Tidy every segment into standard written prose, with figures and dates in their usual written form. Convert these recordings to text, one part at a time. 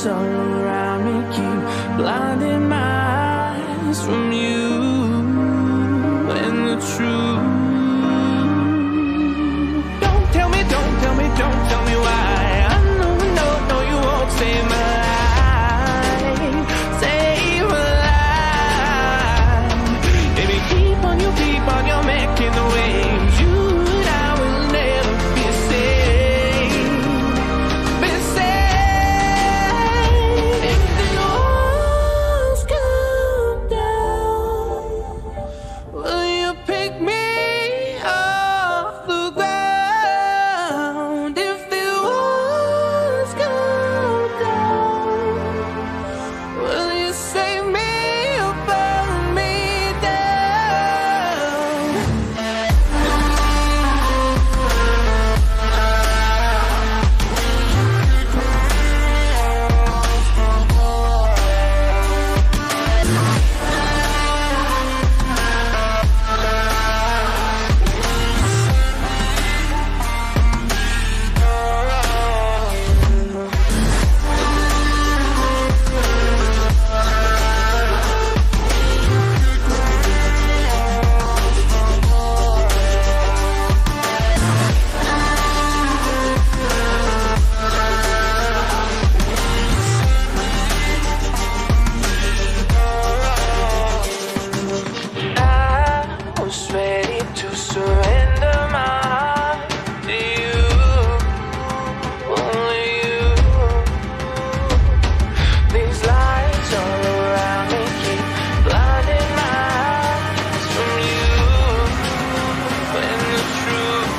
lights all around me keep blinding my eyes from you and the truth. Don't tell me, don't tell me, don't tell me why. I know, no, you won't save my life, save my life. Baby, keep on your making the waves. You and I will never be safe, be safe. If the walls come down, will you pick me off the ground? If the walls come down, will you save me or burn me down? I was ready to surrender my heart to you, only you. These lights all around me keep blinding my eyes from you and the truth.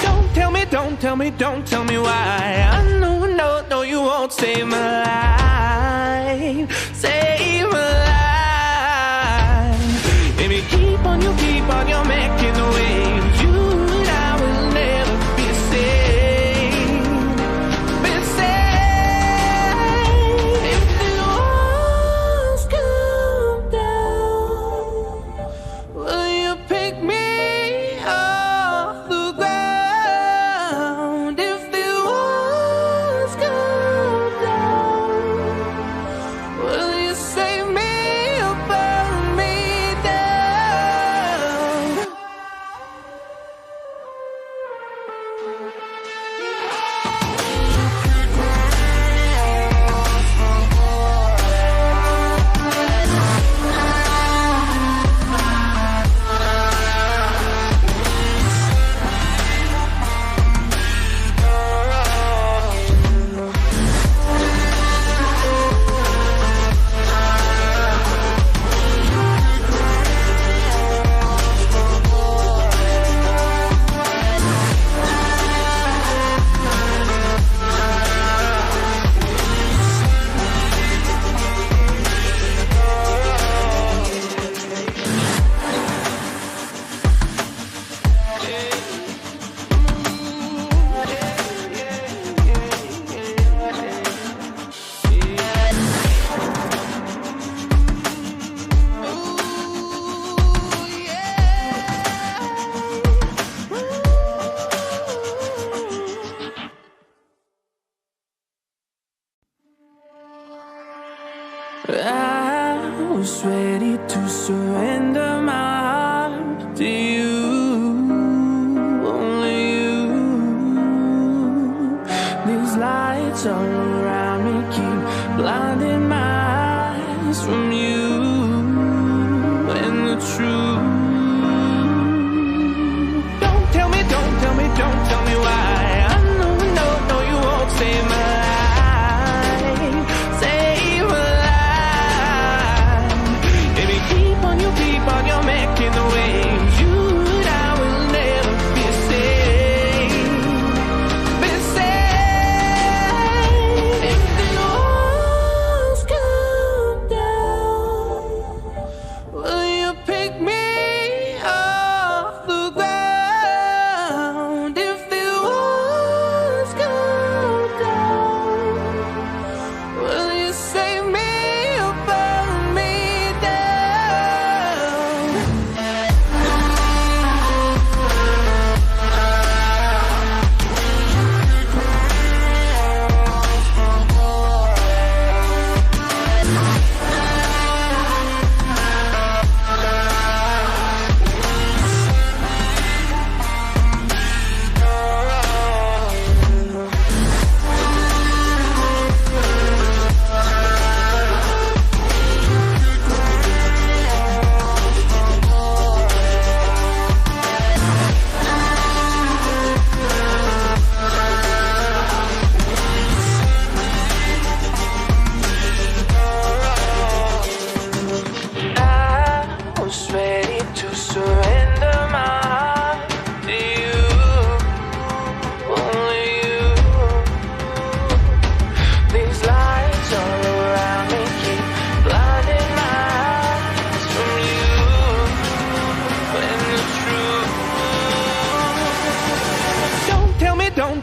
Don't tell me, don't tell me, don't tell me why. I know, no, you won't save my life, save my life. Baby, keep on your making the waves. You and I will never be safe, be safe. If the walls come down, will you pick me off the ground? If the walls come down, will you save me or burn me down? I was ready to surrender my heart to you, only you. These lights all around me keep blinding my eyes from you and the truth. Don't tell me, don't tell me, don't tell me why. I know, no, you won't save my life, save my life. Baby, keep on your making the waves. You and I will never be safe, be safe.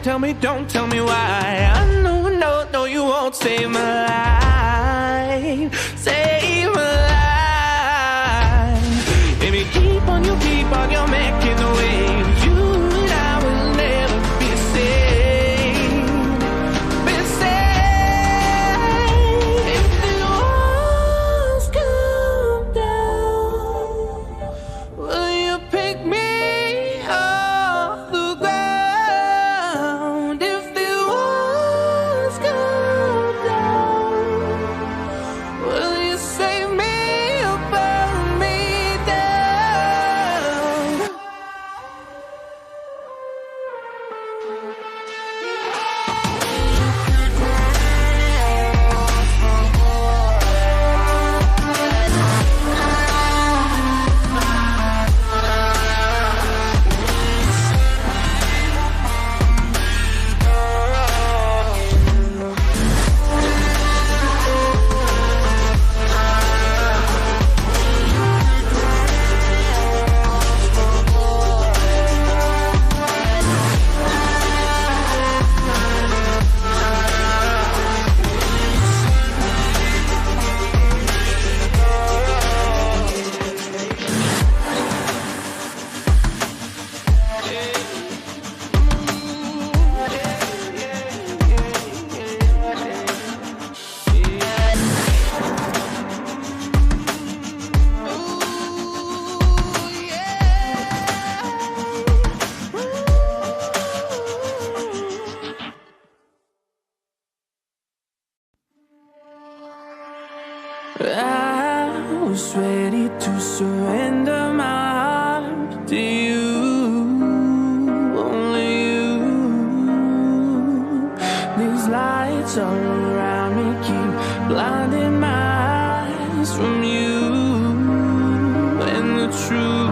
don't tell me why. I know, no, you won't save my life. Save my life. If you keep on your making the waves, you and I will never be safe. Be safe. If the walls come down, will you pick me off the ground? If the walls come down, will you save me or burn me down? I was ready to surrender my heart to you, only you. These lights all around me keep blinding my eyes from you and the truth.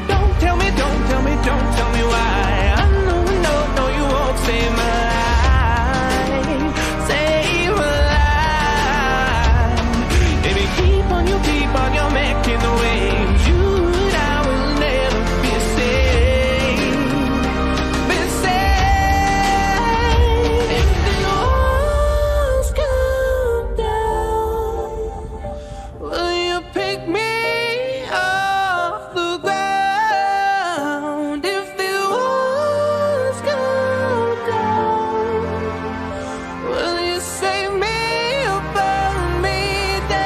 Don't tell me why. I know, no, you won't save my life. Save my life. If you keep on your making the waves, you and I will never be safe. Be safe. If the walls come down, will you pick me off the ground? If the walls come down, will you save me or burn me down?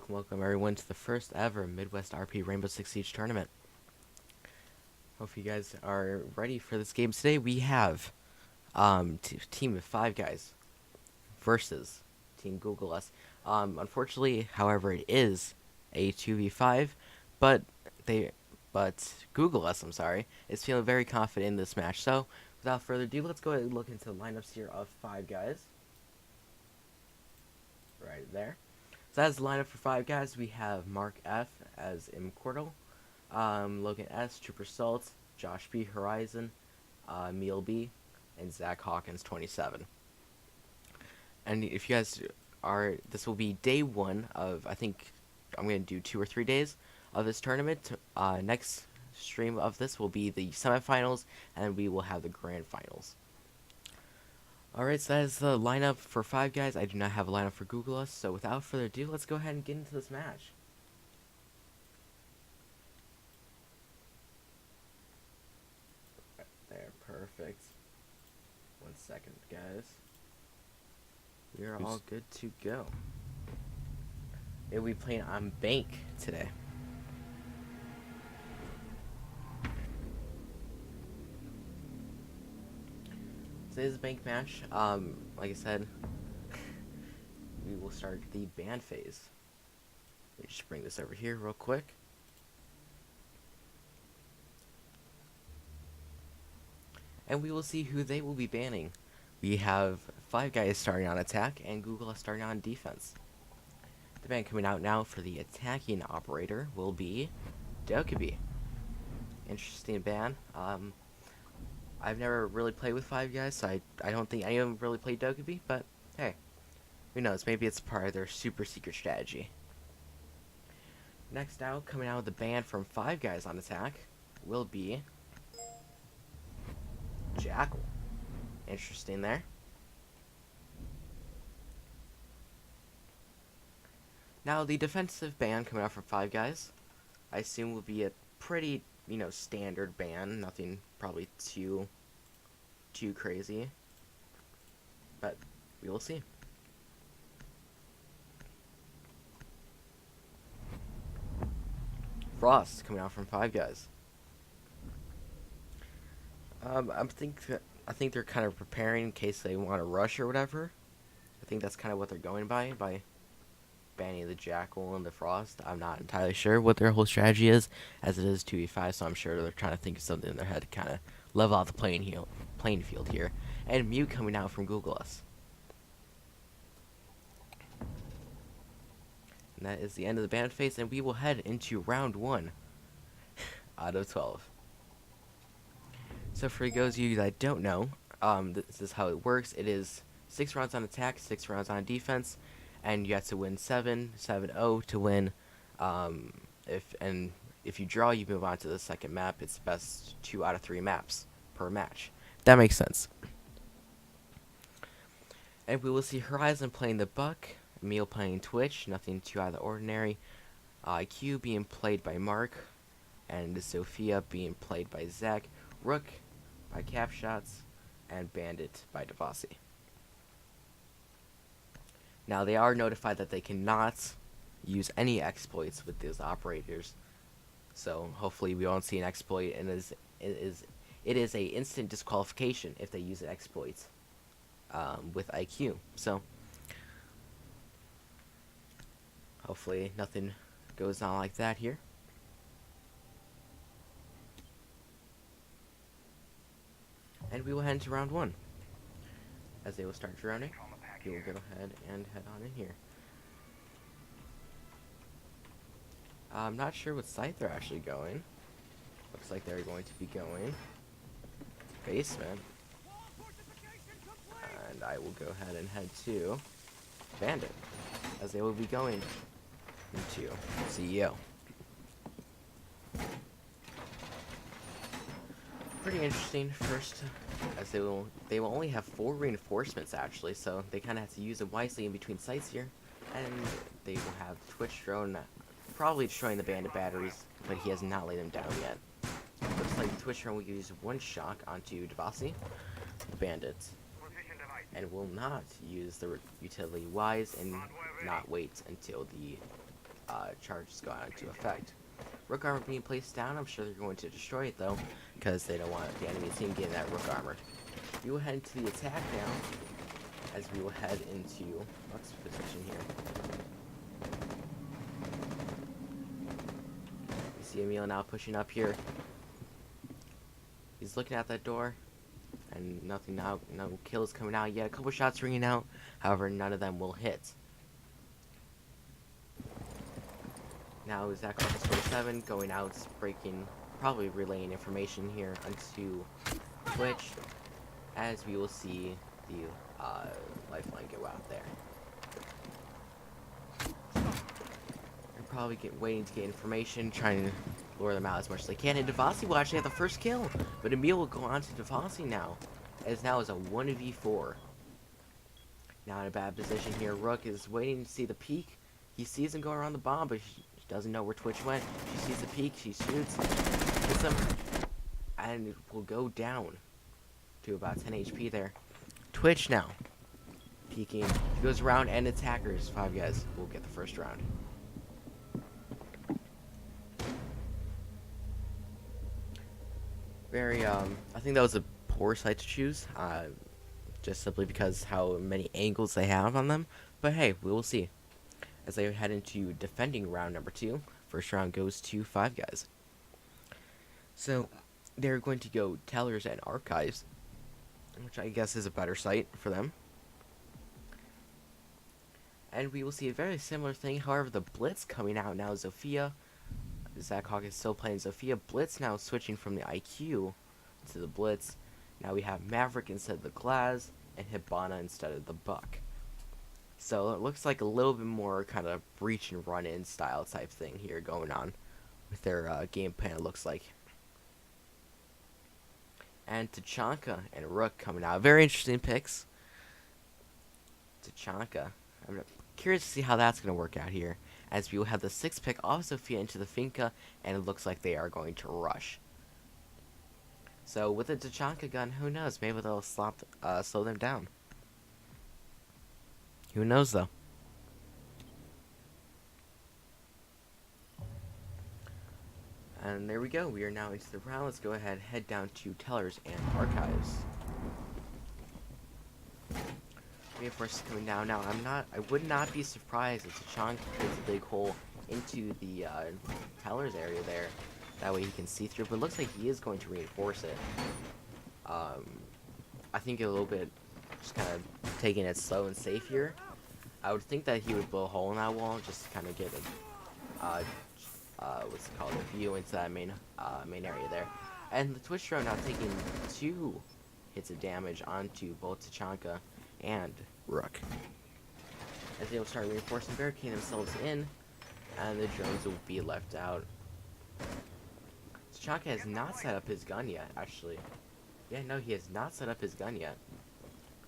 Welcome everyone to the first ever MidwestRP Rainbow Six Siege tournament. Hope you guys are ready for this game. Today we have team of 5 guys versus Team Google Us. Unfortunately, however, it is a 2v5, but Google Us, I'm sorry, is feeling very confident in this match. So without further ado, let's go ahead and look into the lineups here of 5 guys. Right there. So that's the lineup for 5 guys. We have Mark F as Immortal, Logan S, Trooper Salt, Josh B, Horizon, Meal B, and Zach Hawkins 27. And if you guys are, this will be day 1 of, I think I'm going to do 2 or 3 days of this tournament. Next stream of this will be the semifinals, and we will have the grand finals. Alright, so that is the lineup for 5 guys. I do not have a lineup for Google Us, so without further ado, let's go ahead and get into this match. Right there, perfect. 1 second, guys. We are all good to go. We'll be playing on Bank today. Today's Bank match. Like I said, we will start the ban phase. Let me just bring this over here real quick. And we will see who they will be banning. We have Five Guys starting on attack and Google is starting on defense. The ban coming out now for the attacking operator will be Dokkaebi. Interesting ban. I've never really played with Five Guys, so I don't think anyone really played Dokkaebi, but hey, who knows, maybe it's part of their super secret strategy. Next out, coming out with the ban from Five Guys on attack will be Jackal. Interesting there. Now, the defensive ban coming out from Five Guys, I assume will be a pretty, standard ban. Nothing probably too crazy. But we will see. Frost coming out from Five Guys. I think they're kind of preparing in case they want to rush or whatever. I think that's kind of what they're going by banning the Jackal and the Frost. I'm not entirely sure what their whole strategy is, as it is 2v5, so I'm sure they're trying to think of something in their head to kind of level out the playing field here. And Mew coming out from Google Us. And that is the end of the ban phase, and we will head into round 1 out of 12. So for those of you that don't know, this is how it works. It is 6 rounds on attack, 6 rounds on defense, and you have to win 7-0 to win. If you draw, you move on to the second map. It's best 2 out of 3 maps per match. That makes sense. And we will see Horizon playing the Buck, Emil playing Twitch, nothing too out of the ordinary. Q being played by Mark, and Sophia being played by Zach. Rook by Capshots, and Bandit by Devasi. Now, they are notified that they cannot use any exploits with these operators, so hopefully we won't see an exploit, and it is a instant disqualification if they use an exploit with IQ. So hopefully nothing goes on like that here. And we will head into round 1. As they will start drowning, we will go ahead and head on in here. I'm not sure what site they're actually going. Looks like they're going to be going basement. And I will go ahead and head to Bandit, as they will be going into CEO. Pretty interesting first, as they will only have 4 reinforcements actually, so they kind of have to use it wisely in between sites here. And they will have Twitch drone probably destroying the Bandit batteries, but he has not laid them down yet. Looks like Twitch drone will use 1 shock onto Devasi, the Bandit, and will not use the utility wise and not wait until the charges go into effect. Rook armor being placed down. I'm sure they're going to destroy it though, because they don't want the enemy team getting that rook armor. We will head into the attack now, as we will head into what's the position here. You see Emil now pushing up here. He's looking at that door, and nothing now. No kills coming out yet. A couple shots ringing out. However, none of them will hit. Now Zach 47 going out, breaking, probably relaying information here onto Twitch, as we will see the lifeline go out there. They're probably waiting to get information, trying to lure them out as much as they can. And Devasi will actually have the first kill, but Emil will go on to Devasi now, as now is a 1v4. Now in a bad position here. Rook is waiting to see the peek. He sees him go around the bomb, but she doesn't know where Twitch went. She sees the peek, she shoots, hits him, and it will go down to about 10 HP there. Twitch now peeking. He goes around, and attackers, 5 guys, will get the first round. Very, I think that was a poor site to choose, just simply because how many angles they have on them. But hey, we will see. As they head into defending round number 2, first round goes to Five Guys. So they're going to go Tellers and Archives, which I guess is a better site for them. And we will see a very similar thing. However, the Blitz coming out now. Zofia. Zach Hawk is still playing Zofia. Blitz now switching from the IQ to the Blitz. Now we have Maverick instead of the Glaz, and Hibana instead of the Buck. So it looks like a little bit more kind of breach and run in style type thing here going on with their game plan, it looks like. And Tachanka and Rook coming out. Very interesting picks. Tachanka. I'm curious to see how that's going to work out here, as we will have the 6th pick off Sophia into the Finca, and it looks like they are going to rush. So with a Tachanka gun, who knows? Maybe they'll slow them down. Who knows, though? And there we go. We are now into the round. Let's go ahead, head down to Tellers and Archives. Reinforcements coming down now. I would not be surprised if Tachanka puts a big hole into the Tellers area there. That way he can see through. But it looks like he is going to reinforce it. I think a little bit just kind of taking it slow and safe here. I would think that he would blow a hole in that wall just to kind of get a what's it called, a view into that main area there. And the Twitch drone now taking 2 hits of damage onto both Tachanka and Rook, as they will start reinforcing, barricading themselves in, and the drones will be left out. Tachanka has not set up his gun yet, actually. Yeah, no, he has not set up his gun yet.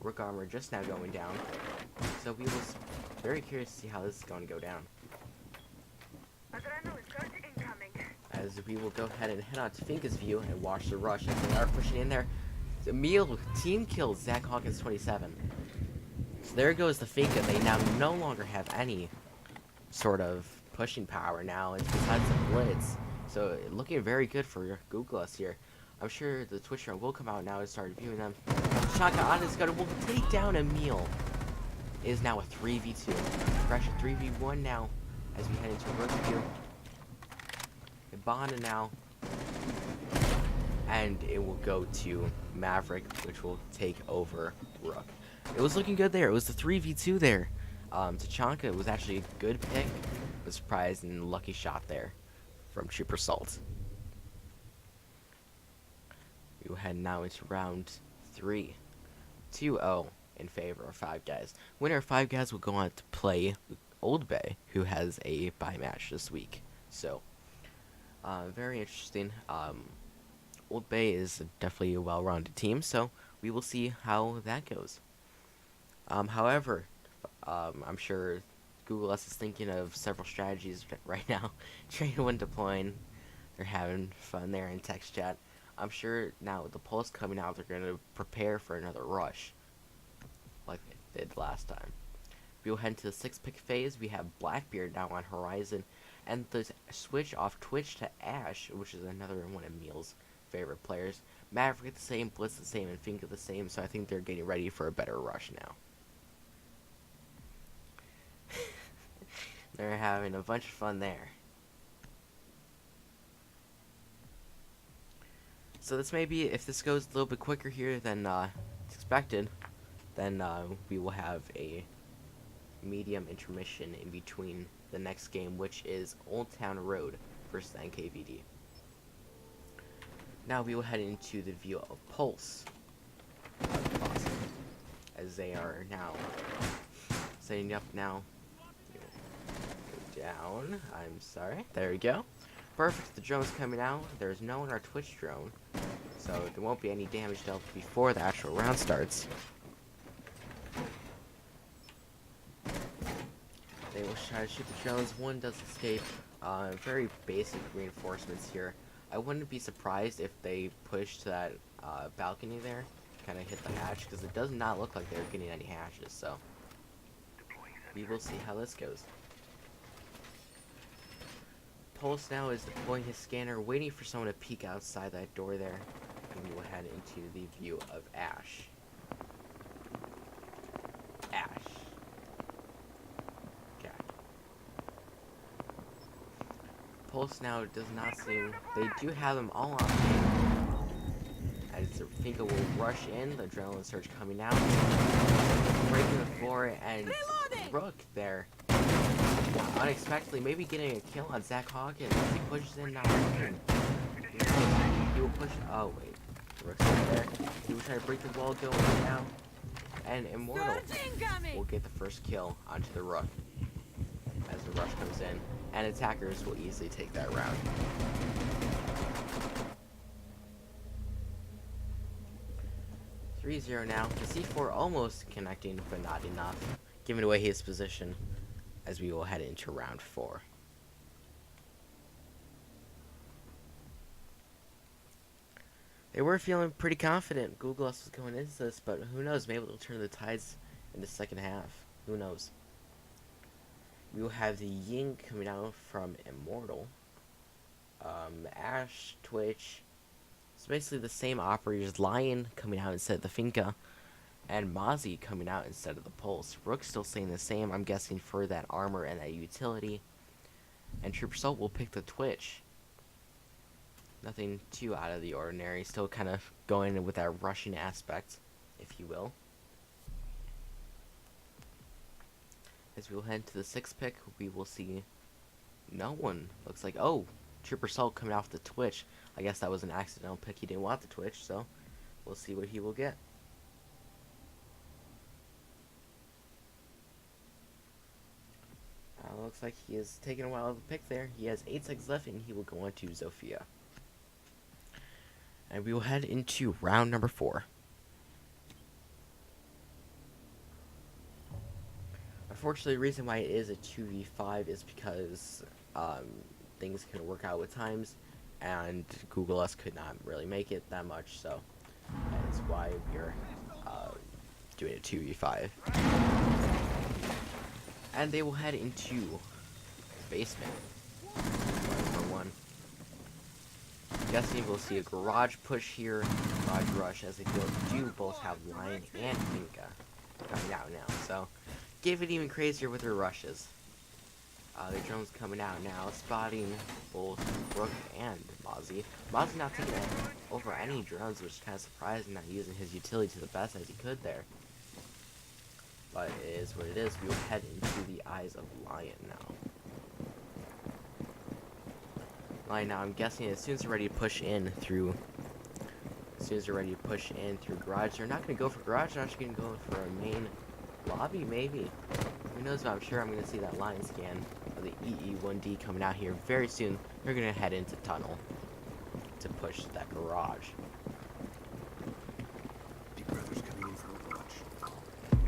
Rook armor just now going down, so we will very curious to see how this is going to go down. As we will go ahead and head out to Finca's view and watch the rush as they are pushing in there. Emil team kills Zach Hawkins 27. So there goes the Finca. They now no longer have any sort of pushing power now. It's besides the Blitz. So looking very good for Google us here. I'm sure the Twitch drone will come out now and start viewing them. Shaka on his gun will take down Emil. It is now a 3v2. Fresh 3v1 now as we head into a Rook view. Hibana now. And it will go to Maverick, which will take over Rook. It was looking good there. It was the 3v2 there. Tachanka was actually a good pick. Was surprised and lucky shot there from Trooper Salt. We will head now into round 3. 2-0 in favor of Five Guys. Winner of Five Guys will go on to play Old Bay, who has a bye match this week. So, very interesting. Old Bay is definitely a well-rounded team, so we will see how that goes. However, I'm sure Google S is thinking of several strategies right now. Training when deploying. They're having fun there in text chat. I'm sure now with the pulse coming out, they're going to prepare for another rush, like they did last time. We will head into the 6th pick phase. We have Blackbeard now on Horizon, and the switch off Twitch to Ash, which is another one of Meal's favorite players. Maverick the same, Blitz the same, and Finca the same, so I think they're getting ready for a better rush now. They're having a bunch of fun there. So this may be, if this goes a little bit quicker here than expected, then we will have a medium intermission in between the next game, which is Old Town Road versus NKVD. Now we will head into the view of Pulse, as they are now setting up now. Go down. I'm sorry. There we go. Perfect. The drone's coming out. There's no one on our Twitch drone, so there won't be any damage dealt before the actual round starts. They will try to shoot the drones. One does escape. Very basic reinforcements here. I wouldn't be surprised if they push to that balcony there, kind of hit the hatch, because it does not look like they're getting any hatches, so we will see how this goes. Pulse now is deploying his scanner, waiting for someone to peek outside that door there, and we will head into the view of Ash. Ash. pulse now does not seem... They do have them all on ping. As Finka will rush in, the adrenaline surge coming out. Breaking the floor, and Rook there. Unexpectedly, maybe getting a kill on Zach Hawkins. He pushes in, not working. He will push... Oh, wait. Rook's right there. He will try to break the wall going now. And Immortal will get the first kill onto the Rook as the rush comes in. And attackers will easily take that round. .3-0 now. The C4 almost connecting, but not enough. Giving away his position as we will head into round 4. They were feeling pretty confident Google was going into this, but who knows, maybe they'll turn the tides in the second half. Who knows? We will have the Ying coming out from Immortal. Ash, Twitch. So basically the same operators. Lion coming out instead of the Finka. And Mozzie coming out instead of the Pulse. Rook's still staying the same, I'm guessing, for that armor and that utility. And Trooper Assault will pick the Twitch. Nothing too out of the ordinary. Still kind of going with that rushing aspect, if you will. As we will head to the 6th pick, we will see no one. Looks like, oh, Trooper Assault coming off the Twitch. I guess that was an accidental pick. He didn't want the Twitch, so we'll see what he will get. Looks like he is taking a while to pick there. He has 8 seconds left, and he will go on to Zofia. And we will head into round number 4. Unfortunately, the reason why it is a 2v5 is because things can work out with times, and Google Us could not really make it that much, so that's why we're doing a 2v5. And they will head into basement. Number 1. I'm guessing we'll see a garage push here, garage rush, as they do both have Lion and Finka coming out now. So, give it even crazier with their rushes. The drone's coming out now, spotting both Rook and Mozzie. Mozzie not taking over any drones, which is kind of surprising, not using his utility to the best as he could there. But it is what it is. We will head into the eyes of Lion now. Lion now, I'm guessing as soon as they're ready to push in through... garage, they're not going to go for garage, they're actually going to go for a main lobby, maybe. Who knows, but I'm sure I'm going to see that line scan of the EE1D coming out here very soon. They're going to head into tunnel to push that garage.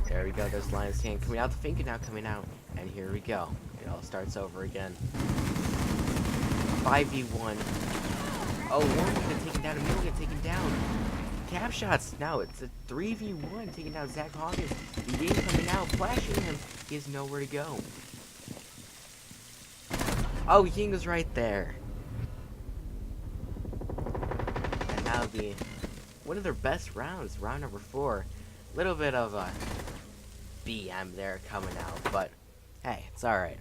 There we go, there's Lion scan coming out, the Finka now coming out, and here we go. It all starts over again. 5v1. Oh, one will get taken down, and will get taken down. Cap shots. Now it's a 3v1 taking down Zach Hawkins. The Ying coming out, flashing him. He has nowhere to go. Oh, Ying was right there. And now one of their best rounds, round number 4. Little bit of a BM there coming out, but hey, it's alright.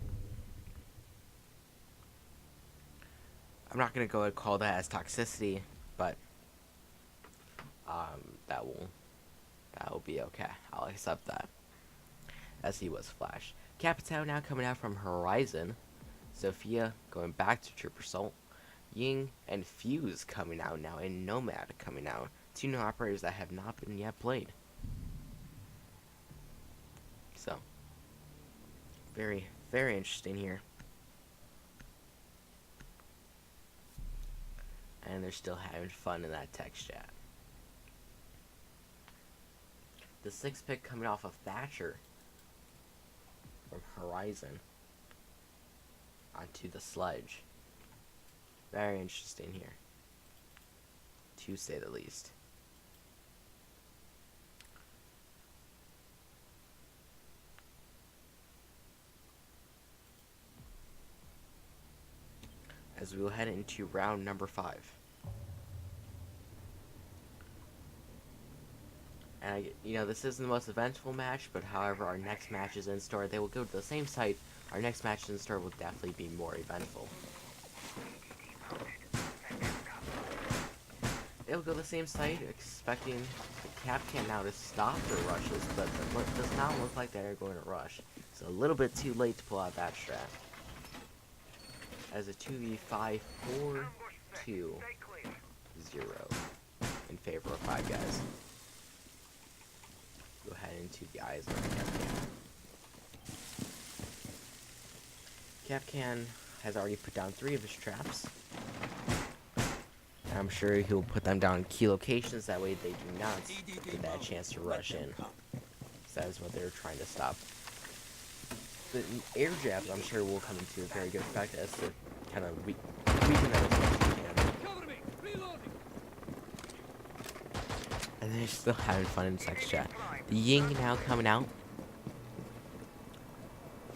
I'm not gonna go and call that as toxicity, but that will be okay. I'll accept that, as he was flashed. Capitao now coming out from Horizon. Zofia going back to Trooper Assault. Ying and Fuse coming out now, and Nomad coming out. 2 new operators that have not been yet played. So, very, very interesting here. And they're still having fun in that text chat. The 6th pick coming off of Thatcher from Horizon onto the Sledge. Very interesting here, to say the least. As we will head into round number 5. And this isn't the most eventful match, but however, our next match is in store. They will go to the same site. Our next match in store will definitely be more eventful. it'll go the same site, expecting the Kapkan now to stop the rushes, but it does not look like they're going to rush. It's a little bit too late to pull out that strat. As a 2v5, 4-2-0 in favor of 5 guys. Go ahead into the eyes of Kapkan. Kapkan has already put down 3 of his traps. And I'm sure he'll put them down in key locations, that way they do not get that chance to rush in. So that is what they're trying to stop. The air jabs, I'm sure, will come into a very good effect as to kind of weaken them as much as they can. And they're still having fun in sex chat. The Ying now coming out.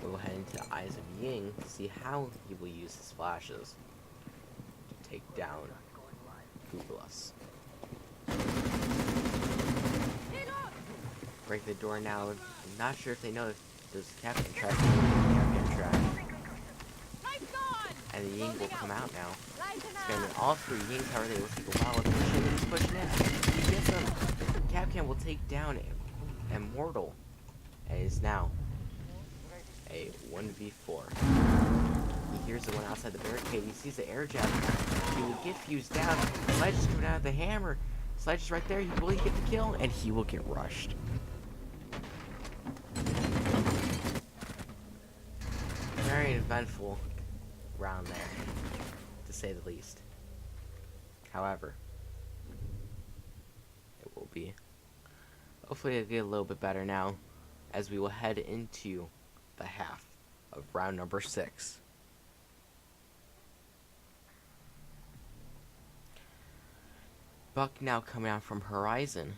We'll head into the eyes of Ying to see how he will use his flashes to take down Googleus. Break the door now. I'm not sure if they know if there's a Kapkan trap. And the Ying will come out now. Spamming all 3 Yings, however, they will take a while with pushing, and he's pushing in. He gets them. Kapkan will take down Immortal. And is now a 1v4. He hears the one outside the barricade. He sees the air jab. He will get fused down. Sledge is coming out of the hammer. Sledge is right there. He will get the kill, and he will get rushed. Very eventful round there, to say the least. However, it will be. Hopefully it'll get a little bit better now, as we will head into the half of round number 6. Buck now coming out from Horizon.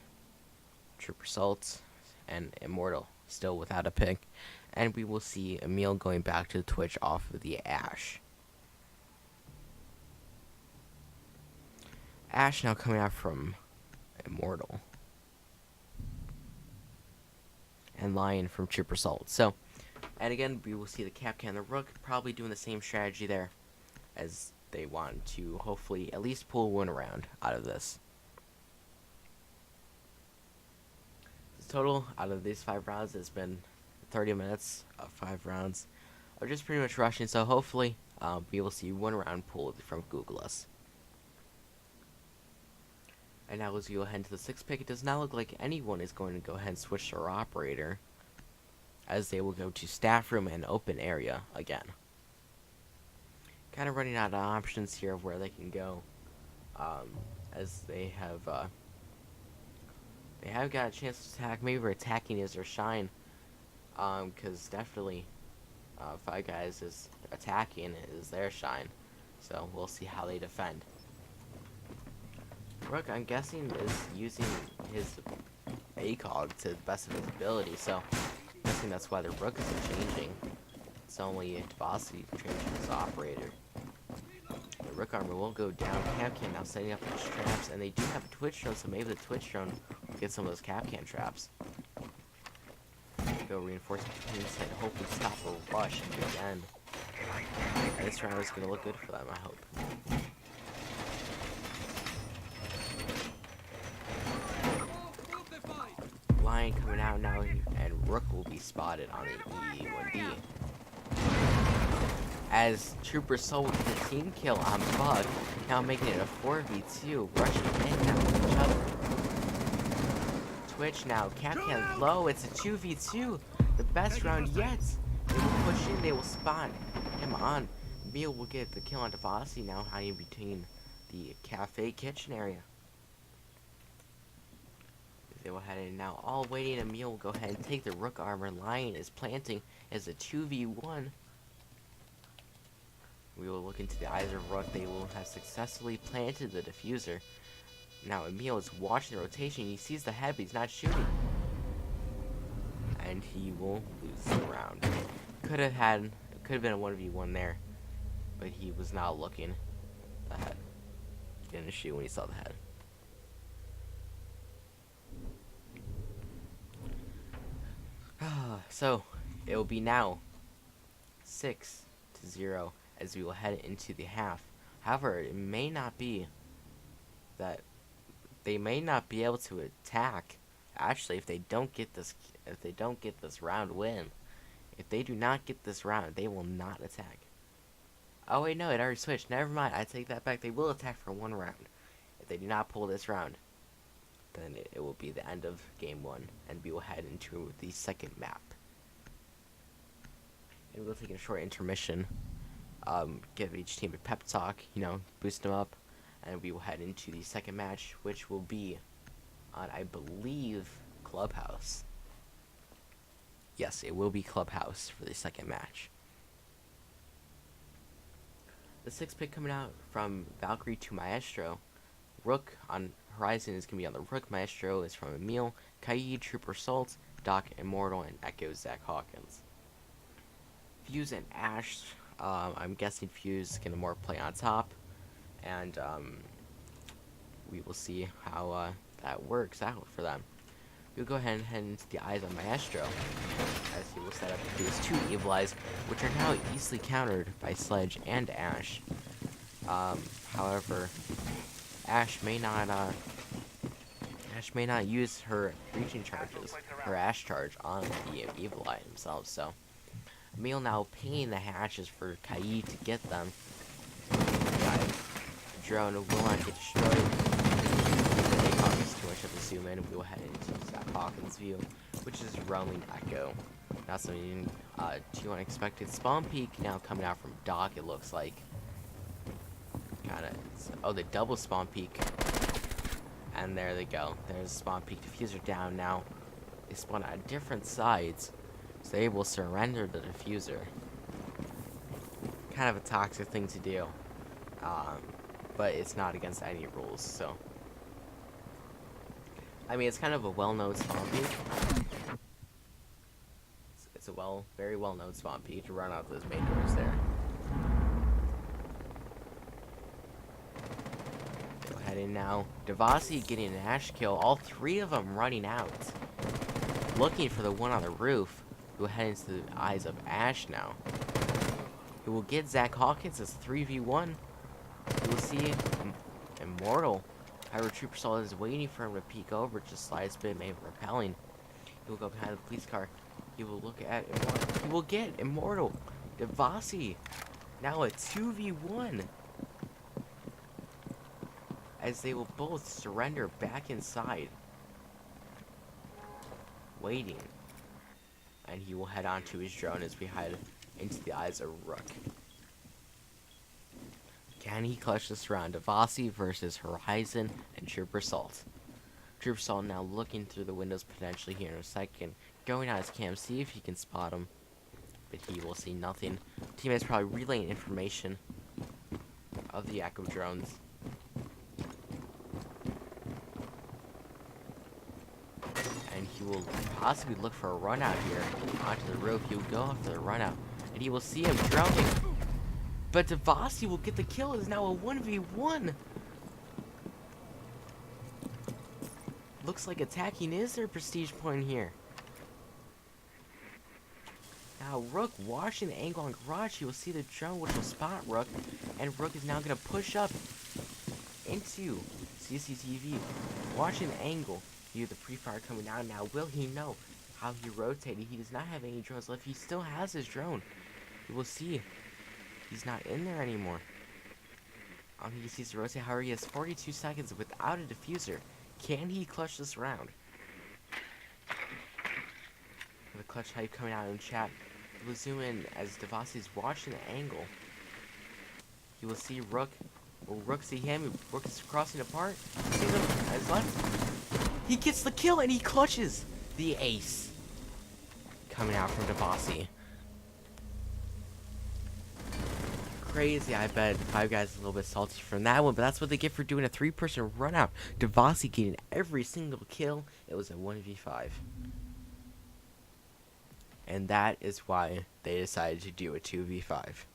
Trooper Salts and Immortal still without a pick. And we will see Emil going back to Twitch off of the Ash. Ash now coming out from Immortal. And Lion from Trooper Salt. So, and again, we will see the Kapkan and the Rook probably doing the same strategy there, as they want to hopefully at least pull one round out of this. The total out of these 5 rounds has been 30 minutes of 5 rounds of just pretty much rushing, so hopefully we will see 1 round pulled from Googleus. And now as we go ahead to the 6th pick, it does not look like anyone is going to go ahead and switch their operator, as they will go to staff room and open area again. Kind of running out of options here of where they can go, as they have got a chance to attack. Maybe attacking is their shine, because definitely 5 guys is attacking is their shine, so we'll see how they defend. Rook, I'm guessing, is using his ACOG to the best of his ability, so I'm guessing that's why the Rook isn't changing. It's only Devasi changing his operator. The Rook armor will go down. Kapkan now setting up his traps, and they do have a Twitch drone, so maybe the Twitch drone will get some of those Kapkan traps. Go reinforcement teams and hopefully stop a rush again. And this round is going to look good for them, I hope. Lion coming out now, and Rook will be spotted on the E1D. As Trooper Soul with the team kill on Bug, now making it a 4v2, rushing in now with each other. Twitch now, Kapkan low, it's a 2v2, the best round yet. They will push in, they will spot him on. Emil will get the kill on Devasi now, hiding between the cafe kitchen area. They will head in now, all waiting. Emil will go ahead and take the Rook armor. Lion is planting as a 2v1. We will look into the eyes of Rook. They will have successfully planted the diffuser. Now Emil is watching the rotation. He sees the head, but he's not shooting. And he will lose the round. Could have been a 1v1 there, but he was not looking at the head. He didn't shoot when he saw the head. So, it will be now 6-0 as we will head into the half. However, it may not be that they may not be able to attack. Actually, if they don't get this round win, if they do not get this round, they will not attack. Oh wait, no, it already switched. Never mind, I take that back. They will attack for 1 round. If they do not pull this round, then it will be the end of game 1, and we will head into the second map. And we'll take a short intermission, give each team a pep talk, boost them up, and we will head into the second match, which will be on, I believe, Clubhouse. Yes, it will be Clubhouse for the second match. The 6th pick coming out from Valkyrie to Maestro. Rook on Horizon is going to be on the Rook. Maestro is from Emil, Kaid, Trooper Salt, Doc, Immortal, and Echo Zach Hawkins. Fuse and Ash, I'm guessing Fuse is going to more play on top, and we will see how that works out for them. We'll go ahead and head into the eyes of Maestro, as he will set up his 2 Evil Eyes, which are now easily countered by Sledge and Ash. However, Ash may not use her breaching charges, her Ash charge, on the Evil Eye themselves, so Emil now paying the hatches for Kaid to get them. The drone will not get destroyed. Is too much of a zoom in, and we will head into Zach Hawkins' view, which is roaming Echo. Now something too unexpected. Spawn peak now coming out from Doc, it looks like. The double spawn peak. And there they go. There's spawn peak. Diffuser down now. They spawn at different sides, so they will surrender the diffuser. Kind of a toxic thing to do. But it's not against any rules, so. I mean, it's kind of a well-known spawn peak. It's a very well-known spawn peak to run out those main doors there. Go ahead in now. Devasi getting an Ash kill. All 3 of them running out. Looking for the one on the roof. We'll head into the eyes of Ash now. He will get Zach Hawkins as 3v1. You will see Immortal. However, Trooper Salt is waiting for him to peek over, just slides bit, maybe repelling. He will go behind the police car. He will look at Immortal. He will get Immortal. Devasi. Now a 2v1. As they will both surrender back inside. Waiting. And he will head on to his drone as we head into the eyes of Rook. Can he clutch this round? Devasi versus Horizon and Trooper Salt. Trooper Salt now looking through the windows potentially here in a second. Going on his cam, see if he can spot him. But he will see nothing. Teammates probably relaying information of the Echo drones. And he will possibly look for a run out here onto the roof. He will go after the run out. And he will see him droning. But Devasi will get the kill. It is now a 1v1. Looks like attacking is their prestige point here. Now Rook watching the angle on Garage. He will see the drone which will spot Rook. And Rook is now going to push up into CCTV. Watching the angle. Hear the pre-fire coming out now. Will he know how he rotated? He does not have any drones left. He still has his drone. We will see. He's not in there anymore. He sees to rotate. However, he has 42 seconds without a diffuser. Can he clutch this round? The clutch hype coming out in chat. We'll zoom in as Devasi is watching the angle. He will see Rook. Will Rook see him? Rook is crossing apart. Sees him at his left. He gets the kill and he clutches the ace. Coming out from Devasi. Crazy, I bet. Five Guys is a little bit salty from that one, but that's what they get for doing a 3-person run out. Devasi getting every single kill. It was a 1v5. And that is why they decided to do a 2v5.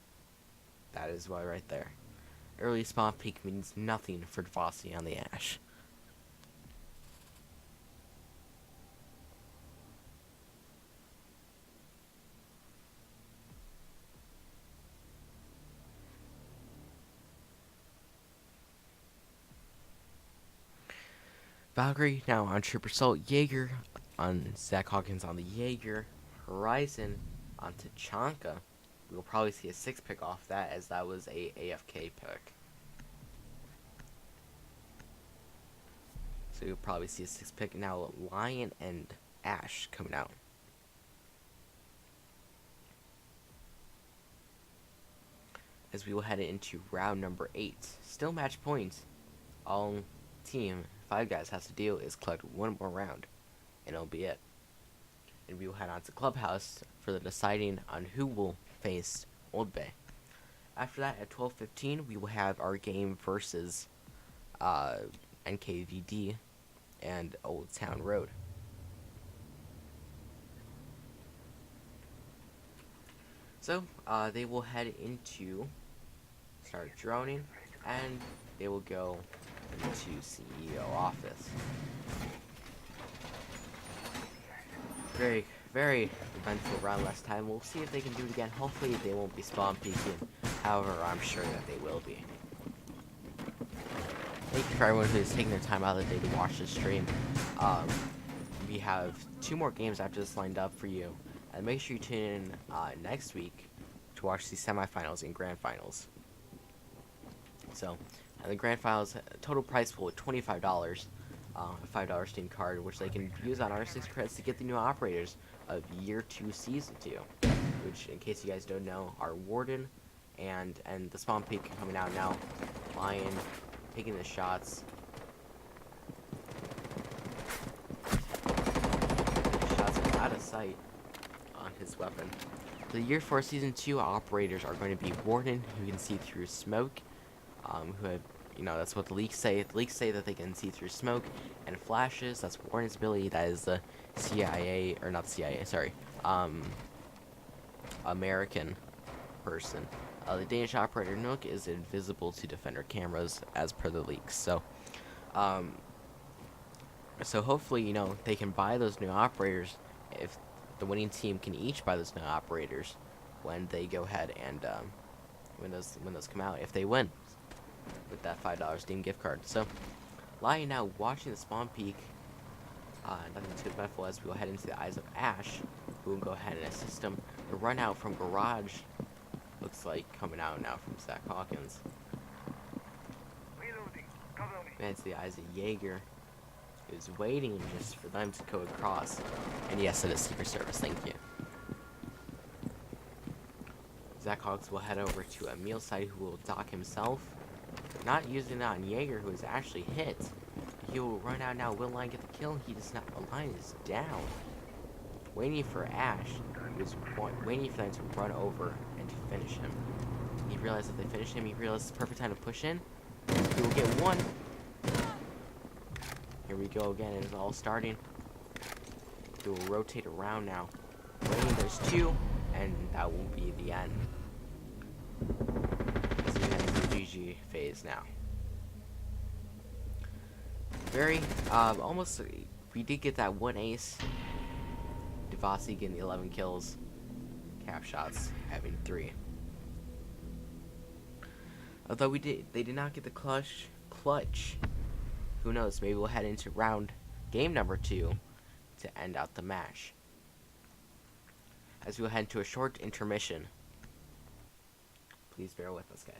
That is why right there. Early spawn peak means nothing for Devasi on the Ash. Valkyrie now on Trooper Salt, Jaeger on Zach Hawkins on the Jaeger, Horizon on Tachanka. We will probably see a 6 pick off that, as that was a AFK pick. So you'll probably see a 6 pick. Now Lion and Ash coming out. As we will head into round number 8. Still match points. All team 5 guys has to do is collect one more round, and it'll be it. And we will head on to Clubhouse for the deciding on who will face Old Bay. After that, at 12:15, we will have our game versus NKVD and Old Town Road. So they will head into start droning, and they will go into CEO office. Very, very eventful round last time. We'll see if they can do it again. Hopefully they won't be spawn peeking. However, I'm sure that they will be. Thank you for everyone who's taking their time out of the day to watch this stream. We have 2 more games after this lined up for you. And make sure you tune in next week to watch the semifinals and grand finals. So, and the grand finals, total prize pool of $25. A $5 Steam card, which they can use on R6 credits to get the new operators of Year 2 Season 2. Which, in case you guys don't know, are Warden and the Spawn Peak coming out now. Lion taking the shots. Shots are out of sight on his weapon. The Year 4 Season 2 operators are going to be Warden, who can see through smoke, who have, you know, that's what the leaks say. The leaks say that they can see through smoke and flashes. That's Warden's ability. That is the CIA, or not CIA, sorry, American person. The Danish operator Nook is invisible to defender cameras, as per the leaks. So, so hopefully, you know, they can buy those new operators. If the winning team can each buy those new operators when they go ahead and when those come out, if they win with that $5 Steam gift card. So, Lion now watching the spawn peak. Nothing too eventful as we will head into the eyes of Ash, who will go ahead and assist him. The run out from Garage looks like coming out now from Zach Hawkins. And it's the eyes of Jaeger, who's waiting just for them to go across. And yes, it is Secret Service, thank you. Zach Hawkins will head over to Emil's side, who will dock himself. Not using it on Jaeger, who is actually hit. He will run out now. Will Lion get the kill? He does not. The Lion is down. Waiting for Ash, who is waiting for them to run over and to finish him. He realized if they finish him, he realizes it's the perfect time to push in. He will get one. Here we go again. It is all starting. He will rotate around now. Waiting, there's 2, and that will be the end. As we head into the GG phase now. Very, almost, we did get that 1 ace. Devasi getting the 11 kills. Cap shots having 3. Although they did not get the clutch. Who knows? Maybe we'll head into game number 2 to end out the match. As we will head into a short intermission. Please bear with us, guys.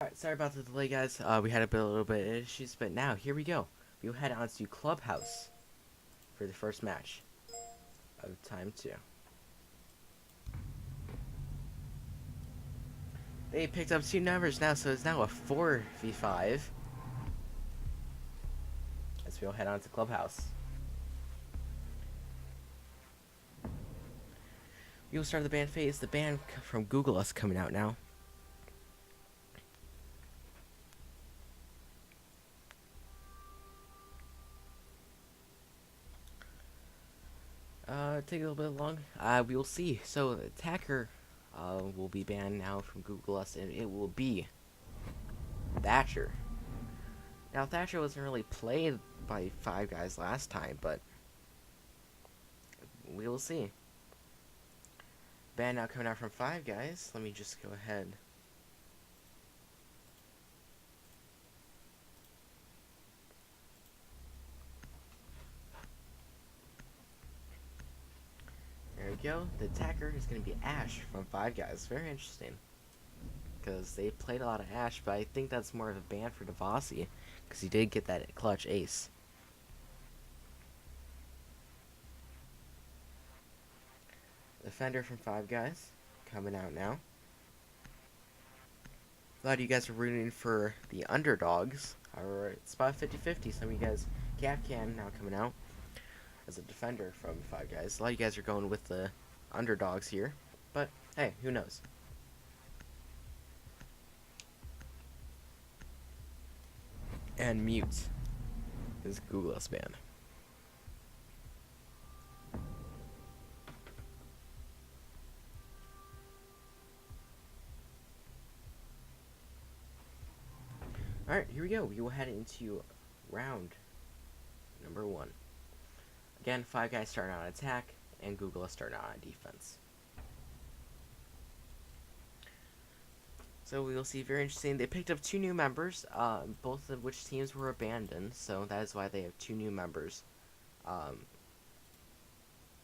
Alright, sorry about the delay, guys. We had a little bit of issues, but now, here we go. We'll head on to Clubhouse for the first match of time 2. They picked up 2 numbers now, so it's now a 4v5. As we'll head on to Clubhouse. We'll start the band phase. The band from Google Us coming out now. Take a little bit long. We will see. So the attacker will be banned now from Google Us, and it will be Thatcher. Now Thatcher wasn't really played by Five Guys last time, but we will see. Ban now coming out from Five Guys. Let me just go ahead. There we go. The attacker is going to be Ash from Five Guys. Very interesting. Because they played a lot of Ash, but I think that's more of a ban for Devasi. Because he did get that clutch ace. Defender from Five Guys. Coming out now. A lot of you guys are rooting for the underdogs. However, it's about 50-50. Some of you guys, Can now coming out as a defender from Five Guys. A lot of you guys are going with the underdogs here, but hey, who knows? And Mute is Google Us ban. Alright, here we go. We will head into round number 1. Again, 5 guys starting on attack, and Google is starting on defense. So we will see, very interesting. They picked up 2 new members, both of which teams were abandoned, so that is why they have 2 new members.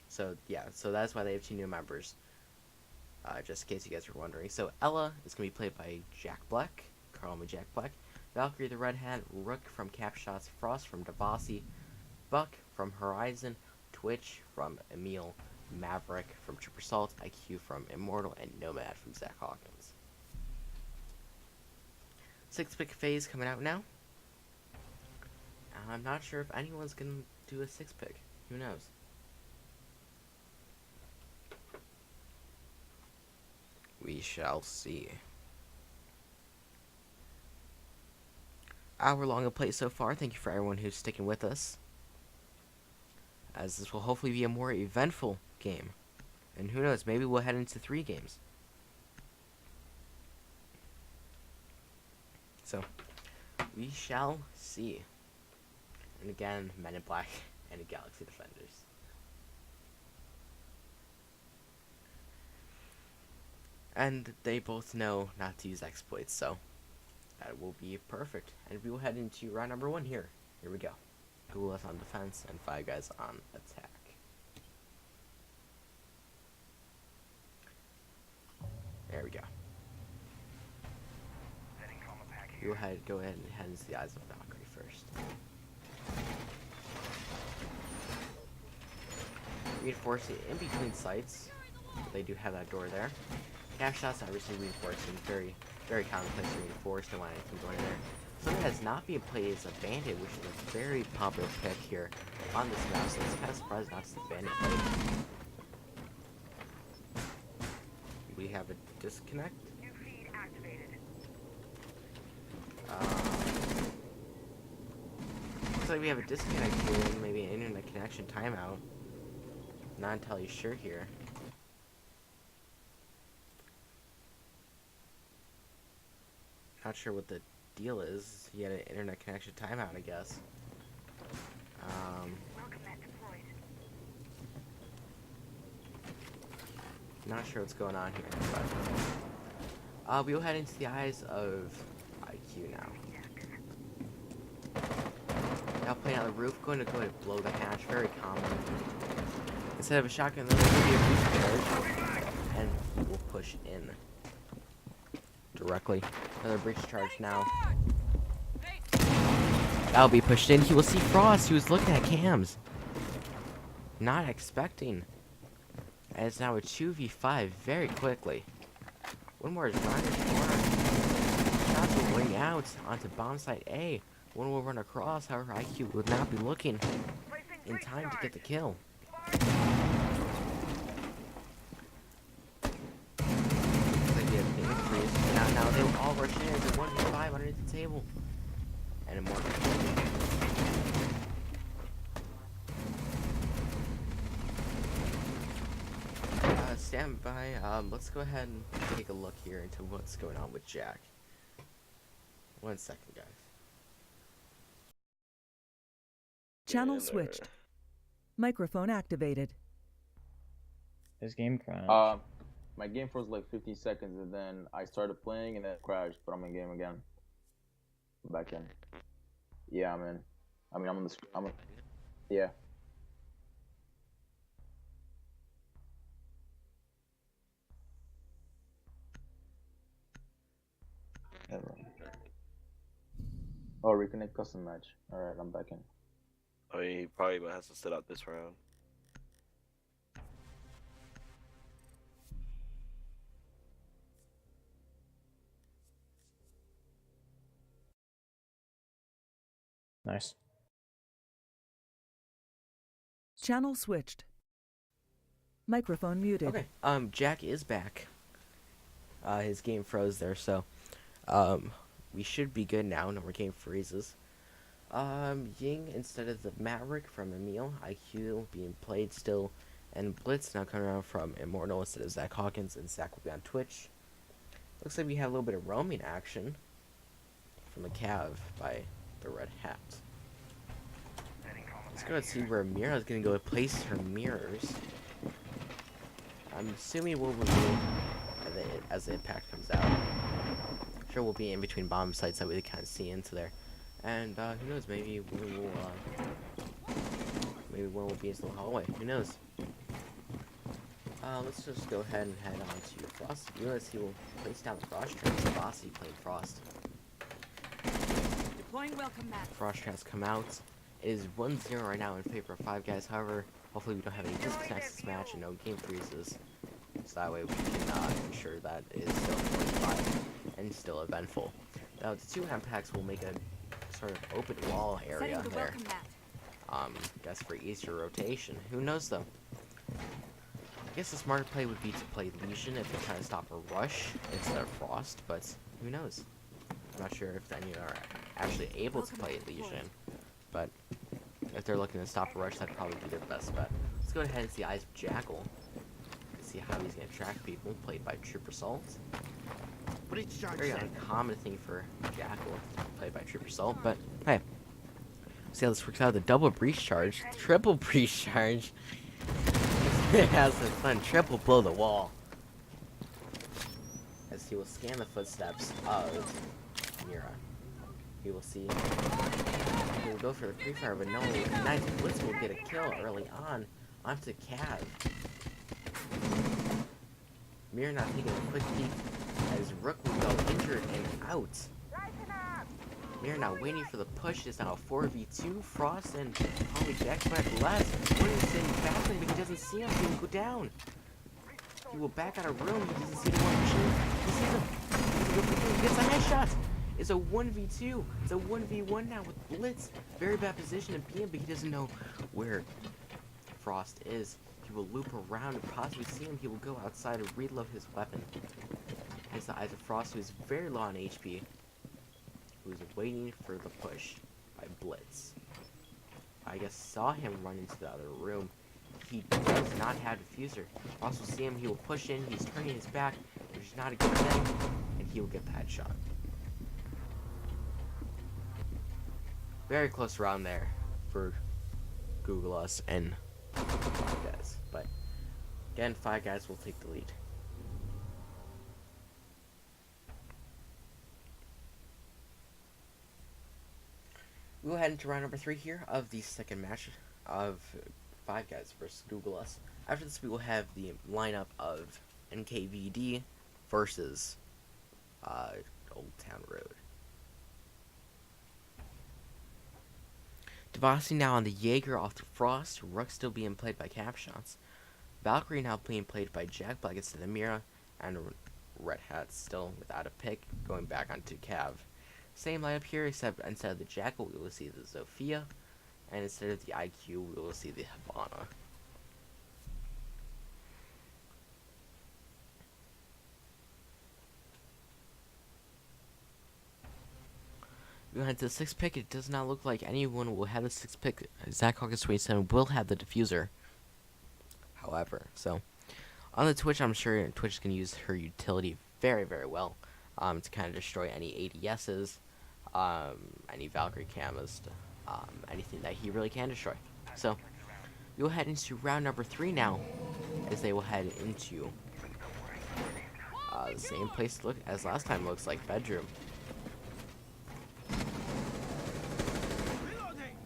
So that's why they have 2 new members. Just in case you guys were wondering. So Ella is going to be played by Jack Black, Carl Jack Black. Valkyrie the Redhead, Rook from Capshots, Frost from Devasi, Buck from Horizon, Twitch from Emil, Maverick from Trooper Salt, IQ from Immortal, and Nomad from Zach Hawkins. 6-pick phase coming out now. I'm not sure if anyone's going to do a 6-pick. Who knows? We shall see. Hour long of play so far. Thank you for everyone who's sticking with us, as this will hopefully be a more eventful game. And who knows, maybe we'll head into 3 games. So, we shall see. And again, Men in Black and Galaxy Defenders. And they both know not to use exploits, so that will be perfect. And we will head into round number 1 here. Here we go. Google us on defense and 5 guys on attack. There we go. We will go ahead and head into the eyes of Valkyrie first. Reinforce it in between sites. They do have that door there. Cash shots obviously reinforcing, very, very commonplace to reinforce. Don't want anything going in there. Something that has not been played is a bandit, which is a very popular pick here on this map, so it's kind of surprised not to see bandit played. We have a disconnect. Looks like we have a disconnect here, and maybe an internet connection timeout. Not entirely sure here. Not sure what the deal is. He had an internet connection timeout, I guess. Not sure what's going on here, but we will head into the eyes of IQ now. Now playing on the roof, going to go ahead and blow the hatch, very common. Instead of a shotgun, there will be a boost charge, and he will push in directly. Another breach charge now. That'll be pushed in. He will see Frost, who is looking at cams. Not expecting. And it's now a 2v5 very quickly. One more is running. Shots will ring out onto bomb site A. One will run across, however, IQ would not be looking in time to get the kill. Now they will all rush in as a 1v5 underneath the table. And a more. Stand by. Let's go ahead and take a look here into what's going on with Jack. 1 second, guys. Channel switched. Microphone activated. His game crashed. My game froze like 15 seconds, and then I started playing, and then it crashed. But I'm in game again. Back in. Yeah, I'm in. I mean, I'm on the. Yeah. Oh, reconnect custom match. All right, I'm back in. I mean, he probably has to sit out this round. Nice. Channel switched. Microphone muted. Okay. Jack is back. His game froze there, so we should be good now. No more game freezes. Ying instead of the Maverick from Emil, IQ being played still, and Blitz now coming around from Immortal instead of Zach Hawkins, and Zach will be on Twitch. Looks like we have a little bit of roaming action from the cav by the red hat. Let's go and see where Mira is going to go place her mirrors. I'm assuming we'll reveal as the impact comes out. Sure, we'll be in between bomb sites that we kind of see into there. And who knows, maybe one will be into the hallway. Who knows? Let's just go ahead and head on to Frost. You notice he will place down the Frost traps. Bossy played Frost. Deploying welcome mat. Frost traps come out. It is 1-0 right now in favor of 5 guys. However, hopefully we don't have any disconnects this match and no game freezes. So that way we can ensure that it is still 45 and still eventful. Now the 2 impacts will make a sort of open wall area there. Guess for easier rotation. Who knows though? I guess the smarter play would be to play Legion if they try to stop a rush instead of Frost, but who knows? I'm not sure if any are actually able to play Legion, but if they're looking to stop a rush, that'd probably be their best bet. Let's go ahead and see Eyes of Jackal. See how he's gonna track people, played by Trooper Salt. Very uncommon thing for Jackal, played by Trooper Salt, but hey. See how this works out. The double breach charge, triple breach charge. It has some fun. Triple blow the wall. As he will scan the footsteps of Mira. He will see. He will go for the pre-fire, but no, Knight Blitz will get a kill early on onto Cav. Mira not taking a quick peek as Rook will go injured and out. Mira now waiting for the push. Is now a 4v2. Frost and probably Jack back left. What is saying battling, but he doesn't see him. He will go down. He will back out of room. He doesn't see the one pushing. He sees him. He gets a headshot. It's a 1v2. It's a 1v1 now with Blitz. Very bad position in PM, but he doesn't know where Frost is. He will loop around and possibly see him. He will go outside and reload his weapon. Here's the Eyes of Frost, who is very low on HP. Who's waiting for the push by Blitz. I guess saw him run into the other room. He does not have diffuser. Also see him, he will push in, he's turning his back, which is not a good thing, and he will get the headshot. Very close round there for Google Us and 5 guys. But again, 5 guys will take the lead. We'll head into round number 3 here of the second match of 5 guys versus Google Us. After this, we will have the lineup of NKVD versus Old Town Road. Devasi now on the Jaeger off to Frost. Rook still being played by Capshots. Valkyrie now being played by Jack Black instead of Mira. And Red Hat still without a pick, going back onto Cav. Same lineup here, except instead of the Jackal, we will see the Zofia, and instead of the IQ, we will see the Havana. We went to the 6th pick. It does not look like anyone will have the 6th pick. Zach Hawkins 27 will have the diffuser. However, so on the Twitch, I'm sure Twitch can use her utility very, very well to kind of destroy any ADSs. Any Valkyrie cameras, anything that he really can destroy. So, we will head into round number 3 now, as they will head into the same place look as last time. Looks like bedroom.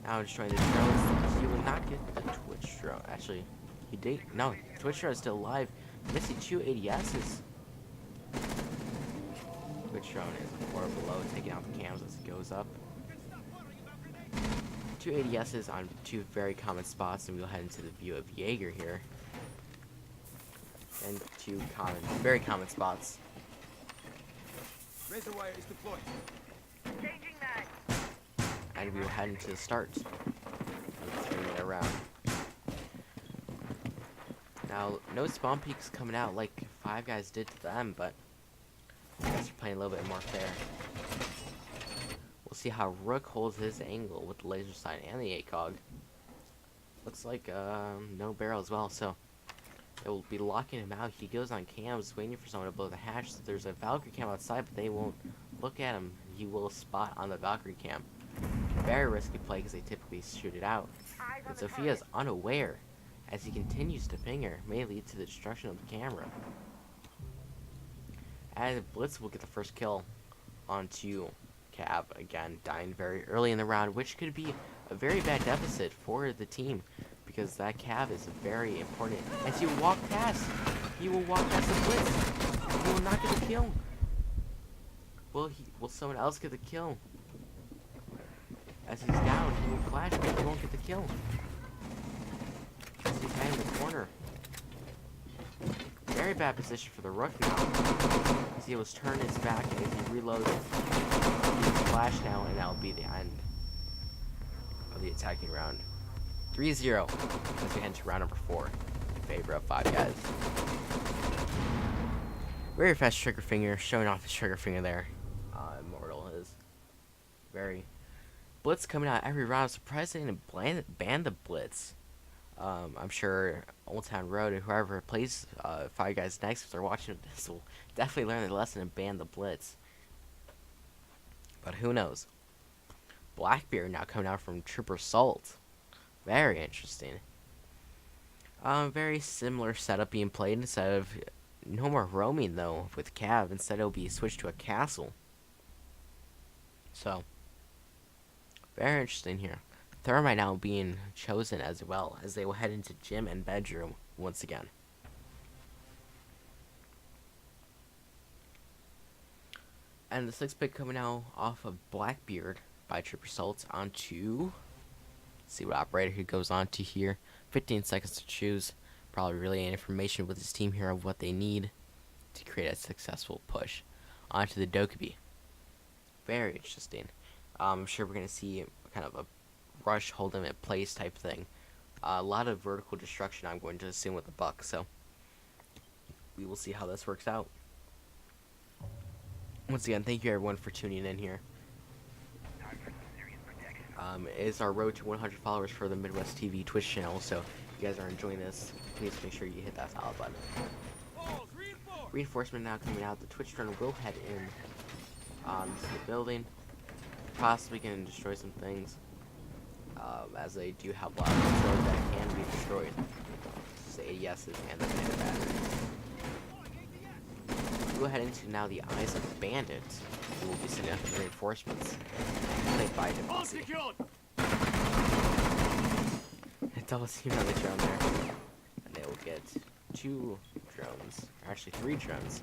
Now destroying the drones. He will not get the Twitch drone. Actually, he did. No, Twitch drone is still alive. Missing 2 ADSs. Twitch drone is 4 below, taking out the cams as it goes up. 2 ADSs on 2 very common spots, and we'll head into the view of Jaeger here. And 2 very common spots. Razor wire is deployed. Changing that. And we will head into the start of the 3-minute round. Now, no spawn peaks coming out like 5 guys did to them, but I guess you're playing a little bit more fair. We'll see how Rook holds his angle with the laser sight and the ACOG. Looks like no barrel as well, so it will be locking him out. He goes on cams, waiting for someone to blow the hatch. So there's a Valkyrie cam outside, but they won't look at him. he will spot on the Valkyrie cam. Very risky play because they typically shoot it out. And Sophia is unaware as he continues to ping her, may lead to the destruction of the camera. And Blitz will get the first kill onto Cav, again, dying very early in the round, which could be a very bad deficit for the team, because that Cav is very important. As he will walk past the Blitz. He will not get the kill. Will someone else get the kill? As he's down, he will flash, but he won't get the kill. As he's in the corner. Very bad position for the Rook now. As he was turning his back and if he reloads, he will flash now, and that'll be the end of the attacking round. 3-0 as we head to round number 4 in favor of Five Guys. Very fast trigger finger, showing off his trigger finger there. Immortal is very Blitz coming out every round. I'm surprised they didn't ban the Blitz. I'm sure Old Town Road and whoever plays Five Guys next, if they're watching this, will definitely learn their lesson and ban the Blitz. But who knows? Blackbeard now coming out from Trooper Salt. Very interesting. Very similar setup being played. Instead of no more roaming though with Cav, instead it'll be switched to a castle. So very interesting here. Thermite now being chosen as well, as they will head into gym and bedroom once again. And the 6th pick coming out off of Blackbeard by Trooper Salt onto, see what operator he goes on to here. 15 seconds to choose. Probably relaying information with his team here of what they need to create a successful push onto the Dokkaebi. Very interesting. I'm sure we're going to see kind of a rush, hold him at place type thing. A lot of vertical destruction, I'm going to assume, with the Buck, so we will see how this works out. Once again, thank you everyone for tuning in here. It is our road to 100 followers for the Midwest TV Twitch channel, so if you guys are enjoying this, please make sure you hit that follow button. Reinforcement now coming out. The Twitch drone will head in to the building. Possibly going to destroy some things, as they do have a lot of destroyers that can be destroyed. The ADSs and the bandit batteries. We'll head into now the Eyes of the Bandit, who will be sending out the reinforcements. Played by Devasi. Double team on the drone there. And they will get 2 drones, or actually 3 drones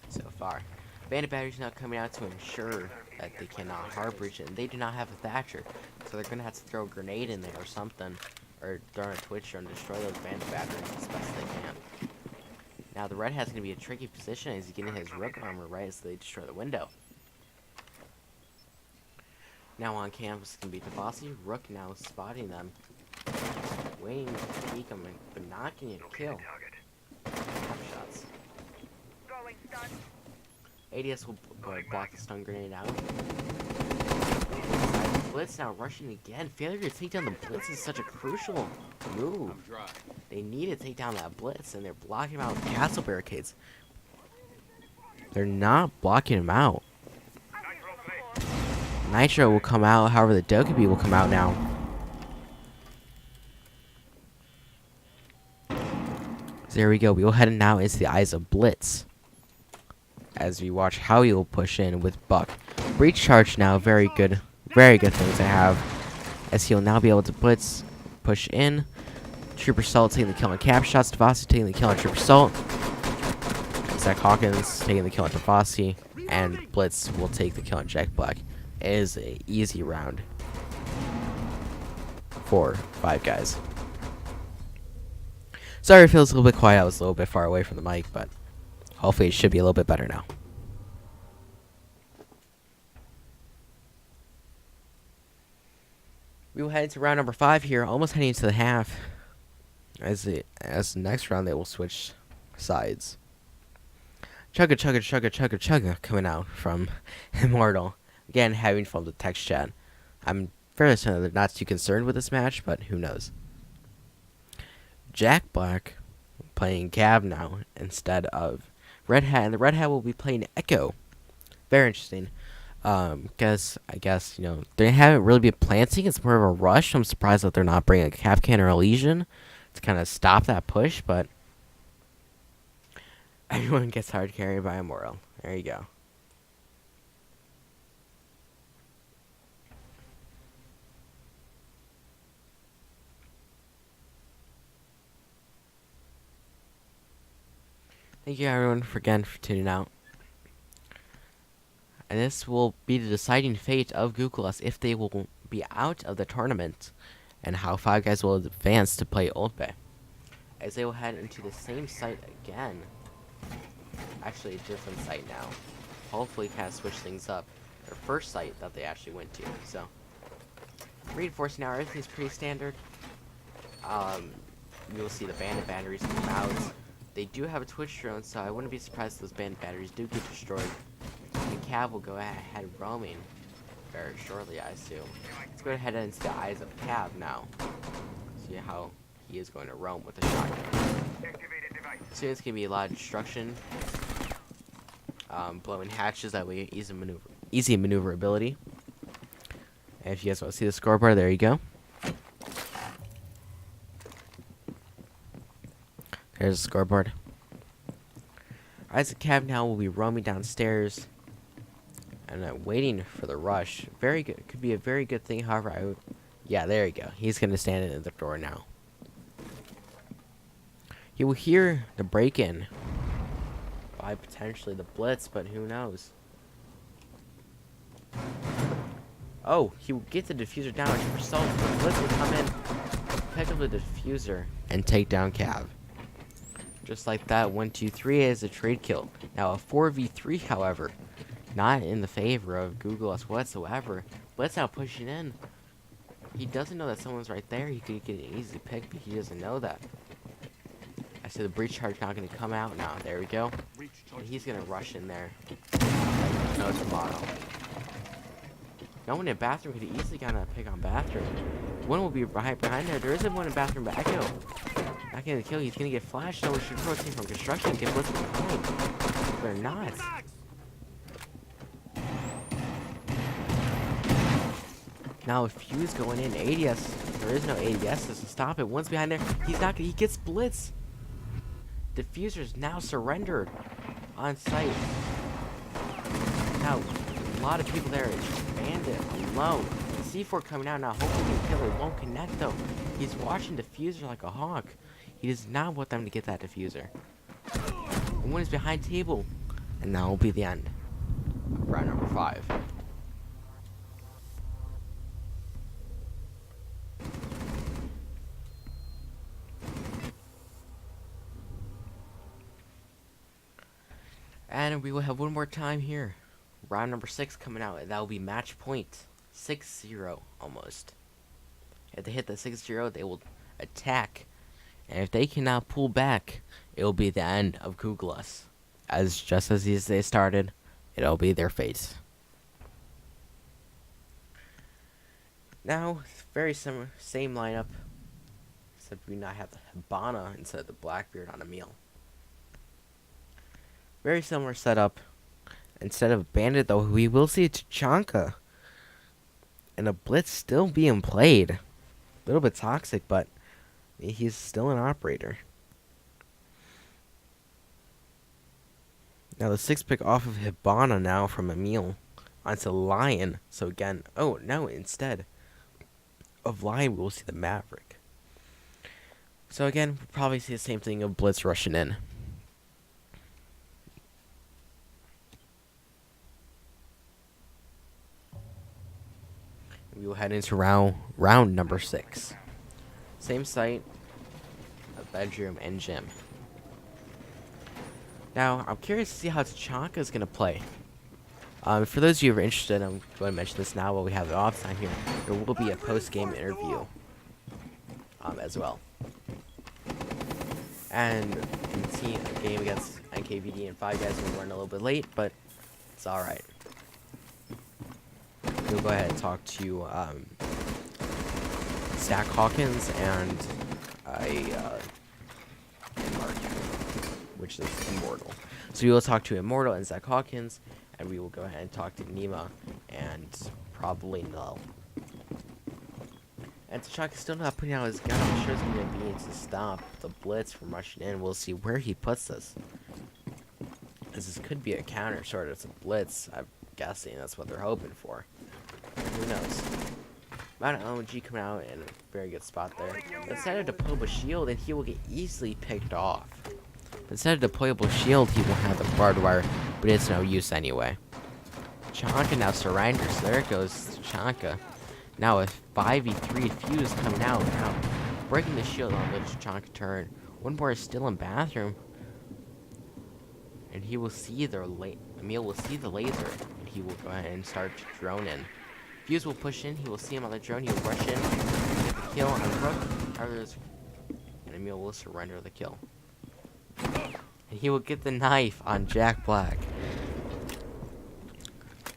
so far. Bandit batteries now coming out to ensure that they cannot hard breach it, and they do not have a Thatcher, so they're gonna have to throw a grenade in there or something, or throw a Twitch drone to destroy those bandit batteries as best they can. Now the Red Hat's gonna be a tricky position as he's getting his Rook armor right as they destroy the window. Now on campus can be Devasi. Rook now spotting them, waiting to peek them, but not getting a kill. Shots. ADS will block the stun grenade out. Blitz now rushing again. Failure to take down the Blitz is such a crucial move. They need to take down that Blitz, and they're blocking him out with castle barricades. They're not blocking him out. Nitro will come out, however the Dokkaebi will come out now. So there we go. We will head in now into the Eyes of Blitz, as we watch how he will push in with Buck. Breach charge now, very good thing to have, as he'll now be able to Blitz, push in. Trooper Salt taking the kill on cap shots, Devasi taking the kill on Trooper Salt. Zach Hawkins taking the kill on Devasi, and Blitz will take the kill on Jack Black. It is an easy round for Five Guys. Sorry if it feels a little bit quiet, I was a little bit far away from the mic, but hopefully it should be a little bit better now. We will head to round number 5 here, almost heading into the half. As the next round they will switch sides. Chugga chugga chugga chugga chugga coming out from Immortal. Again, having fun with the text chat. I'm fairly certain they're not too concerned with this match, but who knows. Jack Black playing Cav now instead of Red Hat, and the Red Hat will be playing Echo. Very interesting. Because I guess, you know, they haven't really been planting. It's more of a rush. I'm surprised that they're not bringing a Capcan or a Legion to kind of stop that push, but everyone gets hard carried by Immortal. There you go. Thank you everyone for tuning out. And this will be the deciding fate of Google as if they will be out of the tournament and how Five Guys will advance to play Old Bay. As they will head into the same site again. Actually a different site now. Hopefully kind of switch things up. Their first site that they actually went to. So reinforcing now, everything's pretty standard. You will see the bandit batteries come out. They do have a Twitch drone, so I wouldn't be surprised if those bandit batteries do get destroyed. The Cav will go ahead roaming very shortly, I assume. Let's go ahead into the eyes of Cav now. See how he is going to roam with the shotgun. So it's going to be a lot of destruction. Blowing hatches, that way easy maneuverability. And if you guys want to see the scoreboard, there you go. There's the scoreboard. Isaac Cav now will be roaming downstairs and waiting for the rush. Very good. Could be a very good thing. However, yeah, there you go. He's going to stand in the door now. He will hear the break-in by potentially the blitz, but who knows? Oh, he will get the diffuser down. The blitz will come in, pick up the diffuser, and take down Cav. Just like that, 1, 2, 3 is a trade kill. Now a 4v3, however, not in the favor of Google us whatsoever. Blitz now pushing in. He doesn't know that someone's right there. He could get an easy pick, but he doesn't know that. I see the breach charge now going to come out now. There we go. And he's going to rush in there. No tomorrow. No one in bathroom could easily kind of pick on bathroom. One will be behind there. There isn't one in bathroom, but Echo. Not gonna kill. He's gonna get flashed. No, we should rotate from construction and get blitz behind. They're not. Now a fuse going in. ADS. There is no ADS to stop it. One's behind there. He's not gonna. He gets blitz. Diffuser's now surrendered on site. Now a lot of people there. Bandit alone. C4 coming out now. Hopefully he can kill it. Won't connect though. He's watching diffuser like a hawk. He does not want them to get that diffuser. And one is behind table. And that will be the end of round number 5. And we will have one more time here. Round number 6 coming out. And that will be match point. 6-0 almost. If they hit the 6-0, they will attack. And if they cannot pull back, it will be the end of Google us. Just as they started, it'll be their fate. Now, very same lineup. Except we now have the Hibana instead of the Blackbeard on a meal. Very similar setup. Instead of Bandit, though, we will see a Tachanka. And a Blitz still being played. A little bit toxic, but he's still an operator. Now the 6-pick off of Hibana now from Emil onto Lion. So again, oh no, instead of Lion, we'll see the Maverick. So again, we'll probably see the same thing of Blitz rushing in. We will head into round number 6. Same site, a bedroom and gym. Now, I'm curious to see how Tachanka is going to play. For those of you who are interested, I'm going to mention this now while we have the off time here. There will be a post-game interview as well. And the game against NKVD and Five Guys will run a little bit late, but it's alright. We'll go ahead and talk to Zach Hawkins and Mark, which is Immortal. So we will talk to Immortal and Zach Hawkins, and we will go ahead and talk to Nima and probably Null. And T'Chaka is still not putting out his gun. I'm sure it's going to be to stop the blitz from rushing in. We'll see where he puts us. As this could be a counter, sort of. It's a blitz. I'm guessing that's what they're hoping for. Who knows? About an LMG coming out in a very good spot there. Instead of deployable shield, and he will get easily picked off. Instead of deployable shield, he will have the barbed wire, but it's no use anyway. T'Chaka now surrenders. There goes T'Chaka. Now a 5v3 fuse coming out now, breaking the shield on the T'Chaka turn. One more is still in bathroom, and he will see the Emil will see the laser, and he will go ahead and start droning. Fuse will push in. He will see him on the drone. He will rush in, get the kill on the Rook. And Emil will surrender the kill, and he will get the knife on Jack Black.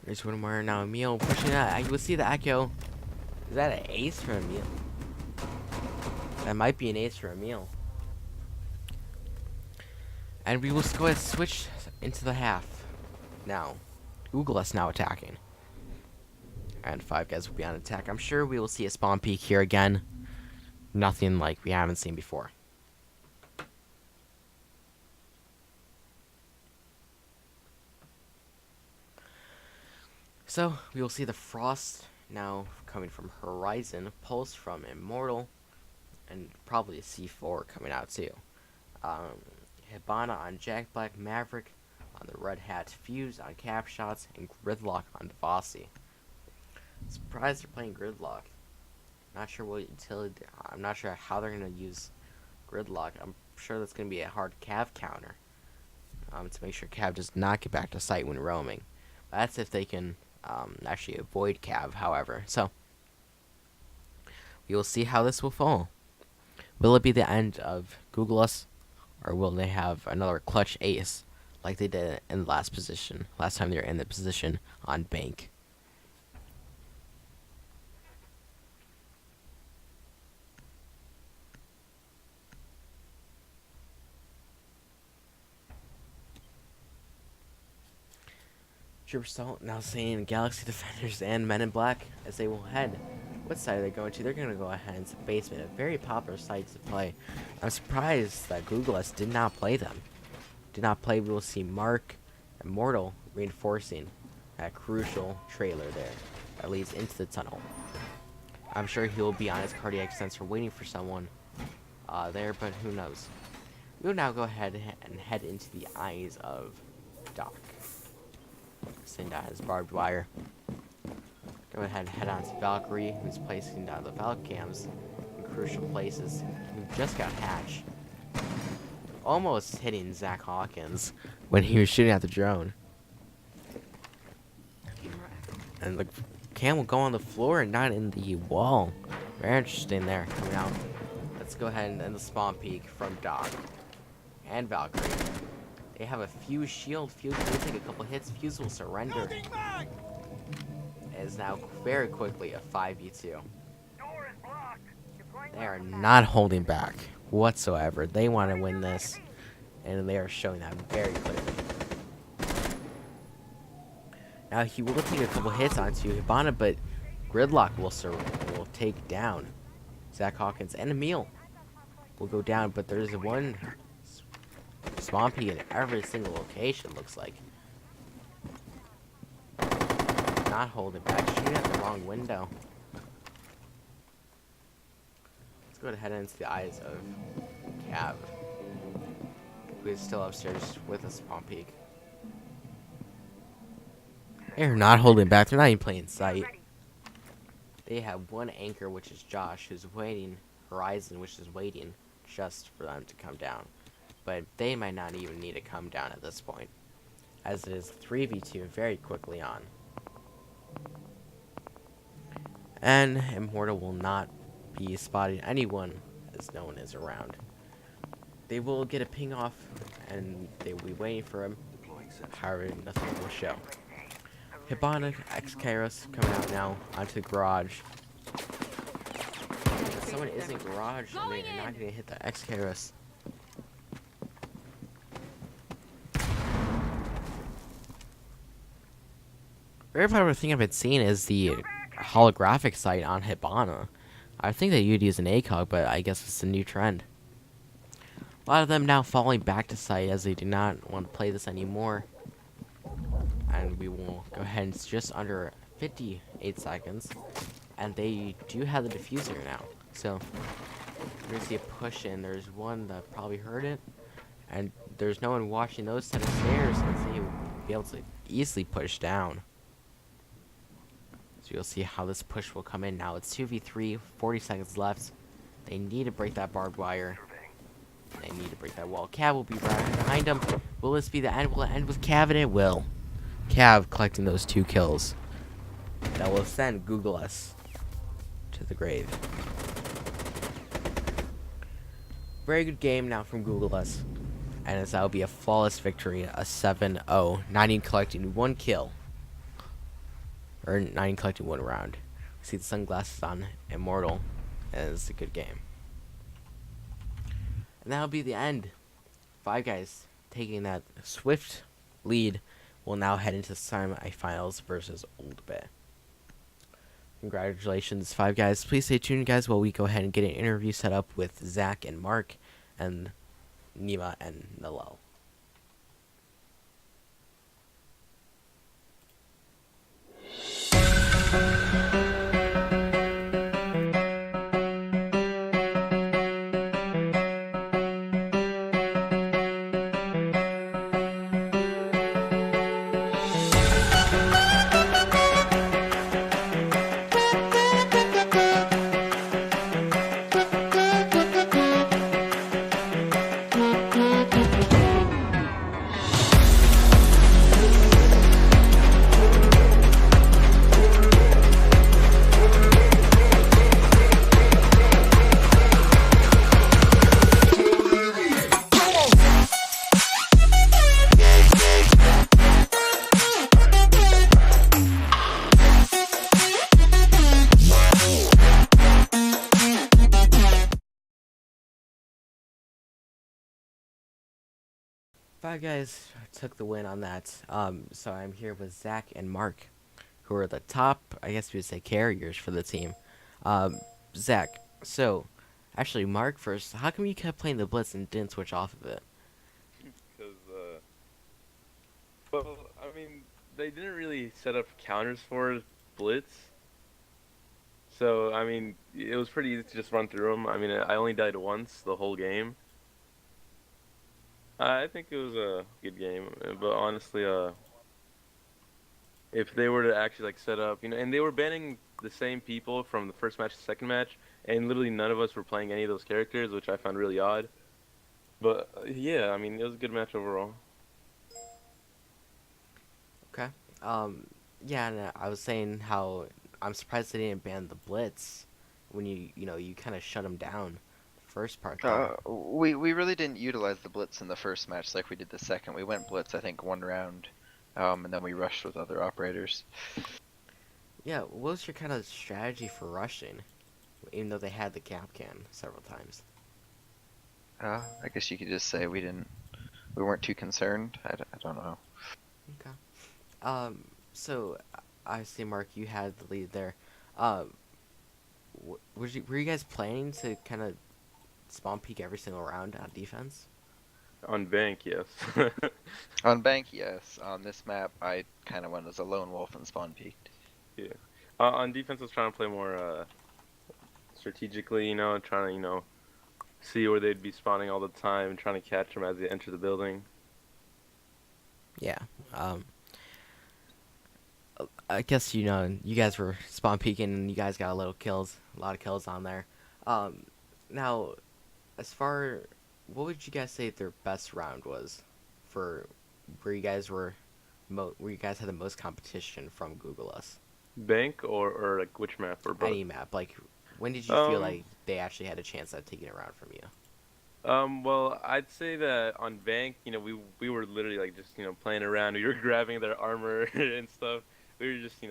There's one more now. Emil pushing out. You will see the Echo. Is that an ace for Emil? That might be an ace for Emil. And we will go ahead and switch into the half. Now, Google us now attacking. And 5 guys will be on attack. I'm sure we will see a spawn peak here again. Nothing like we haven't seen before. So, we will see the Frost now coming from Horizon, Pulse from Immortal, and probably a C4 coming out too. Hibana on Jack Black, Maverick on the Red Hat, Fuse on Cap Shots, and Gridlock on Devasi. Surprised they're playing Gridlock. Not sure what utility. I'm not sure how they're gonna use Gridlock. I'm sure that's gonna be a hard Cav counter. To make sure Cav does not get back to site when roaming. That's if they can actually avoid Cav, however. So, we will see how this will fall. Will it be the end of Google Us, or will they have another clutch ace like they did in the last time they were in the position on Bank? Trooper Salt now seeing Galaxy Defenders and Men in Black as they will head. What side are they going to? They're going to go ahead into the basement, a very popular site to play. I'm surprised that Google Us did not play them. We will see Mark Immortal reinforcing that crucial trailer there that leads into the tunnel. I'm sure he'll be on his cardiac sensor waiting for someone there, but who knows. We'll now go ahead and head into the eyes of Doc. Send down his barbed wire. Go ahead and head on to Valkyrie, who's placing down the Valk cams in crucial places. Who just got hatched. Almost hitting Zach Hawkins when he was shooting at the drone. And the cam will go on the floor and not in the wall. Very interesting there coming out. Let's go ahead and end the spawn peak from Doc and Valkyrie. They have a Fuse shield. Fuse will take a couple hits. Fuse will surrender. It is now very quickly a 5v2. They are not holding back whatsoever. They want to win this, and they are showing that very clearly. Now he will take a couple hits onto Hibana, but Gridlock will take down Zach Hawkins, and Emil will go down. But there's one spawn peak in every single location, looks like. Not holding back, shooting at the wrong window. Let's go ahead into the eyes of Cav, who is still upstairs with a spawn peak. They're not holding back, they're not even playing sight. They have one anchor, which is Josh, who's waiting, Horizon, which is waiting just for them to come down. But they might not even need to come down at this point, as it is 3v2 very quickly on. And Immortal will not be spotting anyone as no one is around. They will get a ping off, and they will be waiting for him. However, nothing will show. Hibana, X-Kairos coming out now onto the garage. If someone isn't garage, I mean, they're not going to hit the X-Kairos. very popular thing I've been seeing is the holographic sight on Hibana. I think they would use an ACOG, but I guess it's a new trend. A lot of them now falling back to sight as they do not want to play this anymore. And we will go ahead and it's just under 58 seconds. And they do have the diffuser now. So we're gonna see a push in. There's one that probably heard it. And there's no one watching those set of stairs, and they will be able to easily push down. So you'll see how this push will come in now. It's 2v3, 40 seconds left. They need to break that barbed wire. They need to break that wall. Cav will be right behind them. Will this be the end? Will it end with Cav? And it will. Cav collecting those 2 kills. That will send Google us to the grave. Very good game now from Google us. And that will be a flawless victory, a 7-0. 9 collecting 1 kill. Or 9 collecting 1 round. See the sunglasses on Immortal. And it's a good game. And that'll be the end. Five Guys taking that swift lead will now head into semifinals versus Old Bay. Congratulations, Five Guys. Please stay tuned, guys, while we go ahead and get an interview set up with Zach and Mark and Nima and Nalel. Five Guys took the win on that. So I'm here with Zach and Mark, who are the top, I guess you would say, carriers for the team. Zach, so actually, Mark first. How come you kept playing the Blitz and didn't switch off of it? Because, well, I mean, they didn't really set up counters for Blitz. So, I mean, it was pretty easy to just run through them. I mean, I only died once the whole game. I think it was a good game, but honestly, if they were to actually like set up, and they were banning the same people from the first match to second match, and literally none of us were playing any of those characters, which I found really odd. But yeah, I mean, it was a good match overall. Okay. Yeah, and I was saying how I'm surprised they didn't ban the Blitz when you kind of shut them down. First part. We really didn't utilize the Blitz in the first match like we did the second. We went Blitz, I think, 1 round, and then we rushed with other operators. Yeah, what was your kind of strategy for rushing, even though they had the gap can several times? I guess you could just say we weren't too concerned. I don't know. Okay. So I see, Mark, you had the lead there. Were you guys planning to kind of spawn peek every single round on defense? On bank, yes. On bank, yes. On this map, I kind of went as a lone wolf and spawn peeked. Yeah. On defense, I was trying to play more strategically, trying to, see where they'd be spawning all the time and trying to catch them as they enter the building. Yeah. I guess, you guys were spawn peeking and you guys got a lot of kills on there. Now, what would you guys say their best round was for where you guys had the most competition from Google us? Bank or like which map or both? Any map. Like, when did you feel like they actually had a chance at taking it around from you? Well, I'd say that on Bank, we were literally like just, playing around. We were grabbing their armor and stuff. We were just,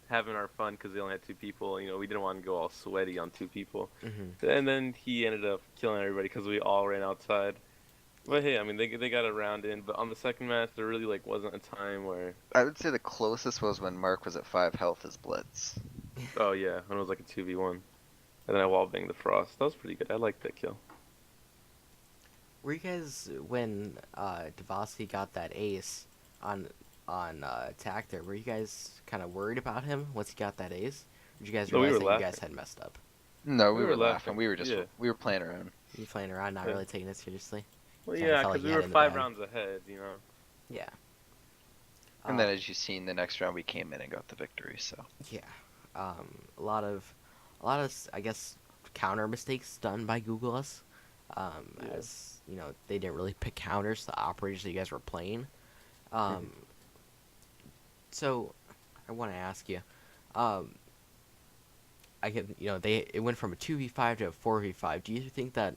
having our fun because they only had 2 people. We didn't want to go all sweaty on 2 people. Mm-hmm. And then he ended up killing everybody because we all ran outside. But hey, I mean, they got a round in, but on the second match, there really like wasn't a time where. I would say the closest was when Mark was at 5 health as Blitz. Oh yeah, when it was like a 2v1, and then I wall banged the Frost. That was pretty good. I liked that kill. Were you guys, when Devosky got that ace on Tactor, were you guys kind of worried about him once he got that ace? Or did you guys No, we realize were that you guys laughing. had messed up? No, we We were were laughing. laughing. We were just Yeah. we were playing around. You playing around, not Yeah. really taking it seriously? Well, Kinda yeah, felt like because you we had were it in the 5 bag. rounds ahead, you know. Yeah. And then as you seen, the next round we came in and got the victory. So Yeah. A lot of, I guess, counter mistakes done by Google us. As you know, they didn't really pick counters to the operators that you guys were playing. So, I want to ask you, it went from a 2v5 to a 4v5. Do you think that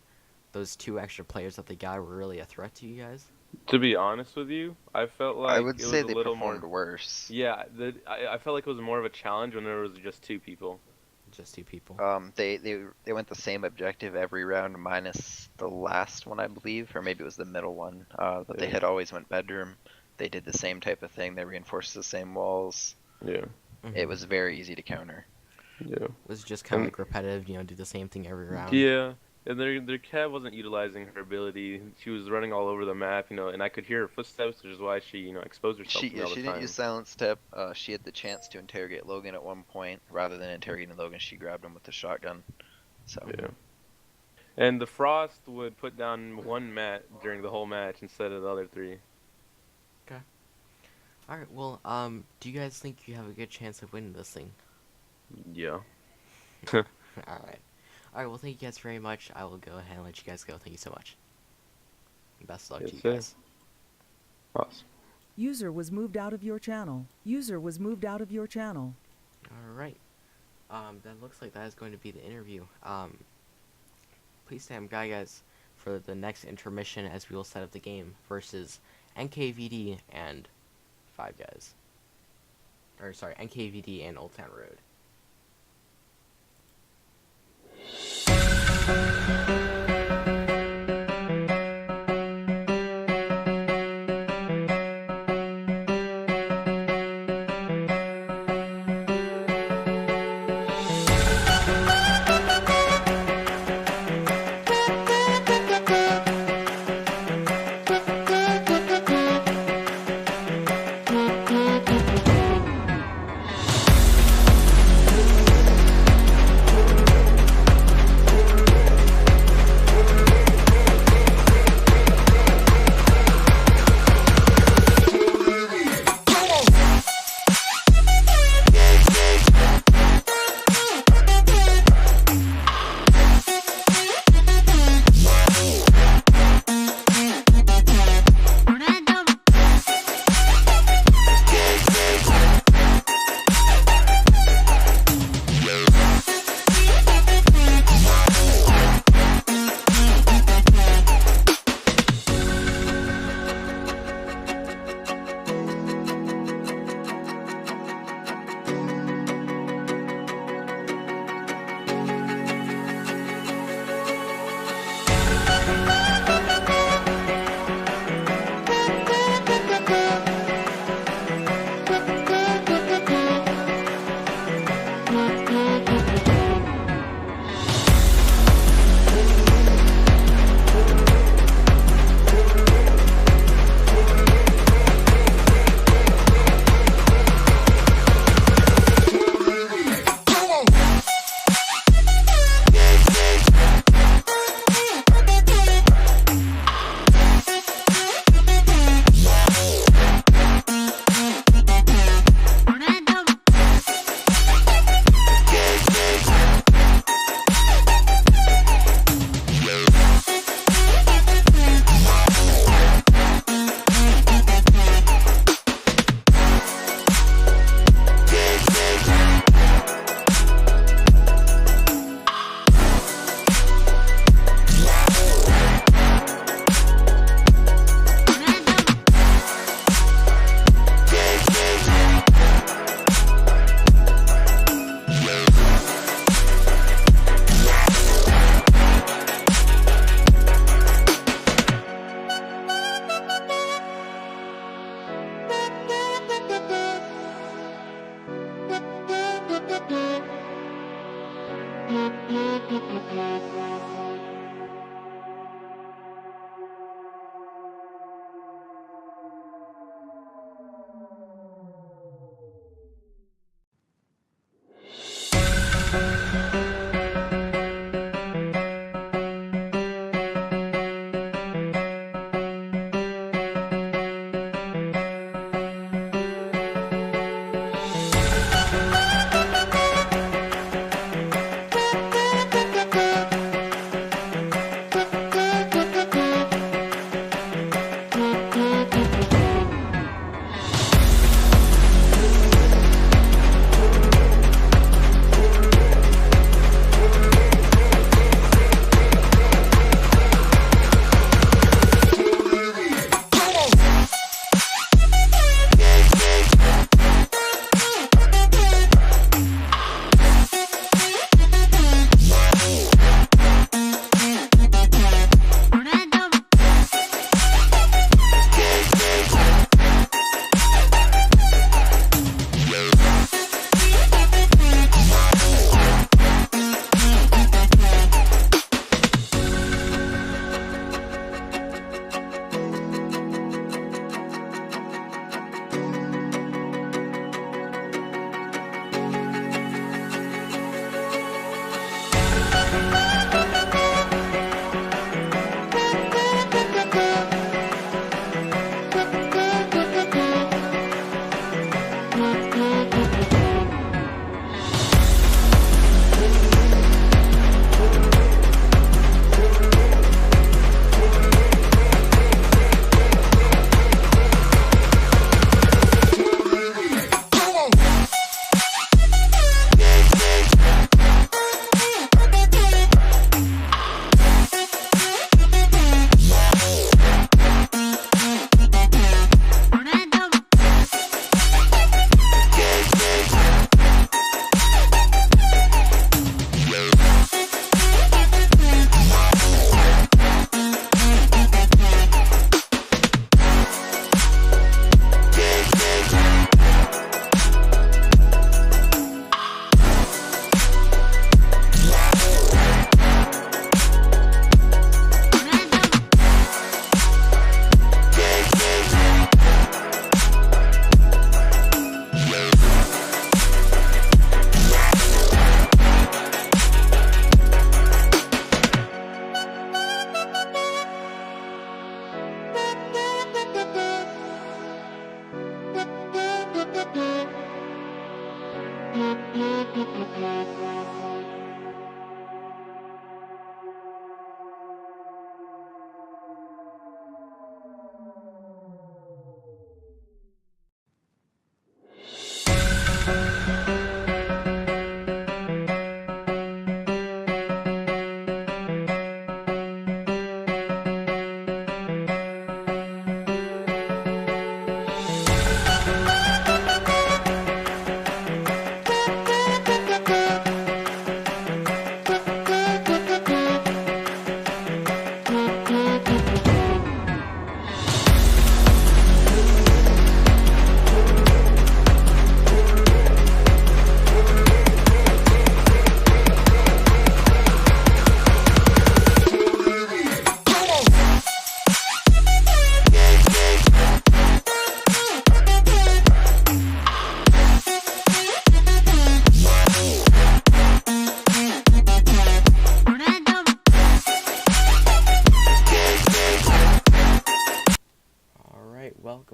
those 2 extra players that they got were really a threat to you guys? To be honest with you, I felt like I would it say was they a little performed more. worse. Yeah, I felt like it was more of a challenge when there was just 2 people. Just 2 people. They went the same objective every round minus the last one, I believe, or maybe it was the middle one. But they Yeah. had always went bedroom. They did the same type of thing. They reinforced the same walls. Yeah. It was very easy to counter. Yeah. Was it just kind of like repetitive, do the same thing every round? Yeah. And their Cav wasn't utilizing her ability. She was running all over the map, and I could hear her footsteps, which is why she, exposed herself She to me all the didn't time. use silent step. She had the chance to interrogate Logan at one point. Rather than interrogating Logan, she grabbed him with the shotgun. So Yeah. And the Frost would put down 1 mat during the whole match instead of the other 3. All right. Well, do you guys think you have a good chance of winning this thing? Yeah. All right. All right. Well, thank you guys very much. I will go ahead and let you guys go. Thank you so much. Best of luck Yes, to you sir. guys. Awesome. User was moved out of your channel. User was moved out of your channel. All right. That looks like that is going to be the interview. Please stand by, guys, for the next intermission as we will set up the game versus NKVD and 5 Guys. Or sorry, NKVD and Old Town Road.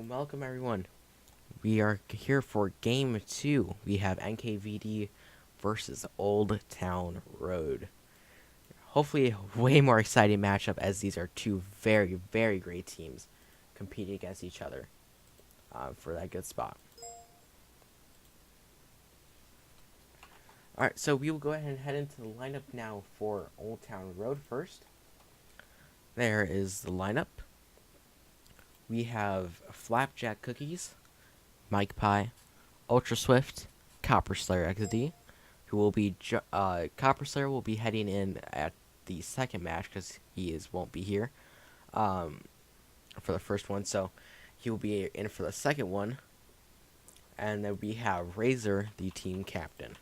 Welcome everyone. We are here for game 2. We have NKVD versus Old Town Road. Hopefully a way more exciting matchup, as these are two very, very great teams competing against each other for that good spot. Alright, so we will go ahead and head into the lineup now for Old Town Road first. There is the lineup. We have Flapjack Cookies, Mike Pie, Ultra Swift, Copper Slayer XD, who will be Copper Slayer will be heading in at the second match because he won't be here for the first one, so he will be in for the second one. And then we have Razor, the team captain.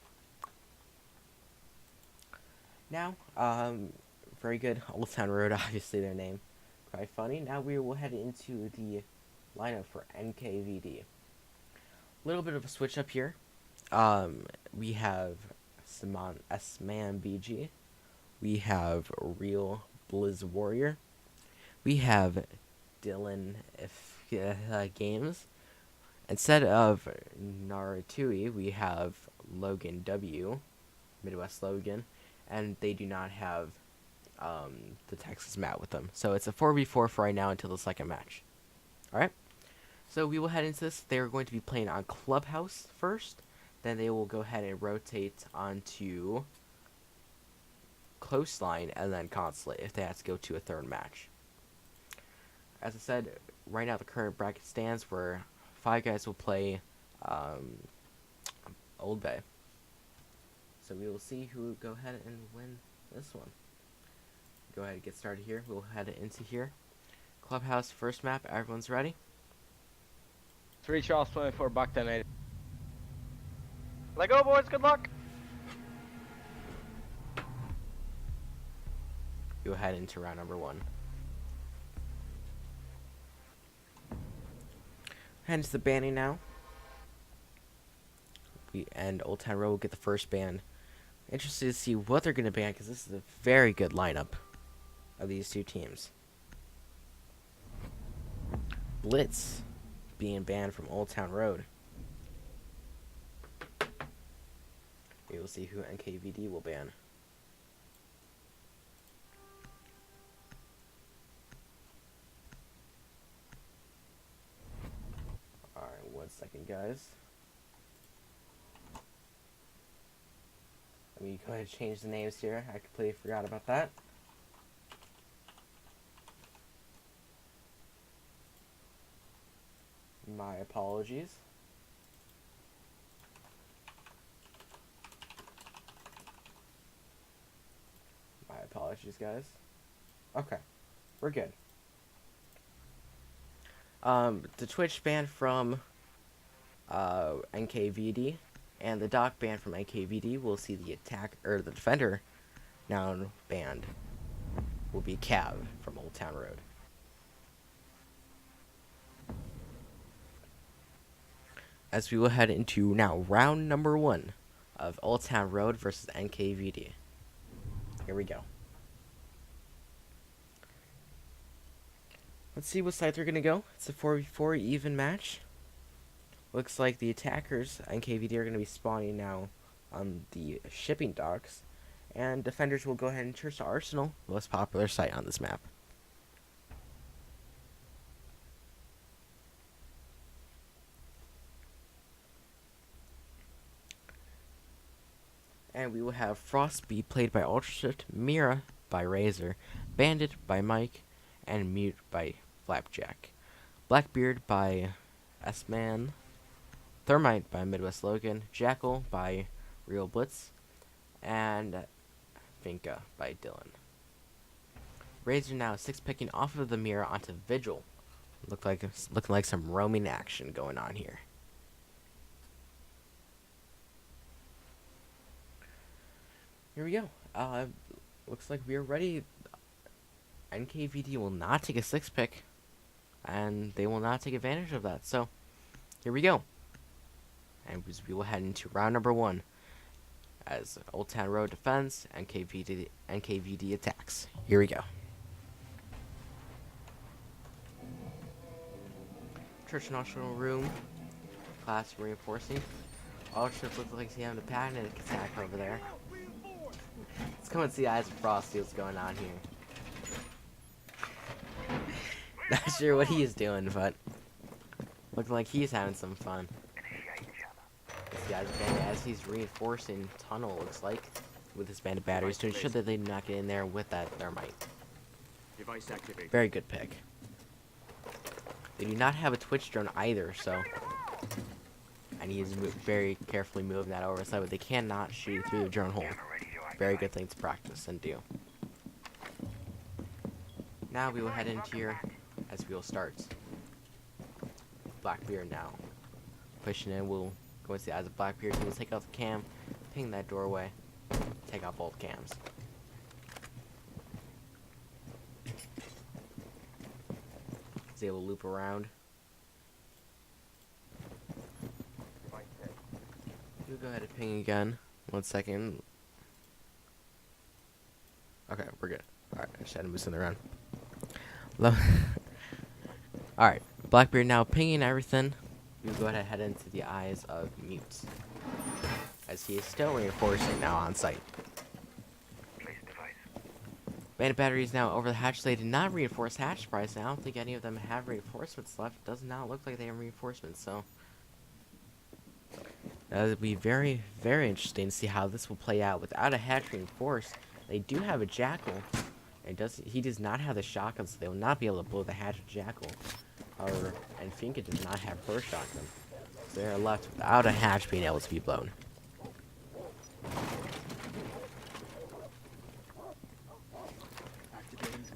Now, very good. Old Town Road, obviously their name. Quite funny. Now we will head into the lineup for NKVD. A little bit of a switch up here. We have Simon S-Man BG. We have Real Blizz Warrior. We have Dylan Games. Instead of Naratui, we have Logan W, Midwest Logan, and they do not have the Texas Matt with them. So it's a 4v4 for right now until the second match. Alright? So we will head into this. They're going to be playing on Clubhouse first. Then they will go ahead and rotate onto Coastline and then Consulate if they have to go to a third match. As I said, right now the current bracket stands where 5 guys will play Old Bay. So we will see who will go ahead and win this one. Go ahead and get started here. We'll head into here. Clubhouse first map. Everyone's ready? 3 Charles 24 back 1080. Let go, boys. Good luck. We'll head into round number 1. Head into the banning now. And Old Town Road will get the first ban. Interested to see what they're going to ban because this is a very good lineup of these two teams. Blitz being banned from Old Town Road. We will see who NKVD will ban. Alright, 1 second, guys. Let me go ahead and change the names here. I completely forgot about that. My apologies. My apologies, guys. Okay, we're good. The Twitch ban from NKVD and the dock ban from NKVD. We'll see the the defender now banned will be Cav from Old Town Road. As we will head into now round number 1 of Old Town Road versus NKVD. Here we go. Let's see what side they're gonna go. It's a 4v4 even match. Looks like the attackers, NKVD, are gonna be spawning now on the shipping docks, and defenders will go ahead and search the Arsenal, the most popular site on this map. And we will have Frostby played by Ultrashift, Mira by Razor, Bandit by Mike, and Mute by Flapjack. Blackbeard by S-Man, Thermite by Midwest Logan, Jackal by Real Blitz, and Finka by Dylan. Razor now 6-picking off of the Mira onto Vigil. Looking like some roaming action going on here. Here we go. Looks like we're ready. NKVD will not take a 6-pick, and they will not take advantage of that. So, here we go. And we will head into round number 1 as Old Town Road defends, NKVD attacks. Here we go. Church National Room, class reinforcing. Ultrashift looks like he's having a panic attack over there. Let's come and see Eyes of Frost, see what's going on here. Not sure what he's doing, but looking like he's having some fun. This guy's bandit as he's reinforcing tunnel, looks like, with his bandit batteries to ensure that they do not get in there with that thermite. Very good pick. They do not have a Twitch drone either, so and he's very carefully moving that over the side, but they cannot shoot through the drone hole. Very good thing to practice and do. Now we will head into here as we will start. Blackbeard now. Pushing in, we'll go into the eyes of Blackbeard. We'll take out the cam, ping that doorway, take out both cams. they will loop around. We'll go ahead and ping again. 1 second. Okay, we're good. Alright, I just had to move something around. Alright, Blackbeard now pinging everything. We'll go ahead and head into the eyes of Mute, as he is still reinforcing now on site. Bandit battery is now over the hatch. They did not reinforce hatch surprise. I don't think any of them have reinforcements left. Does not look like they have reinforcements, so that'll be very, very interesting to see how this will play out. Without a hatch reinforced, they do have a jackal. He does not have the shotgun, so they will not be able to blow the hatch with jackal. However, and Finka does not have her shotgun, so they are left without a hatch being able to be blown.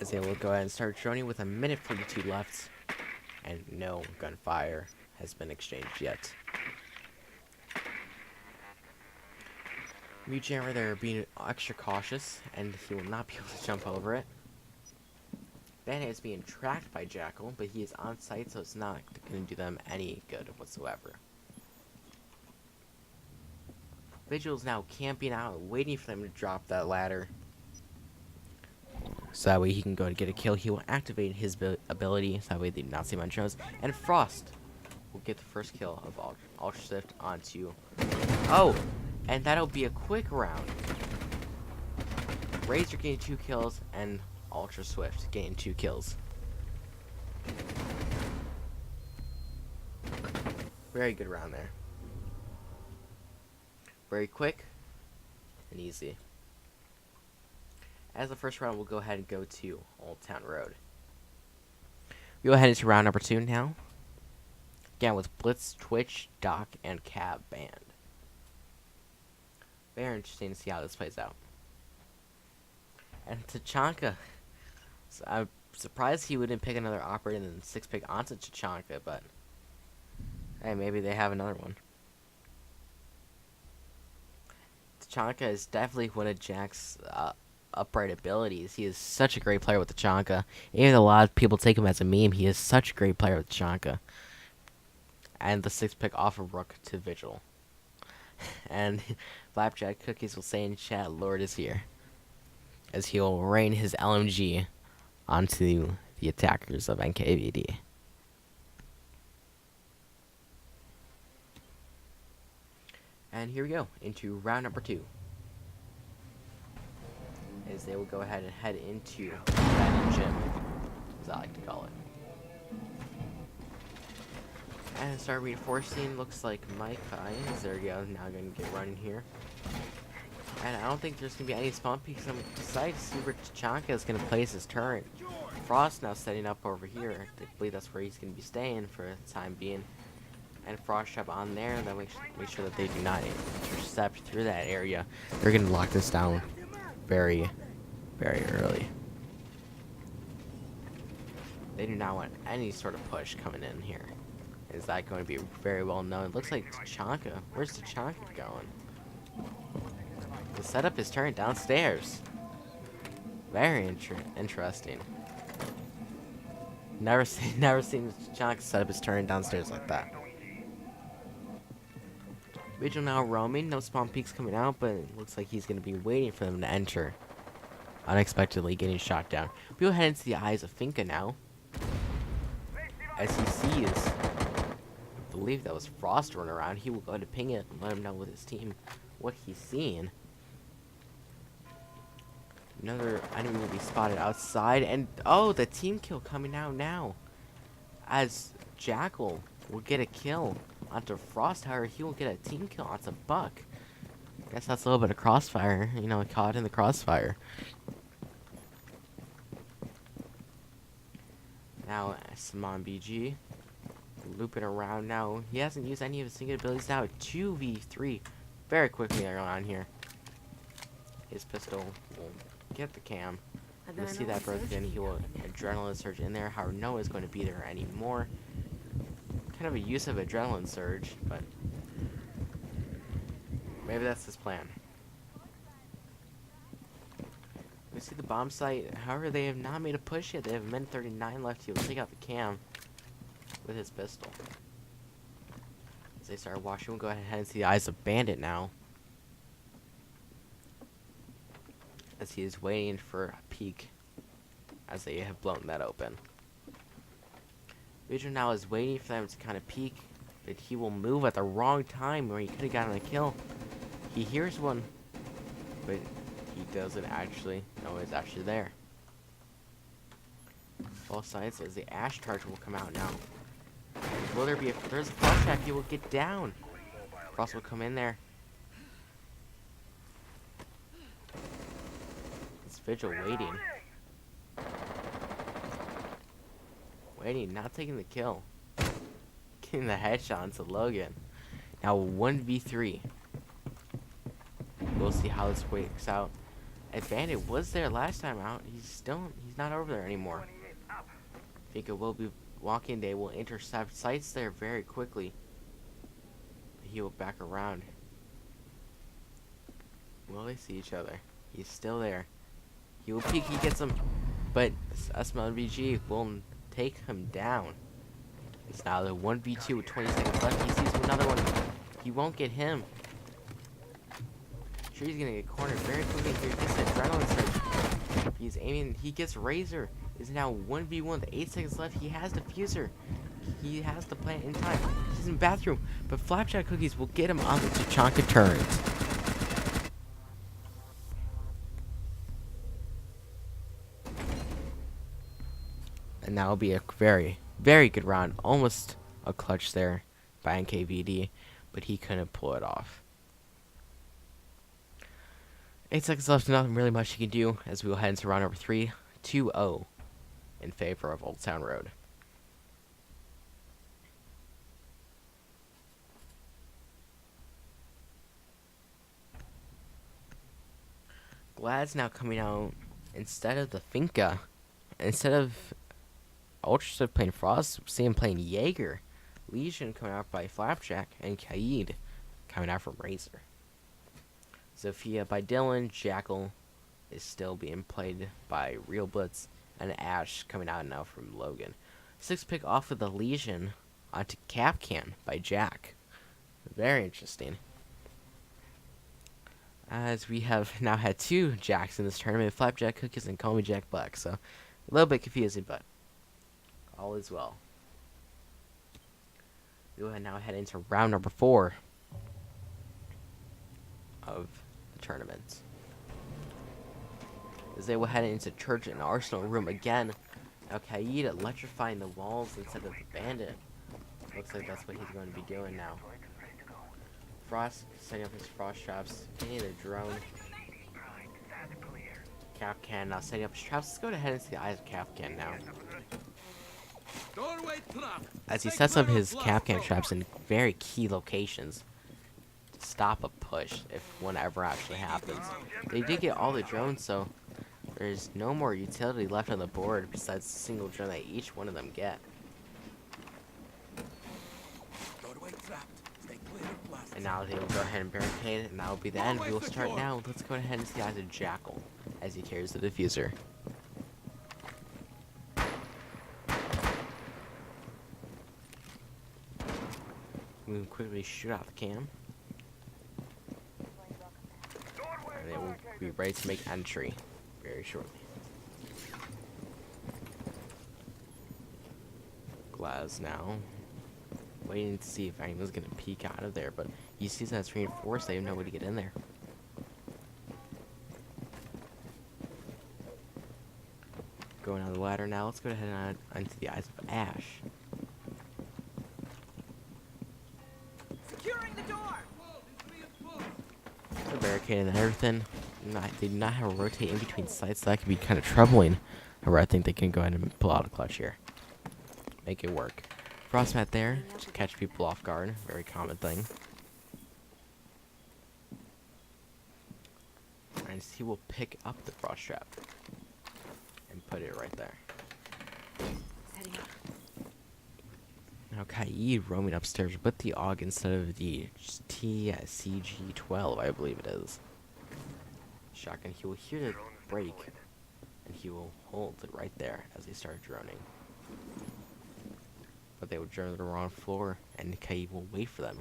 As they will go ahead and start droning with 1:42 left, and no gunfire has been exchanged yet. Mute Jammer, they're being extra cautious, and he will not be able to jump over it. Bandit is being tracked by Jackal, but he is on site, so it's not going to do them any good whatsoever. Vigil is now camping out, waiting for them to drop that ladder, so that way he can go and get a kill. He will activate his ability, so that way they do not see him on drones. And Frost will get the first kill of Ultra Swift onto... Oh! And that'll be a quick round. Razor getting 2 kills, and Ultra Swift getting 2 kills. Very good round there. Very quick and easy. As the first round, we'll go ahead and go to Old Town Road. We'll head into round number 2 now. Again with Blitz, Twitch, Doc, and Cab Band. Very interesting to see how this plays out. And Tachanka. So I'm surprised he wouldn't pick another operator than 6-pick onto Tachanka, but hey, maybe they have another one. Tachanka is definitely one of Jack's upright abilities. He is such a great player with Tachanka. Even though a lot of people take him as a meme, he is such a great player with Tachanka. And the 6-pick off of Rook to Vigil. And Flapjack Cookies will say in chat, Lord is here, as he will rain his LMG onto the attackers of NKVD. And here we go, into round number 2. As they will go ahead and head into that gym, as I like to call it. And start reinforcing, looks like Mike Hines. There we go, now going to get running here. And I don't think there's going to be any spawn peaks on the site to see where Tachanka is going to place his turret. Frost now setting up over here. I believe that's where he's going to be staying for the time being. And Frost trap on there, and then make sure that they do not intercept through that area. They're going to lock this down very, very early. They do not want any sort of push coming in here. Is that going to be very well known? It looks like Tachanka. Where's Tachanka going? The setup is turned downstairs. Very interesting. Never seen Tachanka setup is turned downstairs like that. Vigil now roaming. No spawn peaks coming out, but it looks like he's going to be waiting for them to enter. Unexpectedly getting shot down. We'll head into the eyes of Finka now, as he sees, I believe that was Frost running around. He will go to ping it and let him know with his team what he's seeing. Another enemy will be spotted outside, and oh, the team kill coming out now, as Jackal will get a kill onto Frost. However, he will get a team kill onto Buck. Guess that's a little bit of crossfire, you know, caught in the crossfire. Now, Saman BG looping around now. He hasn't used any of his single abilities now. 2v3 very quickly around here. His pistol will get the cam. You'll see that broken. He will adrenaline surge in there. However, no one's going to be there anymore. Kind of a use of adrenaline surge, but maybe that's his plan. We see the bomb site. However, they have not made a push yet. They have min 39 left. He will take out the cam. with his pistol. As they start watching, we'll go ahead and see the eyes of Bandit now. As he is waiting for a peek. As they have blown that open. Vigil now is waiting for them to kind of peek. But he will move at the wrong time where he could have gotten a kill. He hears one. But he doesn't actually know it's actually there. Both sides as the Ash charge will come out now. Will there be there's a flash attack, he will get down. Frost will come in there. It's Vigil waiting. Waiting, not taking the kill. Getting the headshot into Logan. Now 1v3. We'll see how this works out. And Bandit was there last time out. He's not over there anymore. I think it will be walking. They will intercept sights there very quickly. He will back around. Will they see each other? He's still there. He will peek. He gets him. But SMLVG will take him down. It's now the 1v2 with 20 seconds left. He sees another one. He won't get him. Sure, he's gonna get cornered very quickly here. He gets the adrenaline surge. He's aiming. He gets Razor. Is now 1v1 with 8 seconds left. He has Diffuser. He has the plant in time. He's in the bathroom. But Flapjack Cookies will get him on the Tachanka turret. And that will be a very, very good round. Almost a clutch there by NKVD. But he couldn't pull it off. 8 seconds left, nothing really much he can do as we will head into round number 3, 2-0 in favor of Old Town Road. Glad's now coming out instead of the Finka. Instead of Ultra playing Frost, see him playing Jaeger. Legion coming out by Flapjack and Kaid coming out from Razor. Zofia by Dylan, Jackal is still being played by Real Blitz, and Ash coming out now from Logan. 6 pick off of the Legion onto Capcan by Jack. Very interesting. As we have now had 2 Jacks in this tournament, Flapjack Cookies and Call Me Jack Black, so a little bit confusing, but all is well. We will now head into round number 4 of tournament. As they will head into Church and Arsenal room again. Now Kaid electrifying the walls instead of the Bandit. Looks like that's what he's going to be doing now. Frost setting up his frost traps, getting the drone. Capcan now setting up his traps. Let's go ahead and see the eyes of Capcan now. As he sets up his Capcan traps in very key locations. Stop a push if one ever actually happens. They did get all the drones, so there's no more utility left on the board besides the single drone that each one of them get. And now they will go ahead and barricade it, and that will be the end. We will start now. Let's go ahead and see eyes of Jackal as he carries the diffuser. We will quickly shoot out the cam. They will be ready to make entry very shortly. Glaz now waiting to see if anyone's gonna peek out of there, but he sees that it's reinforced. They have no way to get in there. Going on the ladder now. Let's go ahead and onto the eyes of Ash. Securing the door. The barricade and everything. They do not have a rotate in between sites, so that could be kind of troubling. However, I think they can go ahead and pull out a clutch here. Make it work. Frostmat there to catch people off guard. Very common thing. And he will pick up the frost trap and put it right there. Now Kaid roaming upstairs with the AUG instead of the TCG-12, I believe it is. Shotgun, he will hear the break, and he will hold it right there as they start droning. but they will join the wrong floor, and NKVD will wait for them.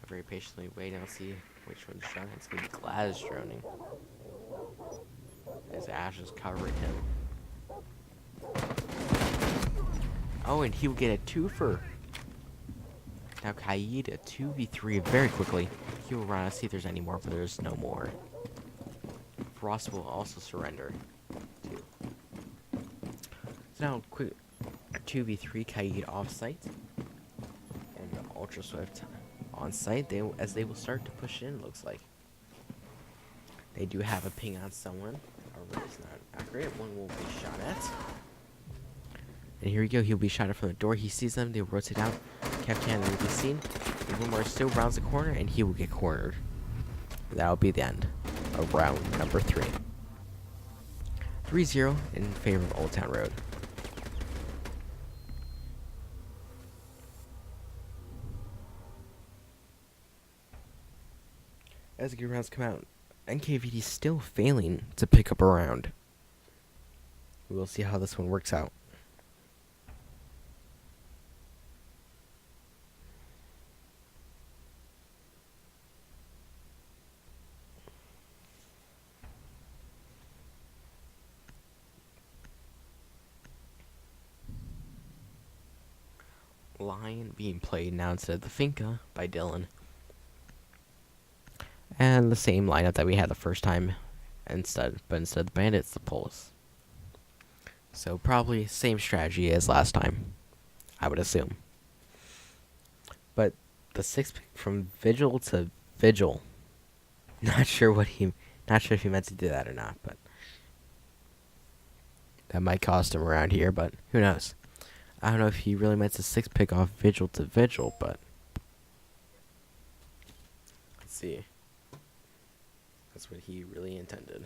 I very patiently wait and I'll see which one's droning. It's gonna be Glass droning. As Ash is covering him. Oh, and he will get a twofer. Now Kaid, a 2v3 very quickly. He will run and see if there's any more, but there's no more. Frost will also surrender. Too. So now, quick 2v3 Kaid off site. And Ultra Swift on site, as they will start to push in, looks like. They do have a ping on someone. However, it's not accurate. One will be shot at. And here we go. He'll be shot at from the door. He sees them. They will rotate out. Captain will be seen. And one more still rounds the corner, and he will get cornered. That will be the end of round number 3. 3-0 in favor of Old Town Road. As the good rounds come out, NKVD is still failing to pick up a round. We'll see how this one works out. Lion being played now instead of the Finca by Dylan. And the same lineup that we had the first time but instead of the Bandits, the Pulse. So probably same strategy as last time, I would assume. But the 6 pick from Vigil to Vigil. Not sure if he meant to do that or not, but that might cost him around here, but who knows. I don't know if he really meant to 6 pick off Vigil to Vigil, but let's see. That's what he really intended.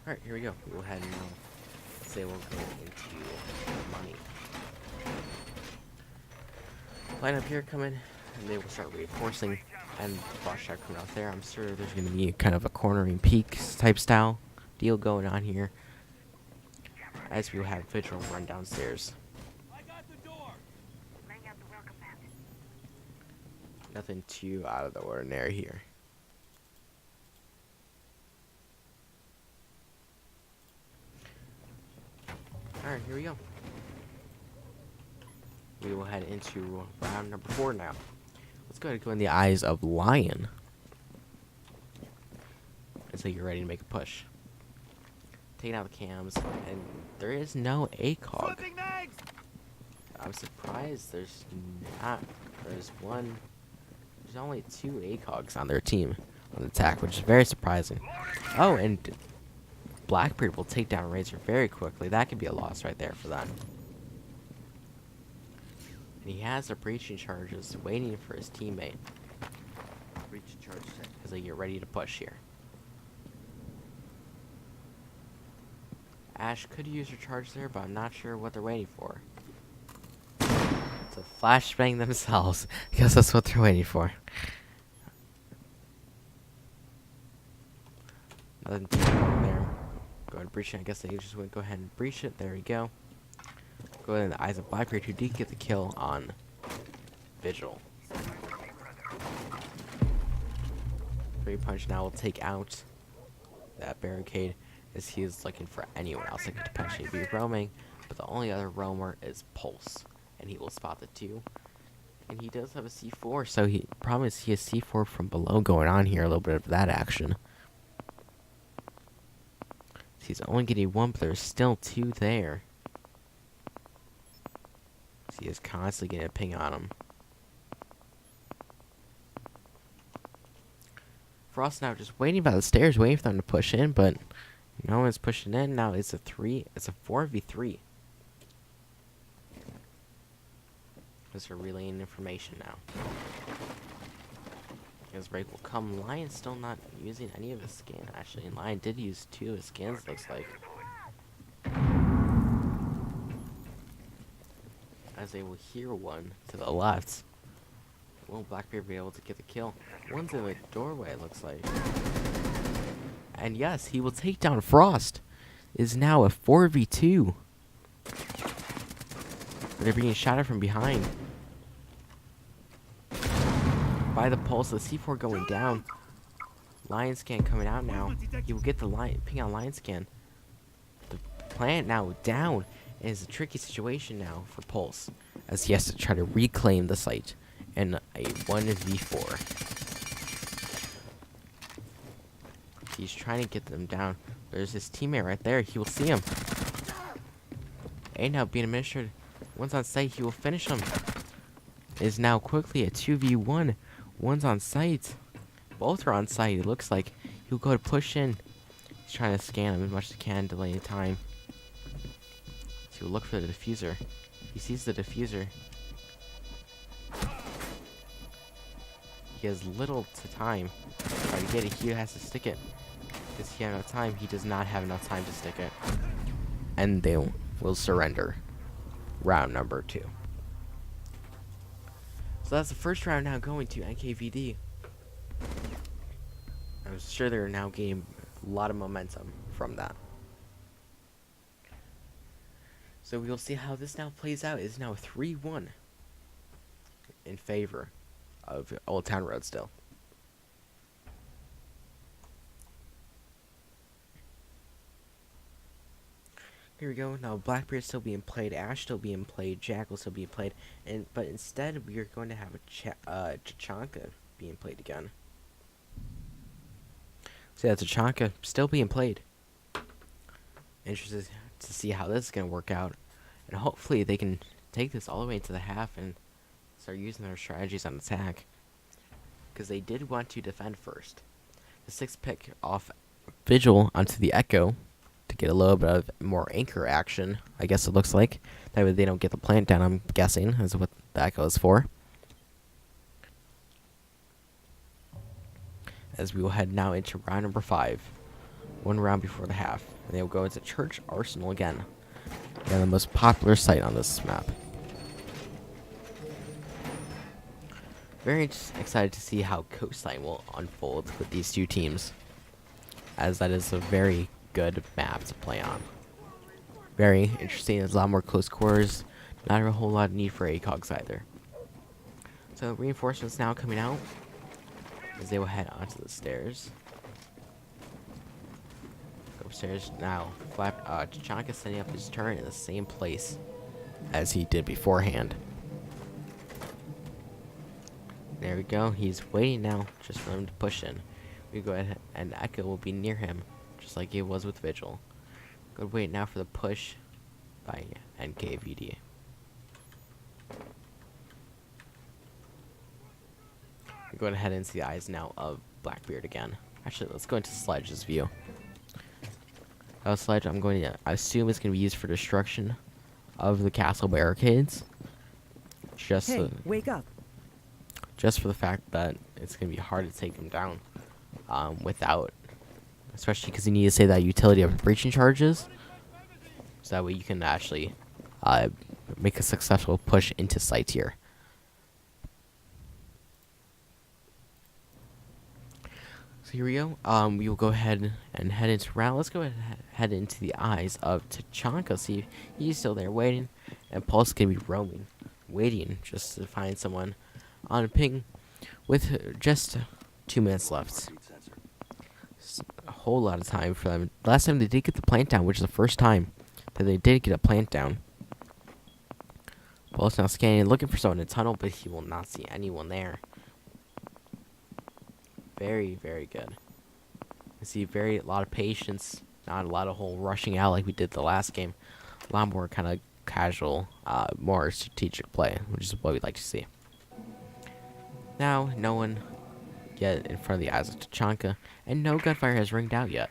Alright, here we go. We'll head now. Say we'll go into money. Line up here coming, and they will start reinforcing. And boss shot coming out there. I'm sure there's going to be kind of a cornering peak type style deal going on here. As we will have Vigil run downstairs. I got the door. Nothing too out of the ordinary here. Alright, here we go. We will head into round number 4 now. Let's go ahead and go in the eyes of Lion. Until you're ready to make a push. Taking out the cams, and there is no ACOG. I'm surprised there's not. There's only 2 ACOGs on their team on attack, which is very surprising. Oh, and Blackbeard will take down Razor very quickly. That could be a loss right there for them. And he has the breaching charges waiting for his teammate. Breaching charges as they get ready to push here. Ash could use her charge there, but I'm not sure what they're waiting for. To flashbang themselves. I guess that's what they're waiting for. Nothing too wrong there. Go ahead and breach it. I guess they just would go ahead and breach it. There we go. Go ahead in the eyes of Blackbeard, who did get the kill on Vigil. 3 punch now will take out that barricade, as he is looking for anyone else that could potentially be roaming, but the only other roamer is Pulse, and he will spot the 2. And he does have a C4, so he probably see a C4 from below going on here, a little bit of that action. He's only getting 1, but there's still 2 there. So he is constantly getting a ping on him. Frost now just waiting by the stairs, waiting for them to push in, but no one's pushing in. Now it's a 4v3. Because they're relaying information now. Because break will come. Lion's still not using any of his skin, actually. And Lion did use 2 of his skins, looks like. as they will hear one to the left. Will Blackbeard be able to get the kill? One's in the doorway, it looks like. And yes, he will take down Frost. It is now a 4v2. They're being shot at from behind. By the pulse, the C4 going down. Lion scan coming out now. He will get the ping on lion scan. The plant now down. It is a tricky situation now for Pulse, as he has to try to reclaim the site in a 1v4. He's trying to get them down. There's his teammate right there. He will see him. A now being administered. Once on site, he will finish him. It is now quickly a 2v1. One's on site. Both are on site. It looks like he'll go to push in. He's trying to scan him as much as he can, delaying time. So he'll look for the diffuser. He sees the diffuser. He has little to time. Try to get it. He has to stick it. Does he have enough time? He does not have enough time to stick it. And they will surrender. Round number 2. So that's the first round now going to NKVD. I'm sure they're now gaining a lot of momentum from that. So we'll see how this now plays out. It's now 3-1 in favor of Old Town Road still. Here we go. Now Blackbeard still being played, Ash still being played, Jackal still being played, but instead we are going to have a Tachanka being played again. So yeah, Tachanka still being played. Interested to see how this is going to work out, and hopefully they can take this all the way into the half and start using their strategies on attack, because they did want to defend first. The 6th pick off Vigil onto the Echo to get a little bit of more anchor action, I guess it looks like. That way they don't get the plant down, I'm guessing, is what the Echo is for. As we will head now into round number 5. 1 round before the half. And they will go into Church Arsenal again. Again, the most popular site on this map. Very excited to see how Coastline will unfold with these two teams, as that is a very good map to play on. Very interesting. There's a lot more close quarters. Not a whole lot of need for ACOGs either. So reinforcements now coming out as they will head onto the stairs. Go upstairs now. Tachanka setting up his turret in the same place as he did beforehand. There we go. He's waiting now just for him to push in. We go ahead and Echo will be near him, just like it was with Vigil. Good wait now for the push by NKVD. We're going to head into the eyes now of Blackbeard again. Actually, let's go into Sledge's view. Sledge, I'm going to assume it's going to be used for destruction of the castle barricades. Just Hey, wake up. Just for the fact that it's going to be hard to take them down without, especially because you need to save that utility of breaching charges, so that way you can actually make a successful push into sight here. So here we go. We will go ahead and head into round. Let's go ahead and head into the eyes of Tachanka. See if he's still there waiting, and Pulse can be roaming, waiting just to find someone on a ping with just 2 minutes left. A whole lot of time for them. Last time they did get the plant down, which is the first time that they did get a plant down. Pulse now scanning, looking for someone in the tunnel, but he will not see anyone there. Very, very good. I see a lot of patience, not a lot of whole rushing out like we did the last game. A lot more kind of casual, more strategic play, which is what we'd like to see. Now, no one yet in front of the eyes of Tachanka, and no gunfire has ringed out yet.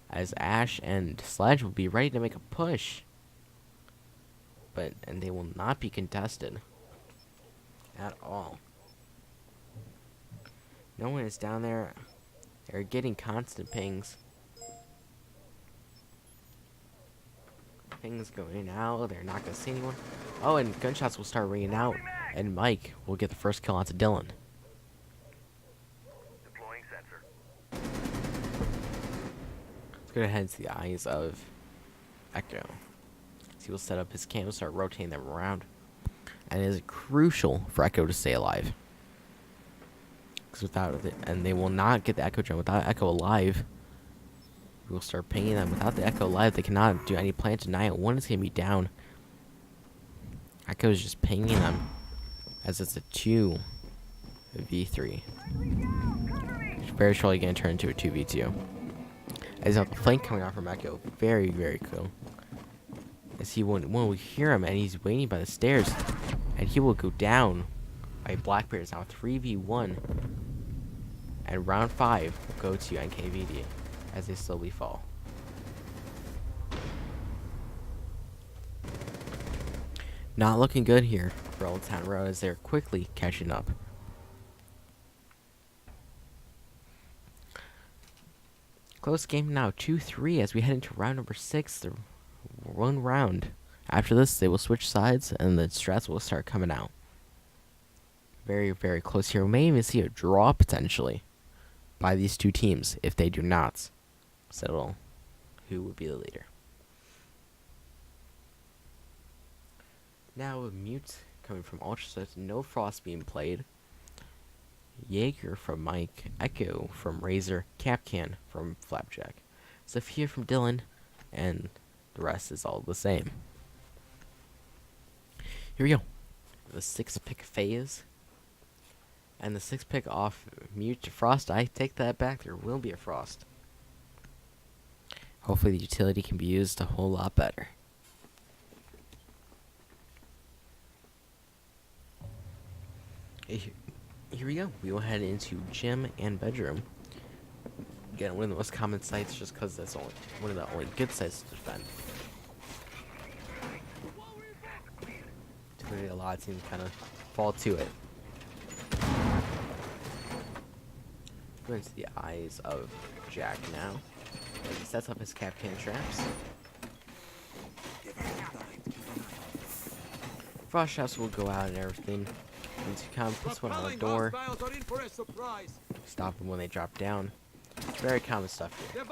As Ash and Sledge will be ready to make a push, and they will not be contested at all. No one is down there. They're getting constant pings. pings going out. They're not gonna see anyone. Oh, and gunshots will start ringing out, and Mike will get the first kill onto Dylan. Deploying sensor. Let's go ahead to the eyes of Echo. So he will set up his cam, start rotating them around, and it is crucial for Echo to stay alive. Because without it, and they will not get the Echo drone without Echo alive. We will start pinging them. Without the Echo alive, they cannot do any plant denial. One is gonna be down. Echo is just pinging them, as it's a 2v3. Very shortly gonna turn into a 2v2. As you have the flank coming out from Echo, very, very cool. As he when we hear him and he's waiting by the stairs, and he will go down by Blackbeard. It's now 3v1, and round 5 will go to NKVD as they slowly fall. Not looking good here for Old Town Road as they're quickly catching up. Close game now, 2-3 as we head into round number 6. The one round. After this, they will switch sides and the strats will start coming out. Very, very close here. We may even see a draw potentially by these two teams if they do not settle who would be the leader. Now with Mute coming from R6S, no Frost being played. Jaeger from Mike, Echo from Razor, Capcan from Flapjack, Sophia from Dylan, and the rest is all the same. Here we go. The 6-pick phase. And the 6-pick off Mute to Frost. I take that back. There will be a Frost. Hopefully the utility can be used a whole lot better. Here we go. We will head into gym and bedroom. Again, one of the most common sites just because that's only one of the only good sites to defend. Typically a lot of teams kind of fall to it. Go into the eyes of Jack now. As he sets up his Capcan traps. Frost shots will go out and everything. And to come puts one on the door. Stop them when they drop down. Very common stuff here.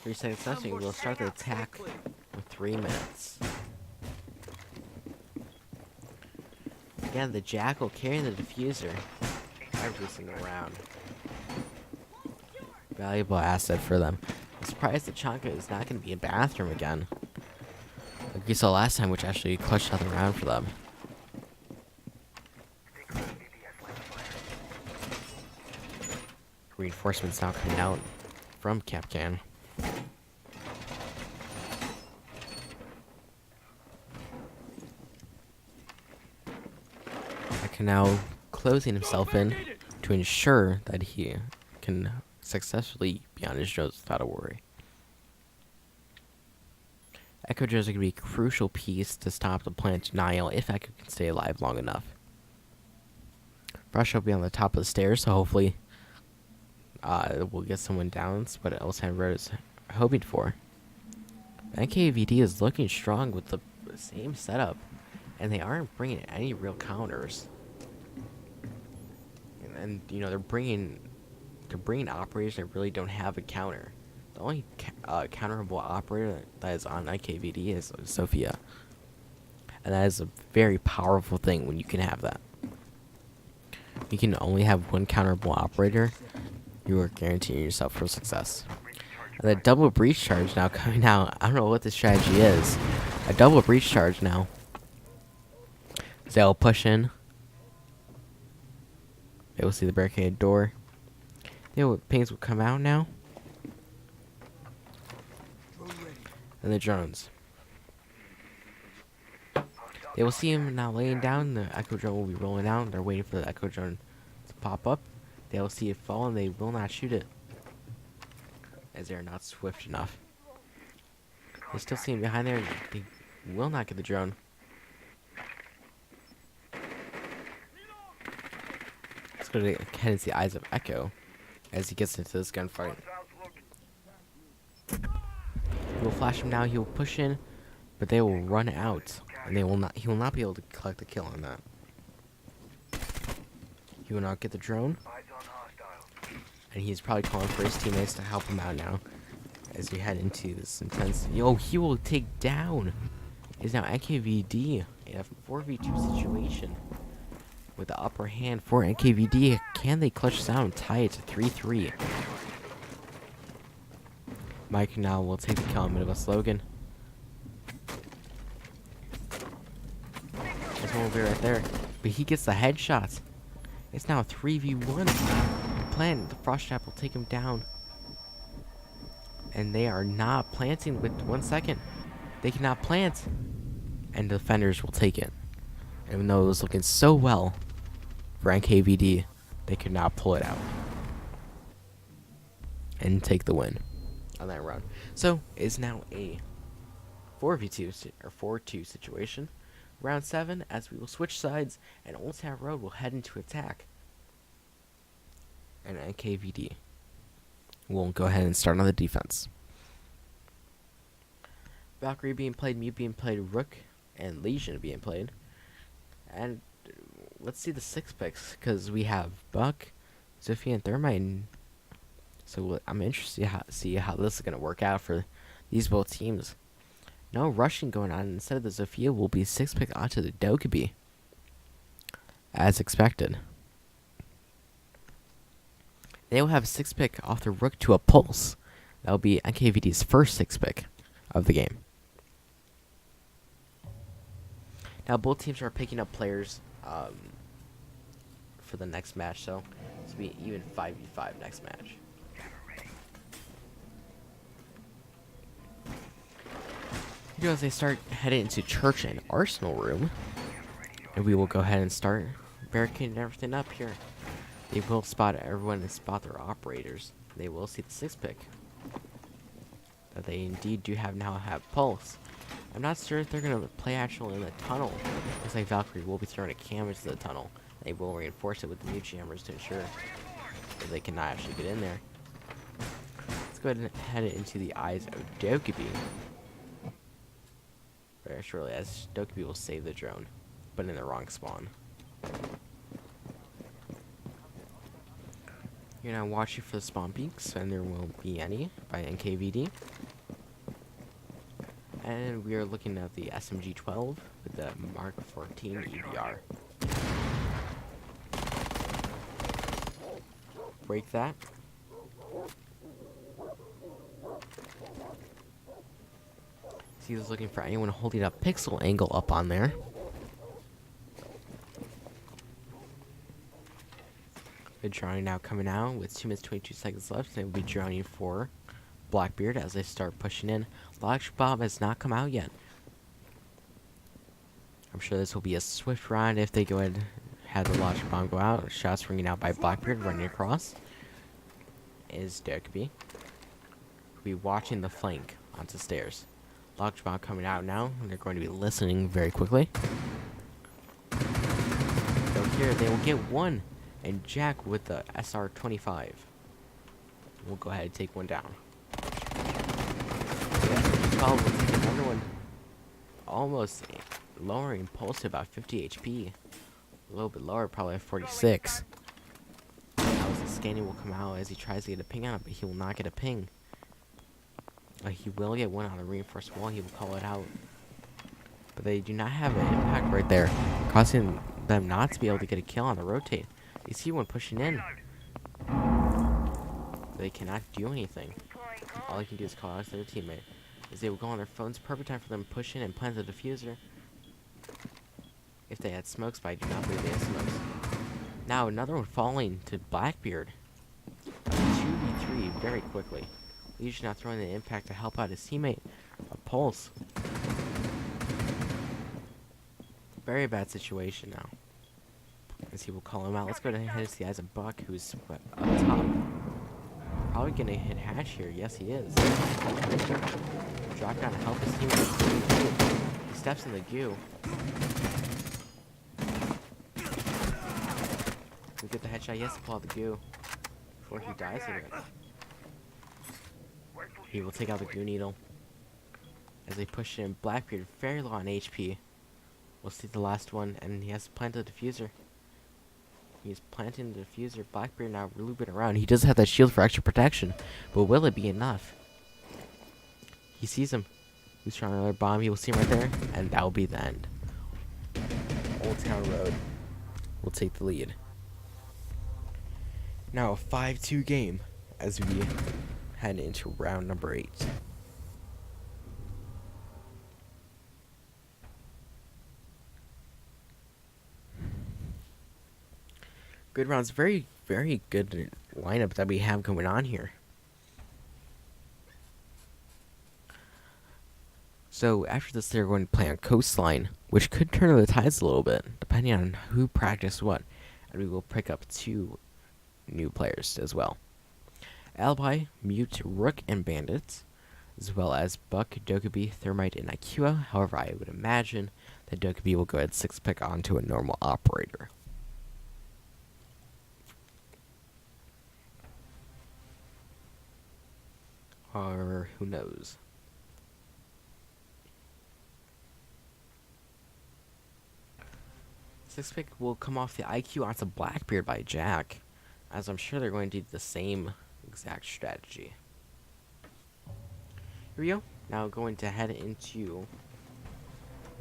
3 seconds left, and we'll start the attack with 3 minutes. Again, the Jack will carry the diffuser every single round. Valuable asset for them. I'm surprised that Chanka is not going to be in bathroom again. Like we saw last time, which actually clutched out the round for them. Reinforcements now coming out from Capcan. I can now closing himself in to ensure that he can successfully be on his drones without a worry. Echo drones are going to be a crucial piece to stop the plant denial if Echo can stay alive long enough. Brush will be on the top of the stairs, so hopefully we'll get someone down. That's what Elsan Road is hoping for. NKVD is looking strong with the same setup, and they aren't bringing any real counters. And you know they're bringing operators that really don't have a counter. The only counterable operator that is on NKVD is Sophia. And that is a very powerful thing when you can have that. You can only have one counterable operator, you are guaranteeing yourself for success. And the double breach charge now coming out. I don't know what the strategy is. A double breach charge now. They'll push in. They will see the barricaded door. The pings will come out now. And the drones. They will see him now laying down. The Echo drone will be rolling out. They're waiting for the Echo drone to pop up. They will see it fall and they will not shoot it, as they are not swift enough. They still see him behind there. They will not get the drone. Let's go to head into the eyes of Echo as he gets into this gunfight. will flash him now. He will push in, but they will run out, and they will not. He will not be able to collect the kill on that. He will not get the drone, and he's probably calling for his teammates to help him out now, as we head into this intense. Yo, he will take down. Is now NKVD in a 4v2 situation with the upper hand for NKVD. Can they clutch this out and tie it to 3-3? Mike now will take the kill on Midwest Logan. There's one over right there, but he gets the headshots. It's now a 3v1. Plant the frost trap will take him down, and they are not planting with 1 second. They cannot plant, and the defenders will take it. Even though it was looking so well for NKVD, they could not pull it out and take the win on that round. So it's now a 4v2 or 4-2 situation. Round 7, as we will switch sides, and Old Town Road will head into attack. And NKVD will go ahead and start on the defense. Valkyrie being played, Mute being played, Rook and Legion being played. And let's see the 6 picks, because we have Buck, Zofia, and Thermite. So I'm interested to see how this is going to work out for these both teams. No rushing going on. Instead of the Zofia, will be 6 pick onto the Dokkaebi, as expected. They will have a 6 pick off the Rook to a Pulse. That will be NKVD's first 6 pick of the game. Now both teams are picking up players for the next match, so it's going to be even 5v5 next match. Here as they start heading into Church and Arsenal room, and we will go ahead and start barricading everything up here. They will spot everyone and spot their operators. They will see the 6 pick that they indeed do have Pulse. I'm not sure if they're going to play actually in the tunnel. Looks like Valkyrie will be throwing a cam into the tunnel. They will reinforce it with the mute jammers to ensure that they cannot actually get in there. Let's go ahead and head it into the eyes of Dokkaebi very shortly, as Dokkaebi will save the drone, but in the wrong spawn. You're now watching for the spawn peaks, and there won't be any by NKVD. And we are looking at the SMG-12 with the Mark 14 EBR. Break that. He was looking for anyone holding a pixel angle up on there. The drowning now coming out with 2 minutes 22 seconds left. They will be drowning for Blackbeard as they start pushing in. Logic Bomb has not come out yet. I'm sure this will be a swift round if they go ahead and have the Logic Bomb go out. Shots ringing out by Blackbeard running across is Dokkaebi. We'll be watching the flank onto stairs. Logic Bomb coming out now, and they're going to be listening very quickly. So here they will get one, and Jack with the SR-25 will go ahead and take one down. Yeah, will take another one, almost lowering Pulse to about 50 HP. A little bit lower, probably at 46. Now as the scanning will come out as he tries to get a ping on it, but he will not get a ping. He will get one on the reinforced wall. He will call it out. But they do not have an impact right there, causing them not to be able to get a kill on the rotate. They see one pushing in. They cannot do anything. All they can do is call out to their teammate. As they will go on their phones, perfect time for them to push in and plant the diffuser. If they had smokes, but I do not believe they had smokes. Now another one falling to Blackbeard. 2v3 very quickly. Legion now throwing the impact to help out his teammate. A Pulse. Very bad situation now. As he will call him out. Let's go ahead and head to the eyes of Buck, who's up top. Probably gonna hit Hatch here. Yes, he is. Drop down to help his teammate. He steps in the goo. We get the headshot. Yes, pull out the goo before he dies of it. He will take out the goo needle. as they push in. Blackbeard very low on HP. We'll see the last one, and he has planted the diffuser. He's planting the diffuser. Blackbeard now looping around. He does have that shield for extra protection, but will it be enough? He sees him. He's trying another bomb. He will see him right there, and that will be the end. Old Town Road will take the lead. Now a 5-2 game as we head into round number 8. Good rounds. Very, very good lineup that we have going on here. So after this, they're going to play on Coastline, which could turn the tides a little bit, depending on who practiced what. And we will pick up 2 new players as well. Alibi, Mute, Rook, and Bandits, as well as Buck, Dokkaebi, Thermite, and Ikua. However, I would imagine that Dokkaebi will go ahead 6-pick onto a normal operator. Or who knows? Sixth pick will come off the IQ onto Blackbeard by Jack, as I'm sure they're going to do the same exact strategy. Here we go. Now going to head into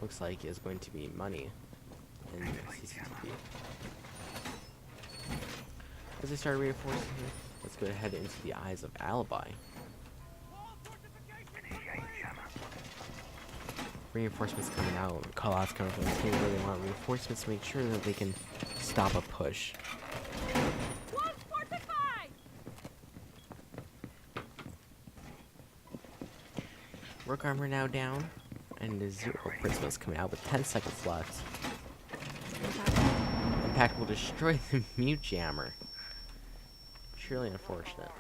looks like is going to be Money in CCTV. As they start reinforcing here, let's go ahead into the eyes of Alibi. Reinforcements coming out, call-outs coming from the team where they want reinforcements to make sure that they can stop a push. Rook armor now down, and the 0 prismas coming out with 10 seconds left. Impact will destroy the mute jammer. Surely unfortunate.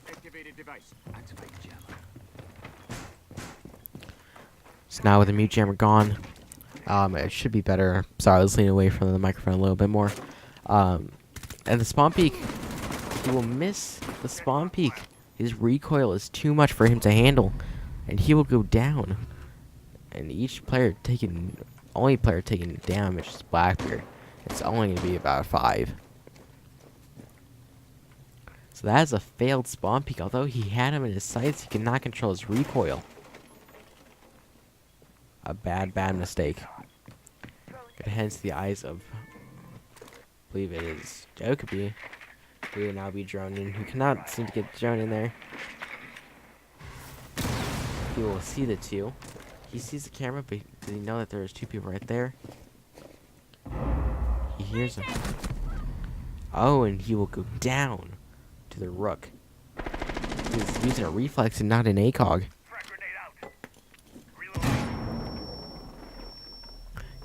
Activated device. Activate jammer. So now with the mute jammer gone, it should be better. Sorry, I was leaning away from the microphone a little bit more. And the spawn peak, he will miss the spawn peak. His recoil is too much for him to handle, and he will go down. And each player taking, only player taking damage is Blackbeard. It's only going to be about 5. So that is a failed spawn peak. Although he had him in his sights, he cannot control his recoil. A bad mistake. Gonna head to the eyes of, I believe it is Dokkaebi, who will now be droned in, who cannot seem to get droned in there. He will see the 2. He sees the camera, but does he know that there's 2 people right there? He hears them. Oh, and he will go down to the Rook. He's using a reflex and not an ACOG.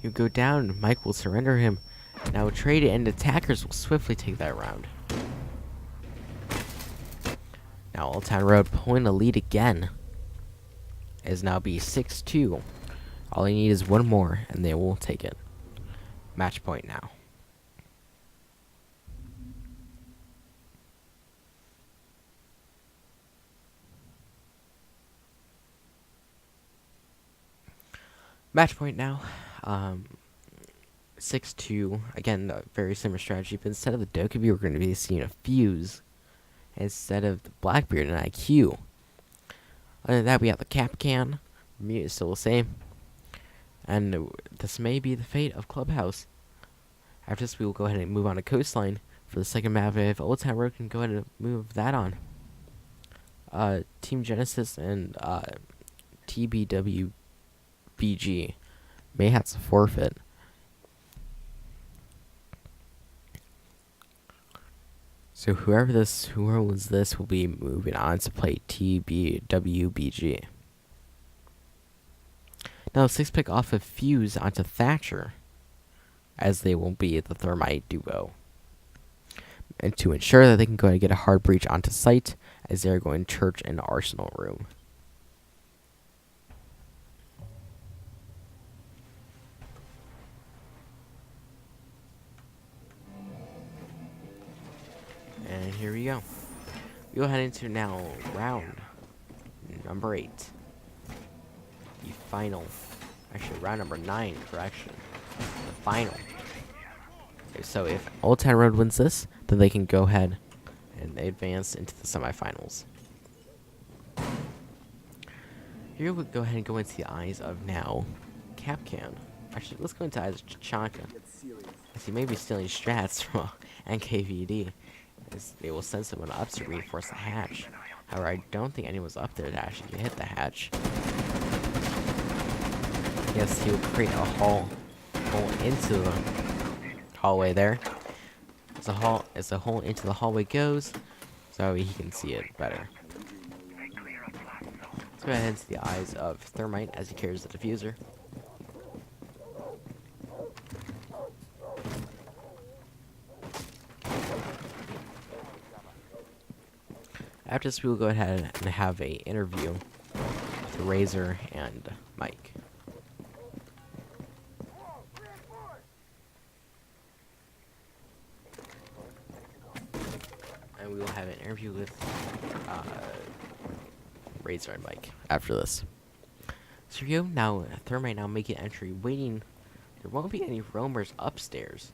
You go down, Mike will surrender him. Now trade it, and attackers will swiftly take that round. Now Old Town Road pulling the lead again. It is now be 6-2. All they need is 1 more, and they will take it. Match point now. Match point now. 6-2. Again, a very similar strategy, but instead of the Dokkaebi, we're going to be seeing a Fuse instead of the Blackbeard and IQ. Other than that, we have the Cap Can. Mute is still the same. And this may be the fate of Clubhouse. After this, we will go ahead and move on to Coastline for the second map. If Old Town Road can go ahead and move that on. Team Genesis and TBWBG may have to forfeit. So whoever was this will be moving on to play TBWBG. Now 6-pick off of Fuse onto Thatcher, as they will be the Thermite duo. And to ensure that they can go and get a hard breach onto site, as they're going Church and Arsenal room. And here we go. We'll head into now round number 8. the final. Actually, round number 9, correction. The final. So if Old Town Road wins this, then they can go ahead and advance into the semifinals. Here we'll go ahead and go into the eyes of now Capcan. Actually, let's go into the eyes of Chachanka. As he may be stealing strats from NKVD, as they will send someone up to reinforce the hatch. However, I don't think anyone's up there to actually hit the hatch. Yes, he will create a hole into the hallway there. As the hole into the hallway goes, so he can see it better. Let's go ahead into the eyes of Thermite as he carries the diffuser. After this, we will go ahead and have an interview with Razor and Mike. And we will have an interview with Razor and Mike after this. So you now, Thermite now making entry, waiting. There won't be any roamers upstairs.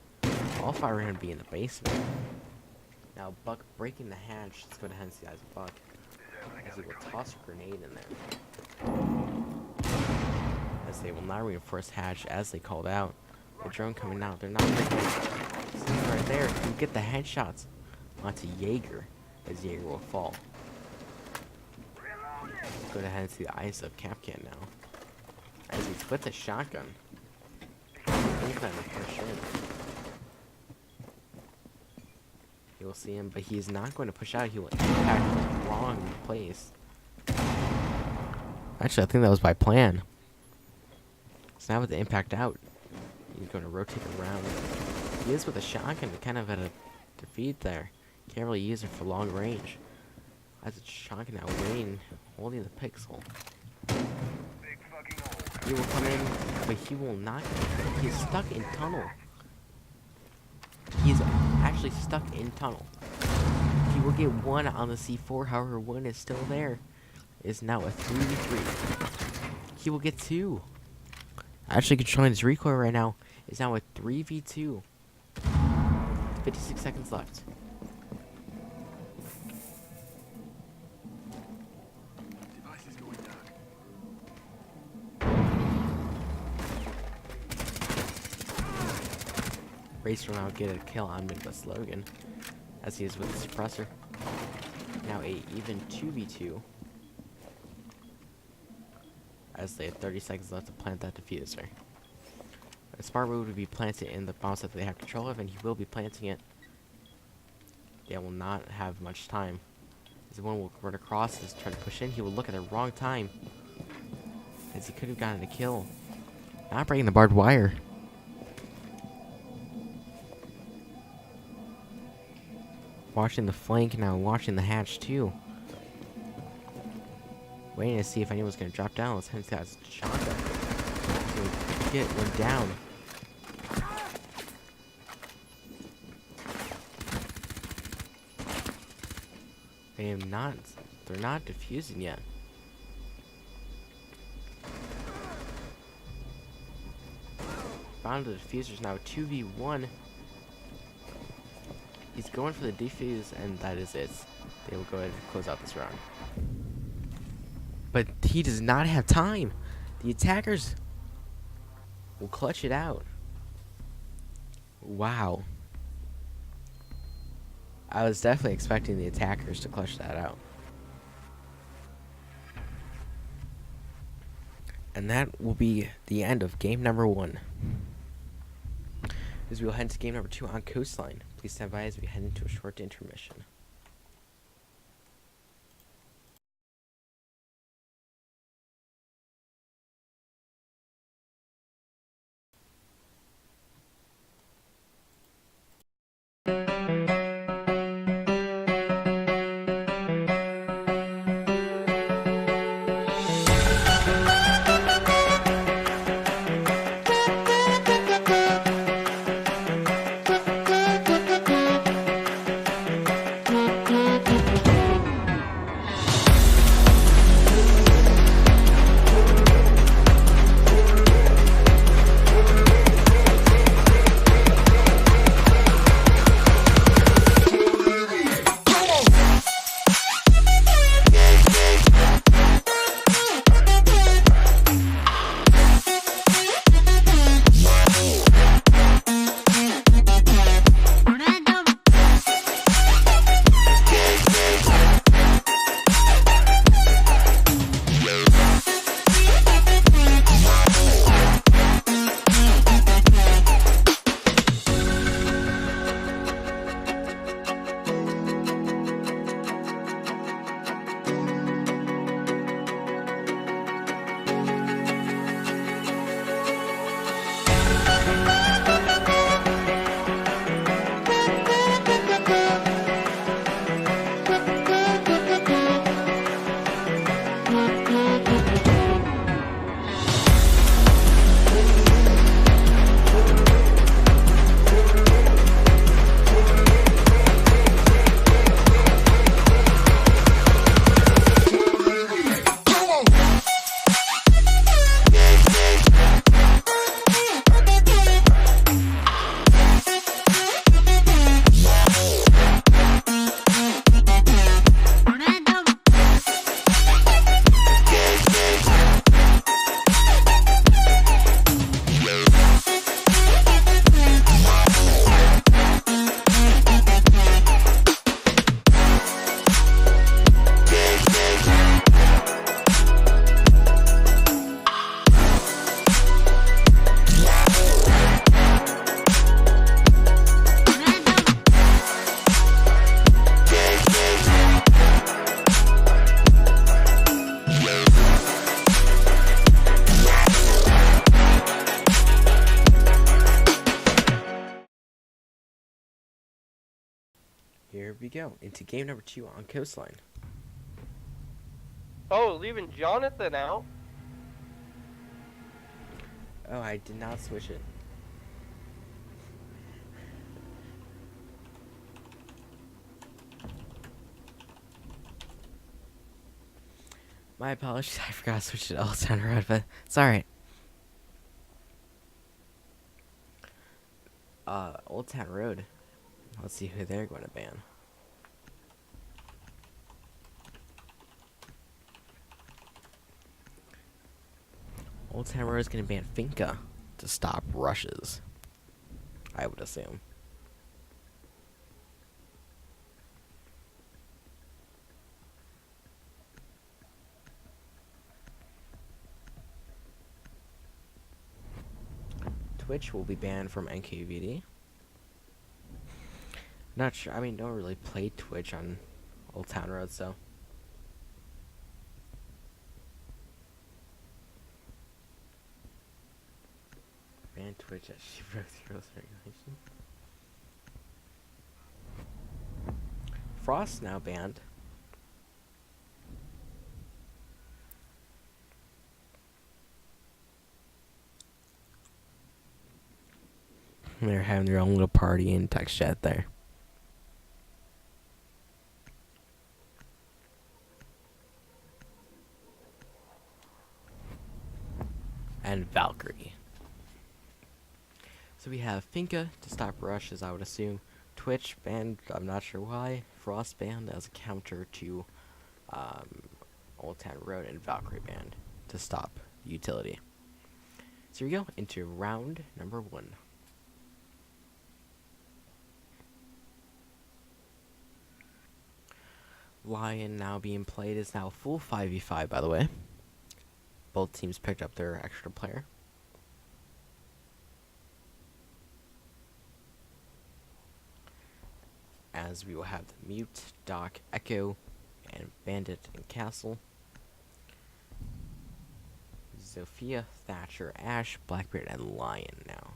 All 5 are going to be in the basement. Now Buck breaking the hatch. Let's go ahead and see eyes of Buck. As he will toss a grenade in there. As they will not reinforce hatch as they called out. The drone coming out. They're not breaking it. See right there. You get the headshots onto Jaeger as Jaeger will fall. Let's go ahead and see the eyes of Capcan now. As he's with the shotgun. He's trying to push in. You will see him, but he's not going to push out. He will impact the wrong place. Actually, I think that was by plan. So now with the impact out, he's going to rotate around. He is with a shotgun, kind of at a defeat there. Can't really use it for long range. As a shotgun now, Wayne holding the pixel. He will come in, but he will not. He's stuck in tunnel. He's actually stuck in tunnel. He will get 1 on the C4, however 1 is still there. It is now a 3v3. He will get 2. Actually controlling his recoil right now is now a 3v2. 56 seconds left. Racer will now get a kill on Midwest Logan, as he is with the suppressor. Now a even 2v2, as they have 30 seconds left to plant that diffuser. A smart move would be planted in the bombs that they have control of, and he will be planting it. They will not have much time. As one will run across and try to push in, he will look at the wrong time, as he could have gotten a kill. Not breaking the barbed wire. Watching the flank now, watching the hatch too. Waiting to see if anyone's gonna drop down. Let's head to that shotgun. So get one down. They're not defusing yet. Found the diffuser's now 2v1. He's going for the defuse, and that is it. They will go ahead and close out this round. But he does not have time. The attackers will clutch it out. Wow. I was definitely expecting the attackers to clutch that out. And that will be the end of game number 1. As we will head to game number 2 on Coastline. Please stand by as we head into a short intermission. we go into game number 2 on Coastline. Oh, leaving Jonathan out? Oh, I did not switch it. My apologies, I forgot to switch it all down around, but it's alright. Old Town Road. Let's see who they're going to ban. Old Town Road is going to ban Finca to stop rushes, I would assume. Twitch will be banned from NKVD. Not sure. I mean, don't really play Twitch on Old Town Road, so. Ban Twitch as she broke the rules regulation. Frost now banned. They're having their own little party in text chat there. And Valkyrie. So we have Finca to stop rushes, I would assume. Twitch banned, I'm not sure why. Frost banned as a counter to Old Town Road, and Valkyrie banned to stop utility. So here we go into round number 1. Lion now being played is now full 5v5, by the way. Both teams picked up their extra player. As we will have the Mute, Doc, Echo, and Bandit and Castle. Zofia, Thatcher, Ash, Blackbeard, and Lion now.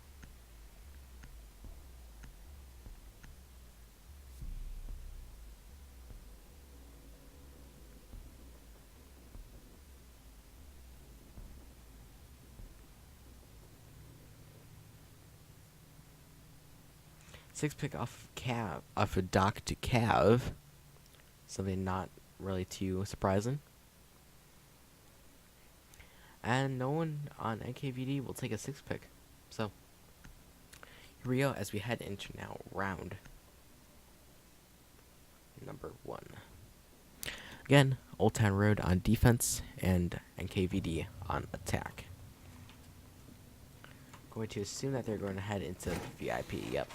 Six pick off of Doc to Cav. Something not really too surprising. And no one on NKVD will take a 6 pick. So here we go as we head into now round number 1. Again, Old Town Road on defense and NKVD on attack. Going to assume that they're going to head into VIP. Yep.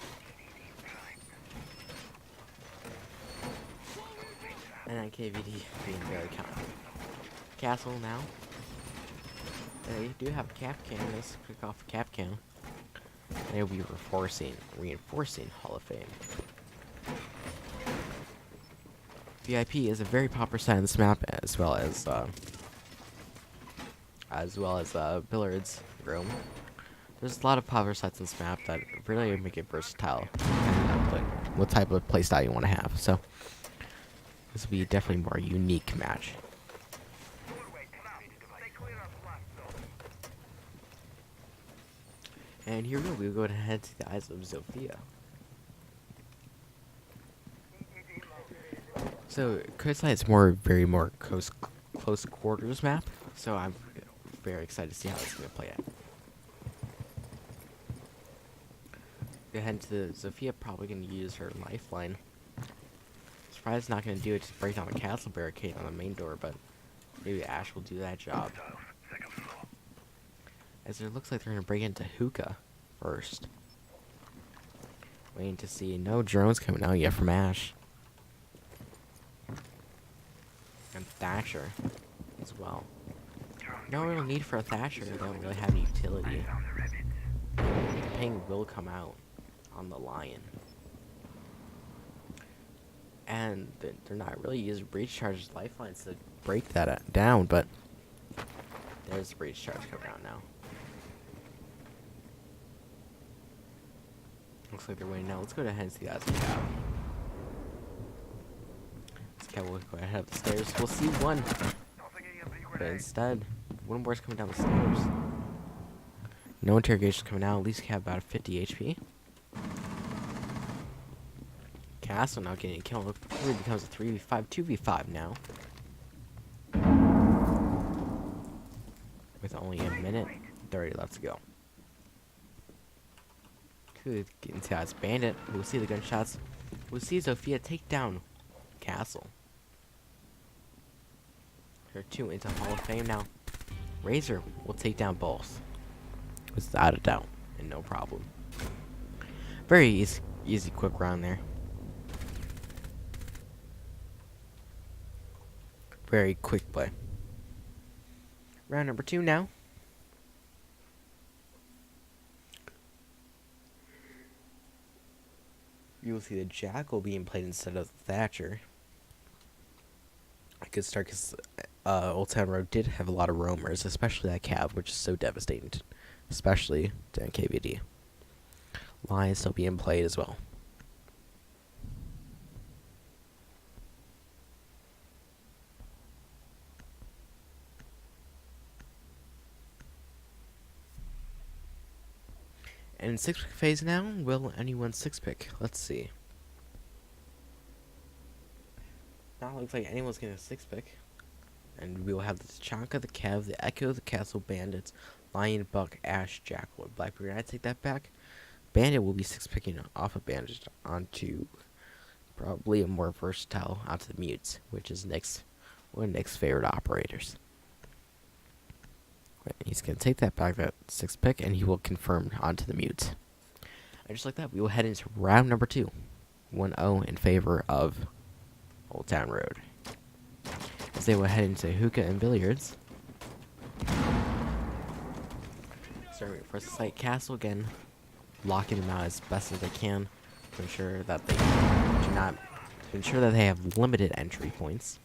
And NKVD being very confident. Castle now. They do have a cap can. Let's click off a cap can. And they'll be reinforcing Hall of Fame. VIP is a very popular side on this map, as well as Billiards Room. There's a lot of popular sites on this map that really make it versatile. What type of playstyle you want to have. So this will be definitely a more unique match. And here we go. We'll go ahead to the eyes of Zofia. So Coastline is very more close quarters map. So I'm very excited to see how it's going to play out. Go ahead to Zofia. Probably going to use her lifeline. Surprised it's not going to do it. Just break down the castle barricade on the main door, but maybe Ash will do that job. As it looks like they're going to break into Hookah first. Waiting to see. No drones coming out yet from Ash. And Thatcher as well. No real need for a Thatcher. They don't really have any utility. Ping will come out on the Lion. And they're not really using breach charges lifelines to break that down, but there's a breach charge coming out now. Looks like they're waiting now. Let's go ahead and see that. Cat will go ahead up the stairs. We'll see one. But instead, one more's coming down the stairs. No interrogation coming out. At least have about a 50 HP. Castle now getting a kill. It really becomes a 3v5, 2v5 now. With only a minute 30 left to go. Could get into his bandit. We'll see the gunshots. We'll see Zofia take down Castle. Her 2 into Hall of Fame now. Razor will take down both. Without a doubt. And no problem. Very easy quick round there. Very quick play. Round number 2 now. You will see the Jackal being played instead of the Thatcher. A good start because Old Town Road did have a lot of roamers, especially that Cav, which is so devastating, especially to NKVD. Lion still being played as well. And in 6-pick phase now, will anyone 6-pick? Let's see. Now it looks like anyone's getting a 6-pick. And we will have the Tachanka, the Kev, the Echo, the Castle Bandits, Lion, Buck, Ash, Jackal, and Blackbeard. I take that back. Bandit will be 6-picking off of Bandit onto probably a more versatile onto the Mutes, which is one of Nick's favorite operators. He's going to take that back, that 6-pick, and he will confirm onto the Mute. And just like that, we will head into round number 2. 1-0 in favor of Old Town Road. As they will head into hookah and billiards. Starting with first sight Castle again, locking them out as best as they can to ensure that they have limited entry points.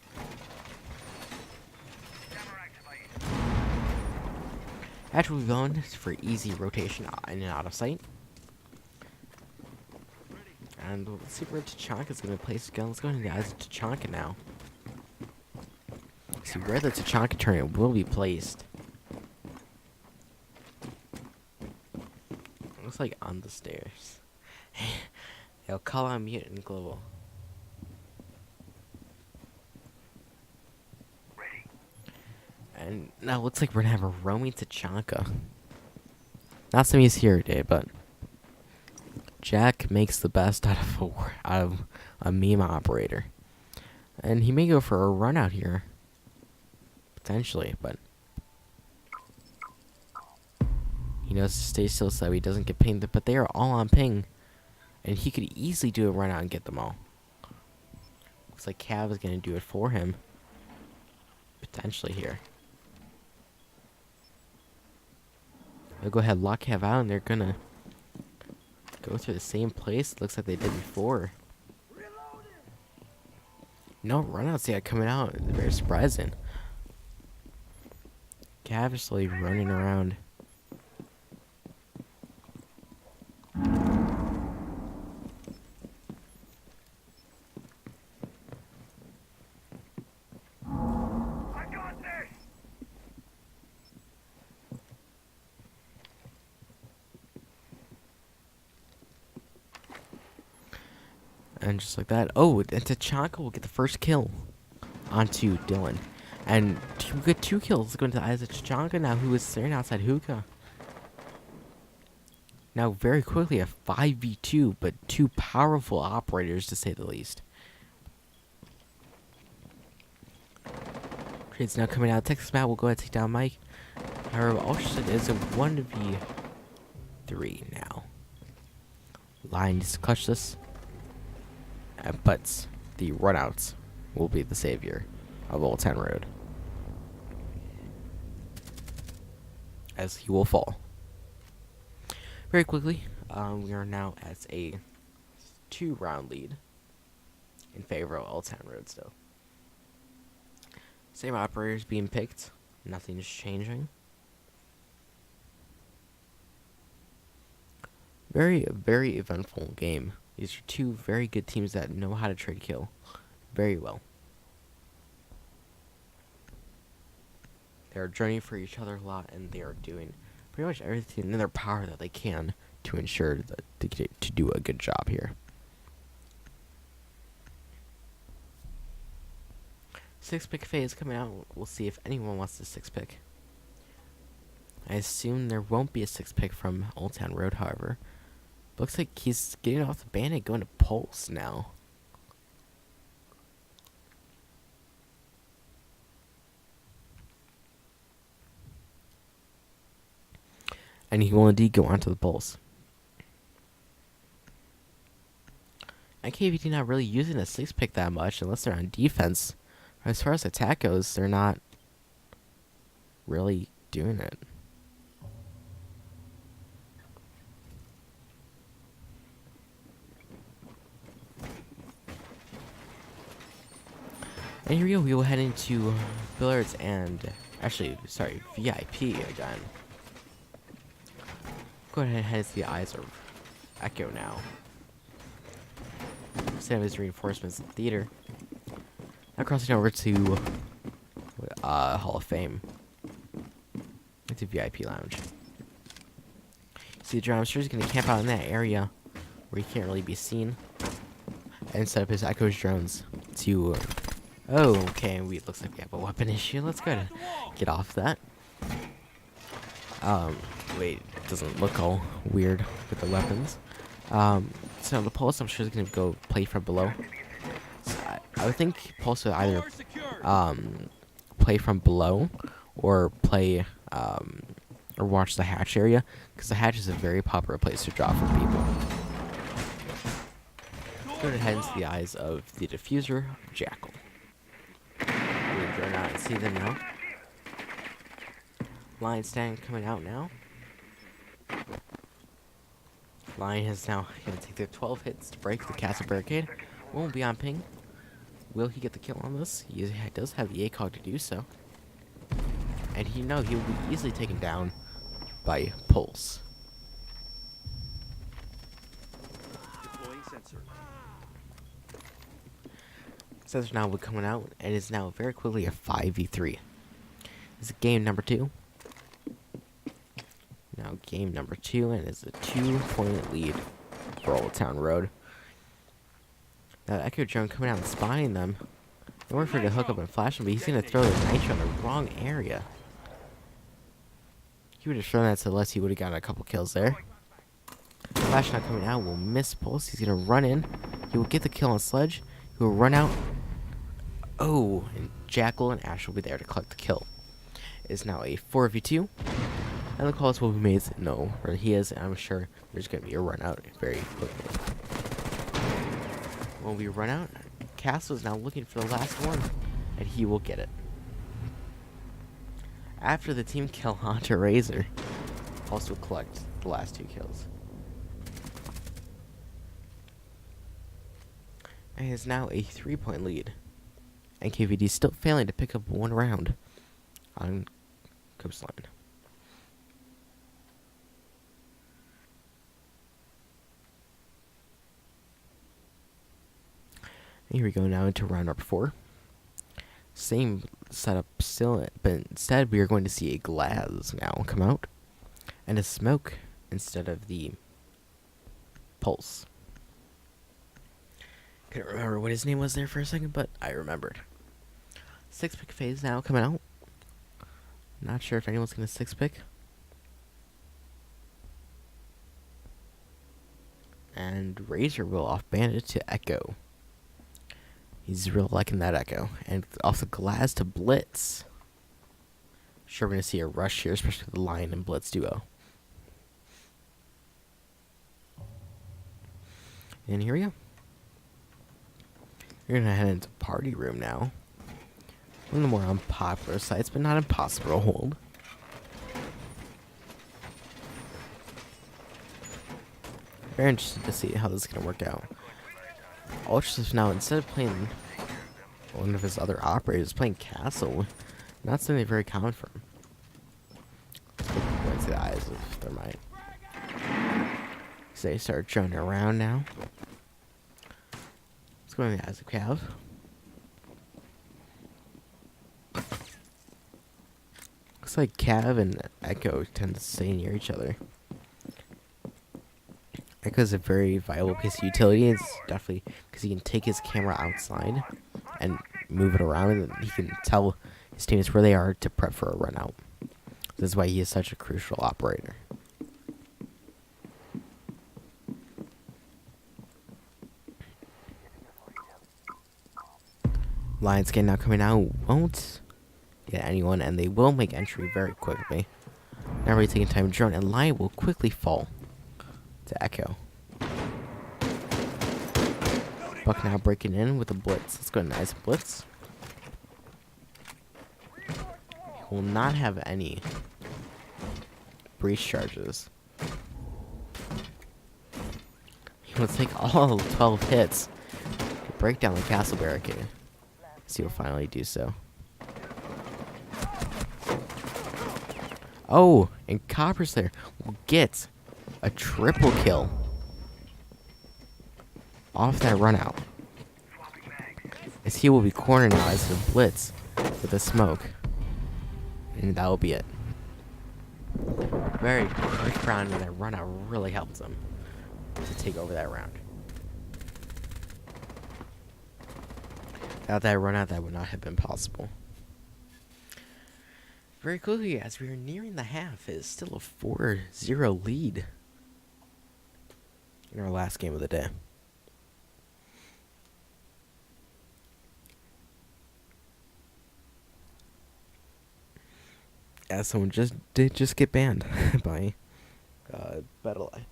After we've gone for easy rotation in and out of sight. And let's see where Tachanka's going to place again. Let's go into the eyes of Tachanka now. See where the Tachanka turret will be placed. Looks like on the stairs. They'll call on Mutant Global. And now it looks like we're gonna have a roaming Tachanka. Not something he's here today, but Jack makes the best out of a meme operator, and he may go for a run out here, potentially, but he knows to stay still so he doesn't get pinged. But they are all on ping, and he could easily do a run out and get them all. Looks like Cav is gonna do it for him, potentially here. They'll go ahead, lock Cav out, and they're gonna go through the same place. Looks like they did before. No runouts yet coming out. It's very surprising. Cav is slowly running around. And just like that, oh, and Tachanka will get the first kill onto Dylan. And we get 2 kills going to the eyes of Tachanka now, who is staring outside hookah. Now, very quickly, a 5v2, but 2 powerful operators, to say the least. Trades now coming out. Texas Matt will go ahead and take down Mike. However, Ultrason is a 1v3 now. Lion needs to clutch this. But the runouts will be the savior of Old Town Road, as he will fall. Very quickly, we are now at a 2-round lead in favor of Old Town Road still. Same operators being picked, nothing is changing. Very eventful game. These are 2 very good teams that know how to trade kill very well. They are journeying for each other a lot, and they are doing pretty much everything in their power that they can to ensure that to do a good job here. Six-pick phase coming out. We'll see if anyone wants the six-pick. I assume there won't be a six-pick from Old Town Road, however. Looks like he's getting off the bandit, going to Pulse now. And he will indeed go onto the Pulse. NKVD not really using a six-pick that much unless they're on defense. As far as attack goes, they're not really doing it. And here we will head into Billiards and, actually, sorry, VIP again. Go ahead and head into the eyes of Echo now. Instead of his reinforcements in theater. Now crossing over to Hall of Fame. Into VIP Lounge. See the drone, I'm sure he's going to camp out in that area where he can't really be seen. And set up his Echo's drones to... oh, okay, looks like we have a weapon issue. Let's go ahead and get off that. Wait, it doesn't look all weird with the weapons. So the Pulse, I'm sure is going to go play from below. So I would think Pulse would either play from below or play or watch the hatch area, because the hatch is a very popular place to drop from people. Go ahead into the eyes of the diffuser, Jackal. We'll burn out and see them now. Lion stand coming out now. Lion is now going to take the 12 hits to break the castle barricade. Won't be on ping. Will he get the kill on this? He does have the ACOG to do so. And he will be easily taken down by Pulse. Sensor now will be coming out, and is now very quickly a 5v3. This is game number 2. Now game number 2, and it's a 2-point lead for Old Town Road. That Echo drone coming out and spying them. In order for him to hook up and flash him, but he's going to throw the nitro in the wrong area. He would have thrown that to Les, he would have gotten a couple kills there. Flash not coming out will miss Pulse. He's going to run in. He will get the kill on Sledge. He will run out. Oh, and Jackal and Ash will be there to collect the kill. It is now a 4v2. And the calls will be made. No, where he is, I'm sure there's going to be a run out very quickly. When we run out, Castle is now looking for the last one, and he will get it. After the team kill onto Razor, also collect the last 2 kills. And it is now a 3-point lead. NKVD still failing to pick up 1 round on Coastline. Here we go now into round number 4. Same setup still, but instead we are going to see a Glass now come out. And a Smoke instead of the Pulse. Couldn't remember what his name was there for a second, but I remembered. 6-pick phase now coming out. Not sure if anyone's going to 6-pick. And Razor will off Bandit to Echo. He's real liking that Echo. And off the Glass to Blitz. Sure, we're going to see a rush here, especially with the Lion and Blitz duo. And here we go. We're going to head into Party Room now. One of the more unpopular sites, but not impossible to hold. Very interested to see how this is going to work out. Ultras now, instead of playing one of his other operators, playing Castle. Not something very common for him. Go into the eyes of Thermite. So they start droning around now. Let's go in the eyes of Cav. Looks like Cav and Echo tend to stay near each other. Echo's a very viable piece of utility. It's definitely because he can take his camera outside and move it around, and he can tell his teammates where they are to prep for a run out. This is why he is such a crucial operator. Lions game now coming out won't get anyone, and they will make entry very quickly. Now really taking time to drone, and Lion will quickly fall to Echo. Buck now breaking in with a blitz. Let's go nice blitz. He will not have any breach charges. He will take all 12 hits to break down the castle barricade. So he'll finally do so. Oh, and Copper Slayer will get a triple kill off that run out. As he will be cornered now as the blitz with a smoke. And that will be it. Very quick round, and that run out really helped him to take over that round. Without that run out, that would not have been possible. Very quickly, as we are nearing the half, it is still a 4-0 lead in our last game of the day. As someone did get banned by Battle Eye.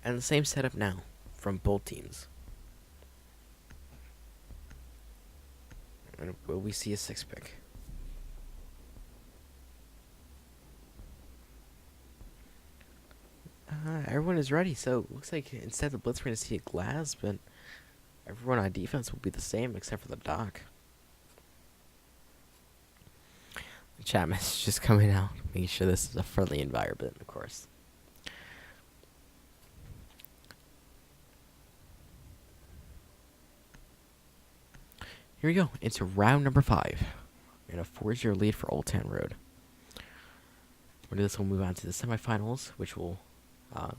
And the same setup now from both teams. And will we see a 6-pick? Everyone is ready, so it looks like instead of the blitz we're going to see a glass, but everyone on defense will be the same except for the dock. The chat message just coming out, making sure this is a friendly environment, of course. Here we go, into round number 5. We're in a 4-0 lead for Old Town Road. After this, we'll move on to the semifinals, which will, and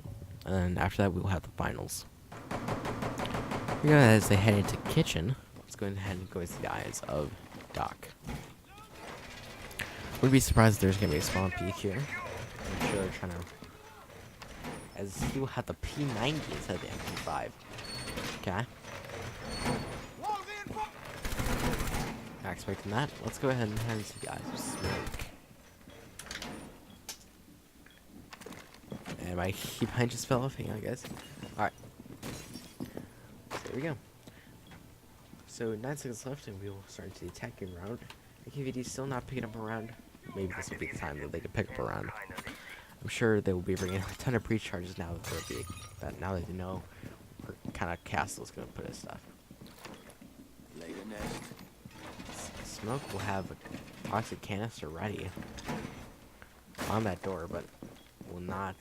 then after that, we will have the finals. Here we go, as they head into kitchen. Let's go ahead and go into the eyes of Doc. Wouldn't be surprised if there's going to be a spawn peek here. I'm sure they're trying to, as he will have the P90 instead of the MP5. Okay. Not expecting that. Let's go ahead and head into the eyes of Smoke. And my keybind just fell off. Hang on, guys. Alright. So there we go. So 9 seconds left, and we will start into the attacking round. NKVD is still not picking up a round. Maybe this will be the time that they can pick up a round. I'm sure they will be bringing a ton of pre-charges now that now that they know what kind of castle is going to put his stuff. Smoke will have a toxic canister ready on that door, but will not.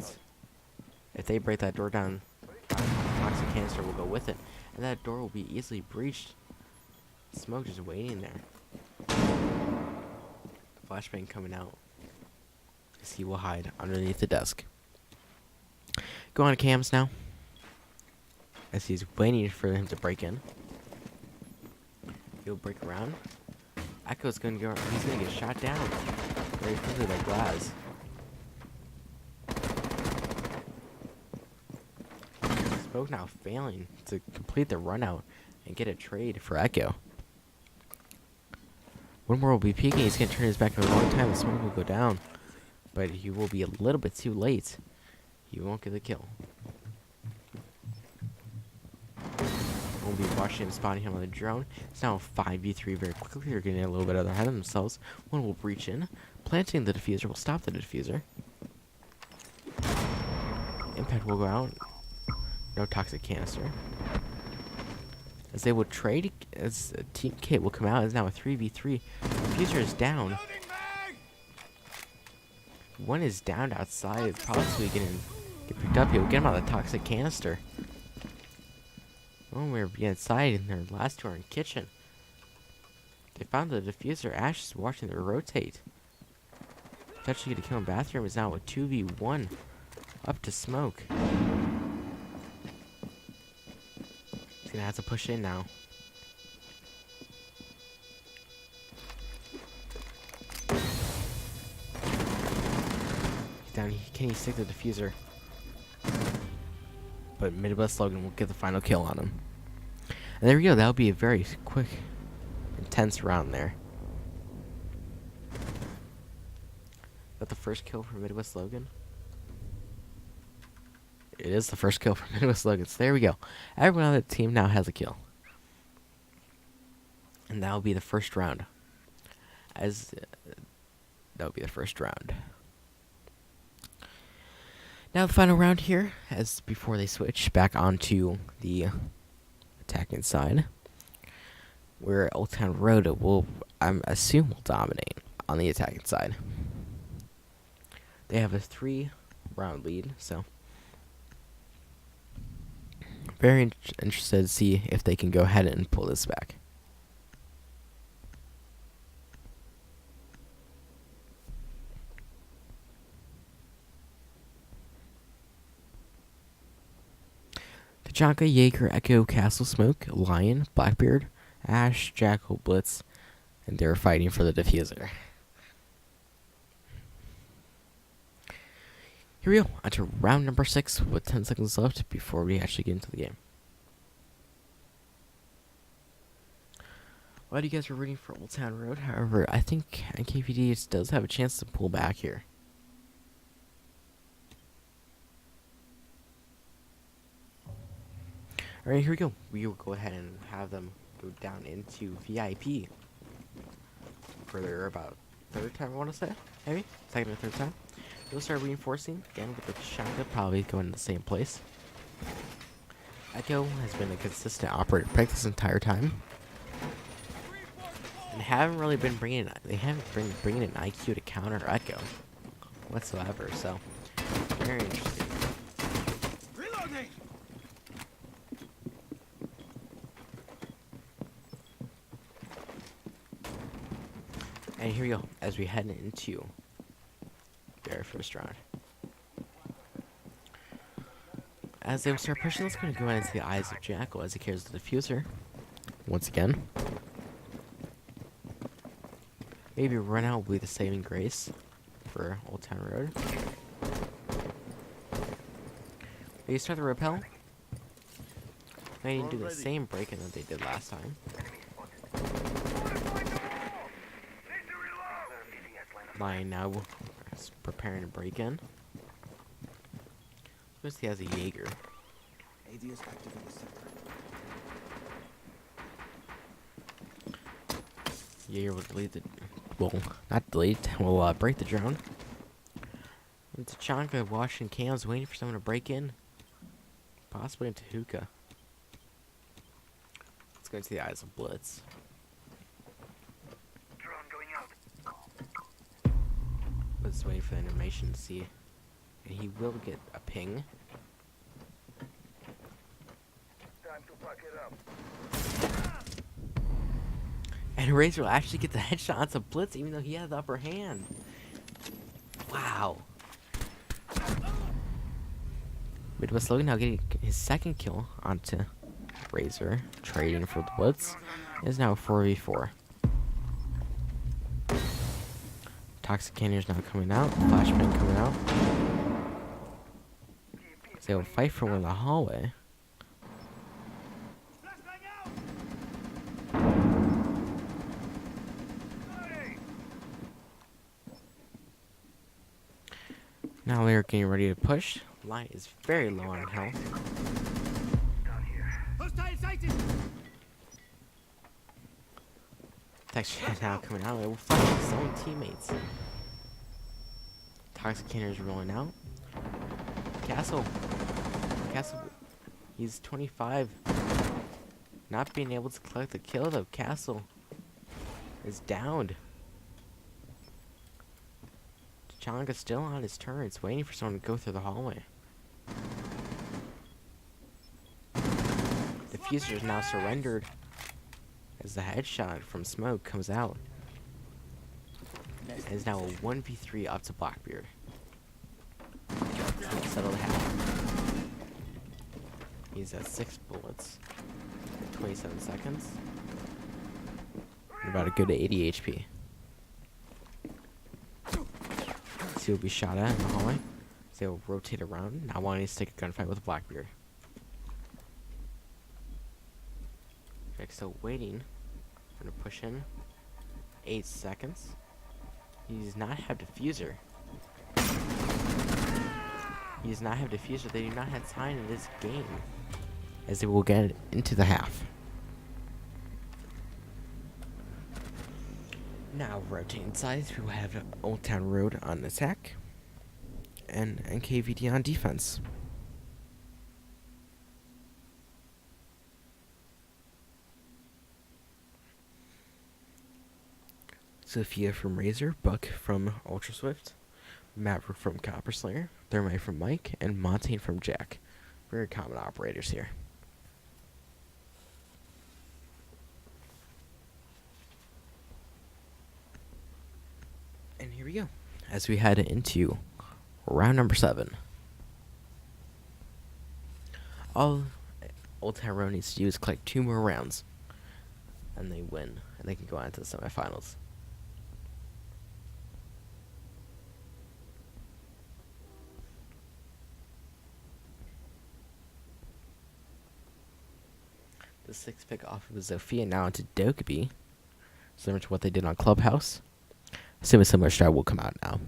If they break that door down, toxic canister will go with it, and that door will be easily breached. Smoke just waiting there. Flashbang coming out, as he will hide underneath the desk. Go on cams now, as he's waiting for him to break in. He'll break around. Echo's gonna go. He's gonna get shot down very quickly by Glaz. Smoke now failing to complete the run out and get a trade for Echo. One more will be peeking. He's gonna turn his back for a long time. The Smoke will go down, but he will be a little bit too late. He won't get the kill. We'll be watching him, spotting him on the drone. It's now a 5v3 very quickly. They're getting a little bit ahead of themselves. One will breach in. Planting the diffuser will stop the diffuser. Impact will go out. No toxic canister. As they will trade, as a team kit will come out. It's now a 3v3. Diffuser is down. One is downed outside. Possibly getting get picked up. He'll get him out of the toxic canister. Oh, we're inside in their last two are in kitchen. They found the diffuser. Ash is watching them rotate. Potentially gonna kill him. Bathroom is now a 2v1. Up to smoke. He's gonna have to push in now. He's down. Can he stick the diffuser? But Midwest Logan will get the final kill on him. And there we go. That'll be a very quick, intense round there. Is that the first kill for Midwest Logan? It is the first kill for Midwest Logan. So there we go. Everyone on the team now has a kill. And that'll be the first round. That'll be the first round. Now the final round here, as before they switch back onto the attacking side, where Old Town Road will, I assume, will dominate on the attacking side. They have a 3-round lead, so very interested to see if they can go ahead and pull this back. Tachanka, Jaeger, Echo, Castle Smoke, Lion, Blackbeard, Ash, Jackal, Blitz, and they're fighting for the diffuser. Here we go, onto round number 6 with 10 seconds left before we actually get into the game. A lot of you guys are rooting for Old Town Road, however, I think NKVD does have a chance to pull back here. Alright, here we go. We will go ahead and have them go down into VIP for their about 3rd time, I want to say. Maybe? 2nd or 3rd time. We'll start reinforcing again with the shotgun, probably going to the same place. Echo has been a consistent operator pick this entire time. And haven't really been bringing an IQ to counter Echo whatsoever, so very interesting. Reloading. And here we go, as we head into very first round. As they start pushing, let's go into the eyes of Jackal as he carries the diffuser. Once again. Maybe run out will be the saving grace for Old Town Road. They start the rappel. They need to do the same break-in that they did last time. Lion now is preparing to break in. First he has a Jaeger. Jaeger will delete the, well, not delete, will break the drone. And Tachanka washing cams, waiting for someone to break in. Possibly into hookah. Let's go to the eyes of Blitz. Let's wait for the animation to see. And he will get a ping. Time to pack it up. And Razor will actually get the headshot onto Blitz even though he had the upper hand. Wow. Midwest Logan now getting his 2nd kill onto Razor, trading for the Blitz. It is now a 4v4. Toxic Cannier's now coming out. Flashbang coming out. So they will fight for one in the hallway. Now they're getting ready to push. Lion is very low on health. Texture is now coming out. It will fight his own teammates. Toxic Canner is rolling out. Castle, he's 25. Not being able to collect the kill though. Castle is downed. Tachanka still on his turrets, waiting for someone to go through the hallway. Diffuser is now surrendered as the headshot from smoke comes out. It is now a 1v3 up to Blackbeard. Settle the half. He's at 6 bullets. 27 seconds. We're about to go to 80 HP. So he'll be shot at in the hallway. So he'll rotate around, not wanting to stick a gunfight with Blackbeard. Jack's still waiting. Gonna push in. 8 seconds. He does not have diffuser. He does not have diffuser. They do not have time in this game, as they will get into the half. Now rotating sides, we will have Old Town Road on attack and NKVD on defense. Sophia from Razor, Buck from Ultra Swift, Maverick from Copper Slayer, Thermite from Mike, and Montaigne from Jack. Very common operators here. And here we go, as we head into round number 7. All Old Town Road needs to do is collect 2 more rounds, and they win, and they can go on to the semifinals. The 6th pick off of Zofia now into Dokkaebi, similar to what they did on Clubhouse. Assuming a similar strat will come out now.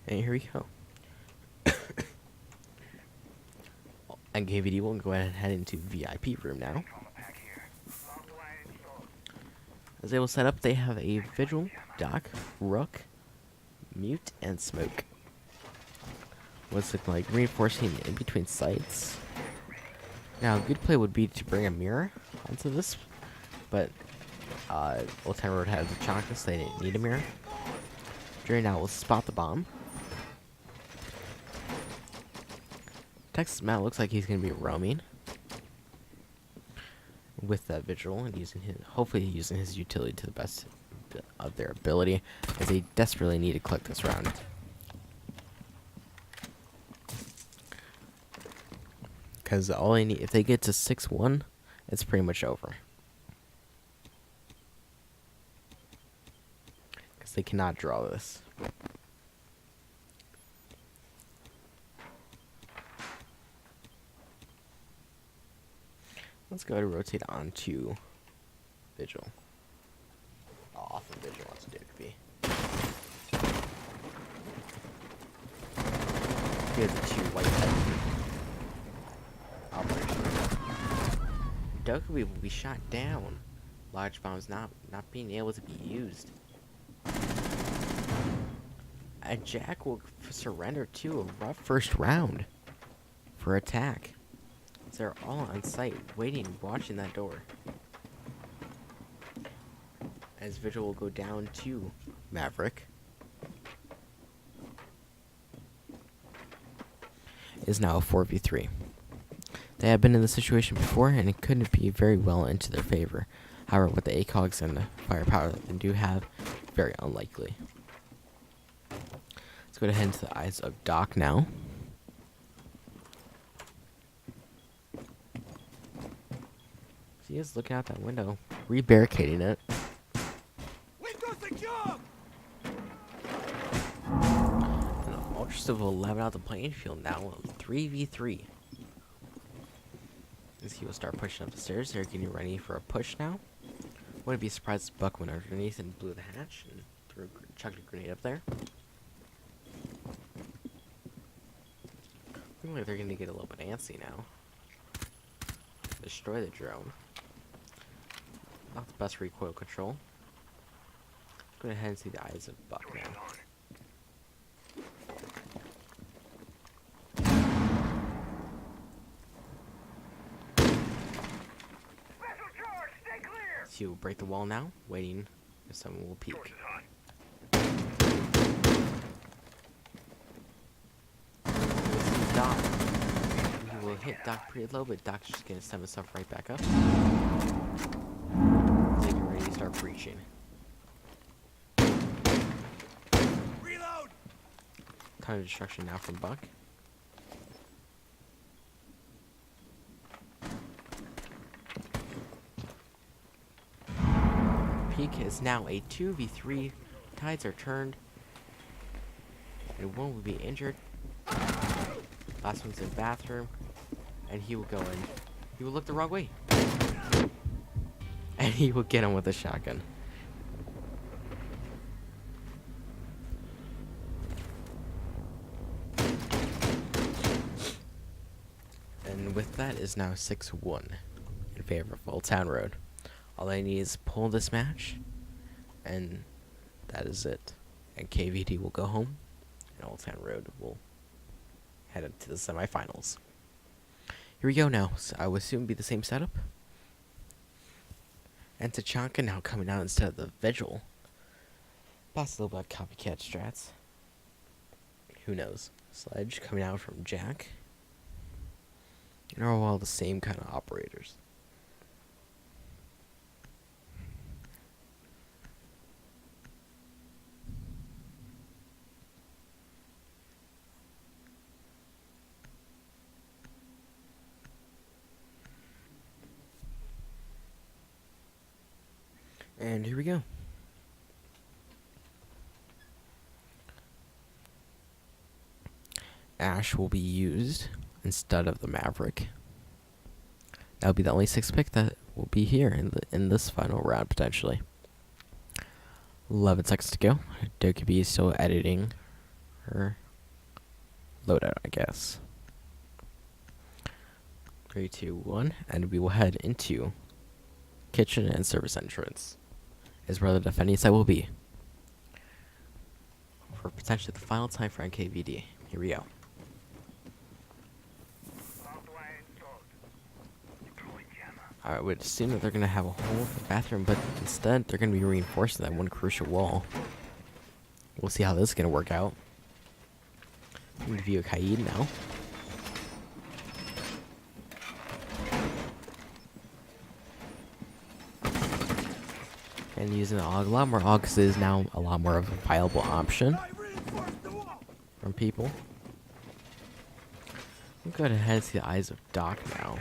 And here we go. NKVD will go ahead and head into VIP room now. As they will set up, they have a Vigil, Doc, Rook, Mute, and Smoke. What's looking like reinforcing in between sites. Now, a good play would be to bring a mirror onto this, but Old Town Road has a chunk, so they didn't need a mirror. During now, we'll spot the bomb. Texas Matt looks like he's going to be roaming with that Vigil and hopefully using his utility to the best of their ability, as they desperately need to collect this round. Because all they need, if they get to 6-1, it's pretty much over. Because they cannot draw this. Let's go ahead and rotate on to Vigil. Off of Vigil wants to do it be. He has the 2 white heads. Dokkaebi will be shot down. Large bombs not being able to be used. And Jack will surrender to a rough first round for attack. They're all on site, waiting, watching that door. As Vigil will go down to Maverick. It is now a 4v3. They have been in this situation before, and it couldn't be very well into their favor. However, with the ACOGs and the firepower that they do have, very unlikely. Let's go ahead into the eyes of Doc now. He is looking out that window, re-barricading it. And Ultra Civ will level out the playing field now, 3v3. As he will start pushing up the stairs. They're getting ready for a push now. Wouldn't be surprised if Buck went underneath and blew the hatch and chucked a grenade up there. Looking like they're going to get a little bit antsy now. Destroy the drone. Not the best recoil control. Go ahead and see the eyes of Buck now. He will break the wall now, waiting if someone will peek. Doc. He will hit Doc pretty low, but Doc's just gonna send himself right back up. So you can ready to start breaching. Reload. Ton of destruction now from Buck. Peak is now a 2v3. Tides are turned. And one will be injured. Last one's in bathroom. And he will go in. He will look the wrong way. And he will get him with a shotgun. And with that is now 6-1 in favor of Old Town Road. All I need is pull this match, and that is it. And KVD will go home, and Old Town Road will head up to the semifinals. Here we go now. So I will soon be the same setup. And Tachanka now coming out instead of the Vigil. Possibly about copycat strats. Who knows? Sledge coming out from Jack. And are all the same kind of operators. And here we go. Ash will be used instead of the Maverick. That'll be the only 6th pick that will be here in this final round potentially. 11 seconds to go. Dokubi is still editing her loadout, I guess. 3, 2, 1, and we will head into kitchen and service entrance. Is where the defending side will be for potentially the final time for NKVD. Here we go. I would assume that they're going to have a hole in the bathroom, but instead they're going to be reinforcing that one crucial wall. We'll see how this is going to work out. I'm going to view Kaid now. And using the AUG a lot more. AUG is now a lot more of a viable option from people. We'll go ahead and see the eyes of Doc now.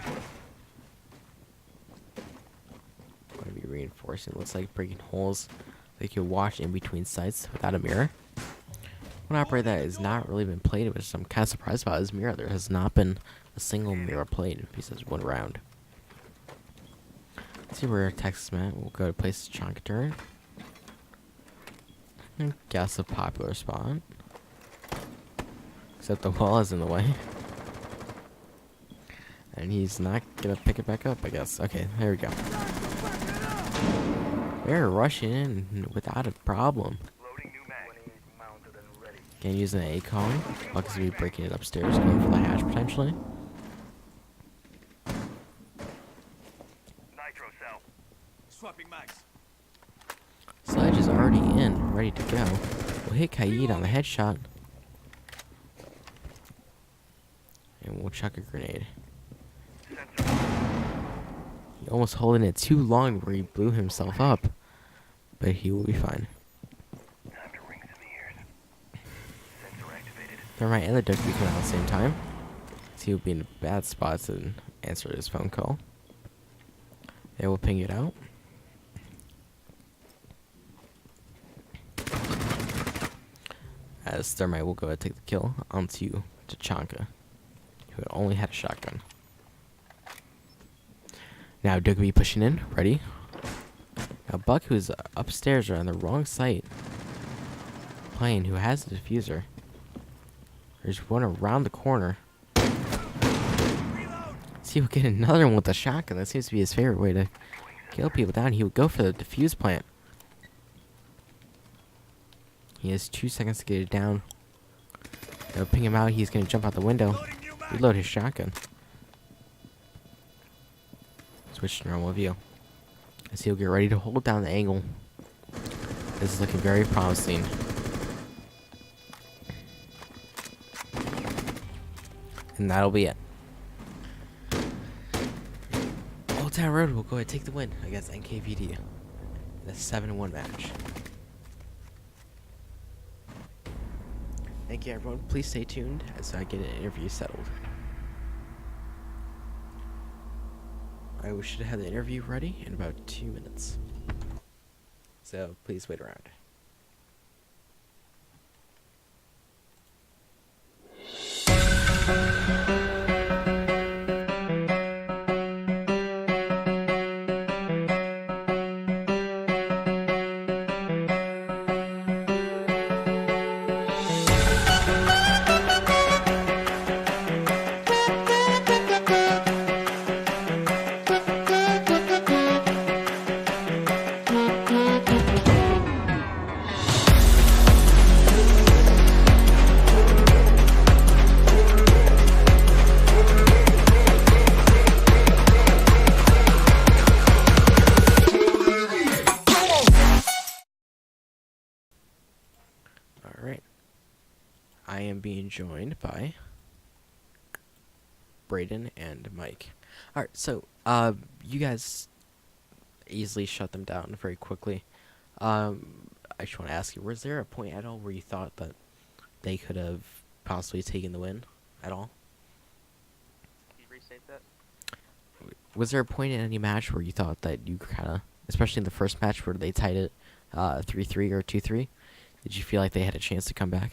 Going to be reinforcing. Looks like breaking holes they can watch in between sites without a mirror. One operator that has not really been played, which I'm kind of surprised about, is mirror. There has not been a single mirror played besides one round. Let's see where Texas Matt will go to place chunk turn. Guess a popular spot. Except the wall is in the way. And he's not gonna pick it back up, I guess. Okay, there we go. They're rushing in without a problem. Again, using the A-Con. Buck's gonna be breaking it upstairs, going for the hatch potentially. Sledge is already in, ready to go. We'll hit Kaid on the headshot. And we'll chuck a grenade. He almost holding it too long where he blew himself up. But he will be fine. Thermite and the duck will come out at the same time. So he will be in a bad spot to answer his phone call. They will ping it out. As Thermite will go ahead and take the kill onto Tachanka, who only had a shotgun. Now Duke will be pushing in, ready. Now Buck, who's upstairs or on the wrong site, playing, who has the diffuser. There's one around the corner. See, he'll get another one with a shotgun. That seems to be his favorite way to kill people down. He would go for the defuse plant. He has 2 seconds to get it down. They'll ping him out. He's going to jump out the window. Reload his shotgun. Switch to normal view. As he'll get ready to hold down the angle. This is looking very promising. And that'll be it. Old Town Road will go ahead and take the win against NKVD in a 7-1 match. Thank you, everyone. Please stay tuned as I get an interview settled. I should have the interview ready in about 2 minutes. So please wait around. Alright. I am being joined by Braden and Mike. Alright, so you guys easily shut them down very quickly. I just want to ask you, was there a point at all where you thought that they could have possibly taken the win at all? Can you restate that? Was there a point in any match where you thought that you kind of, especially in the first match where they tied it 3-3 or 2-3, did you feel like they had a chance to come back?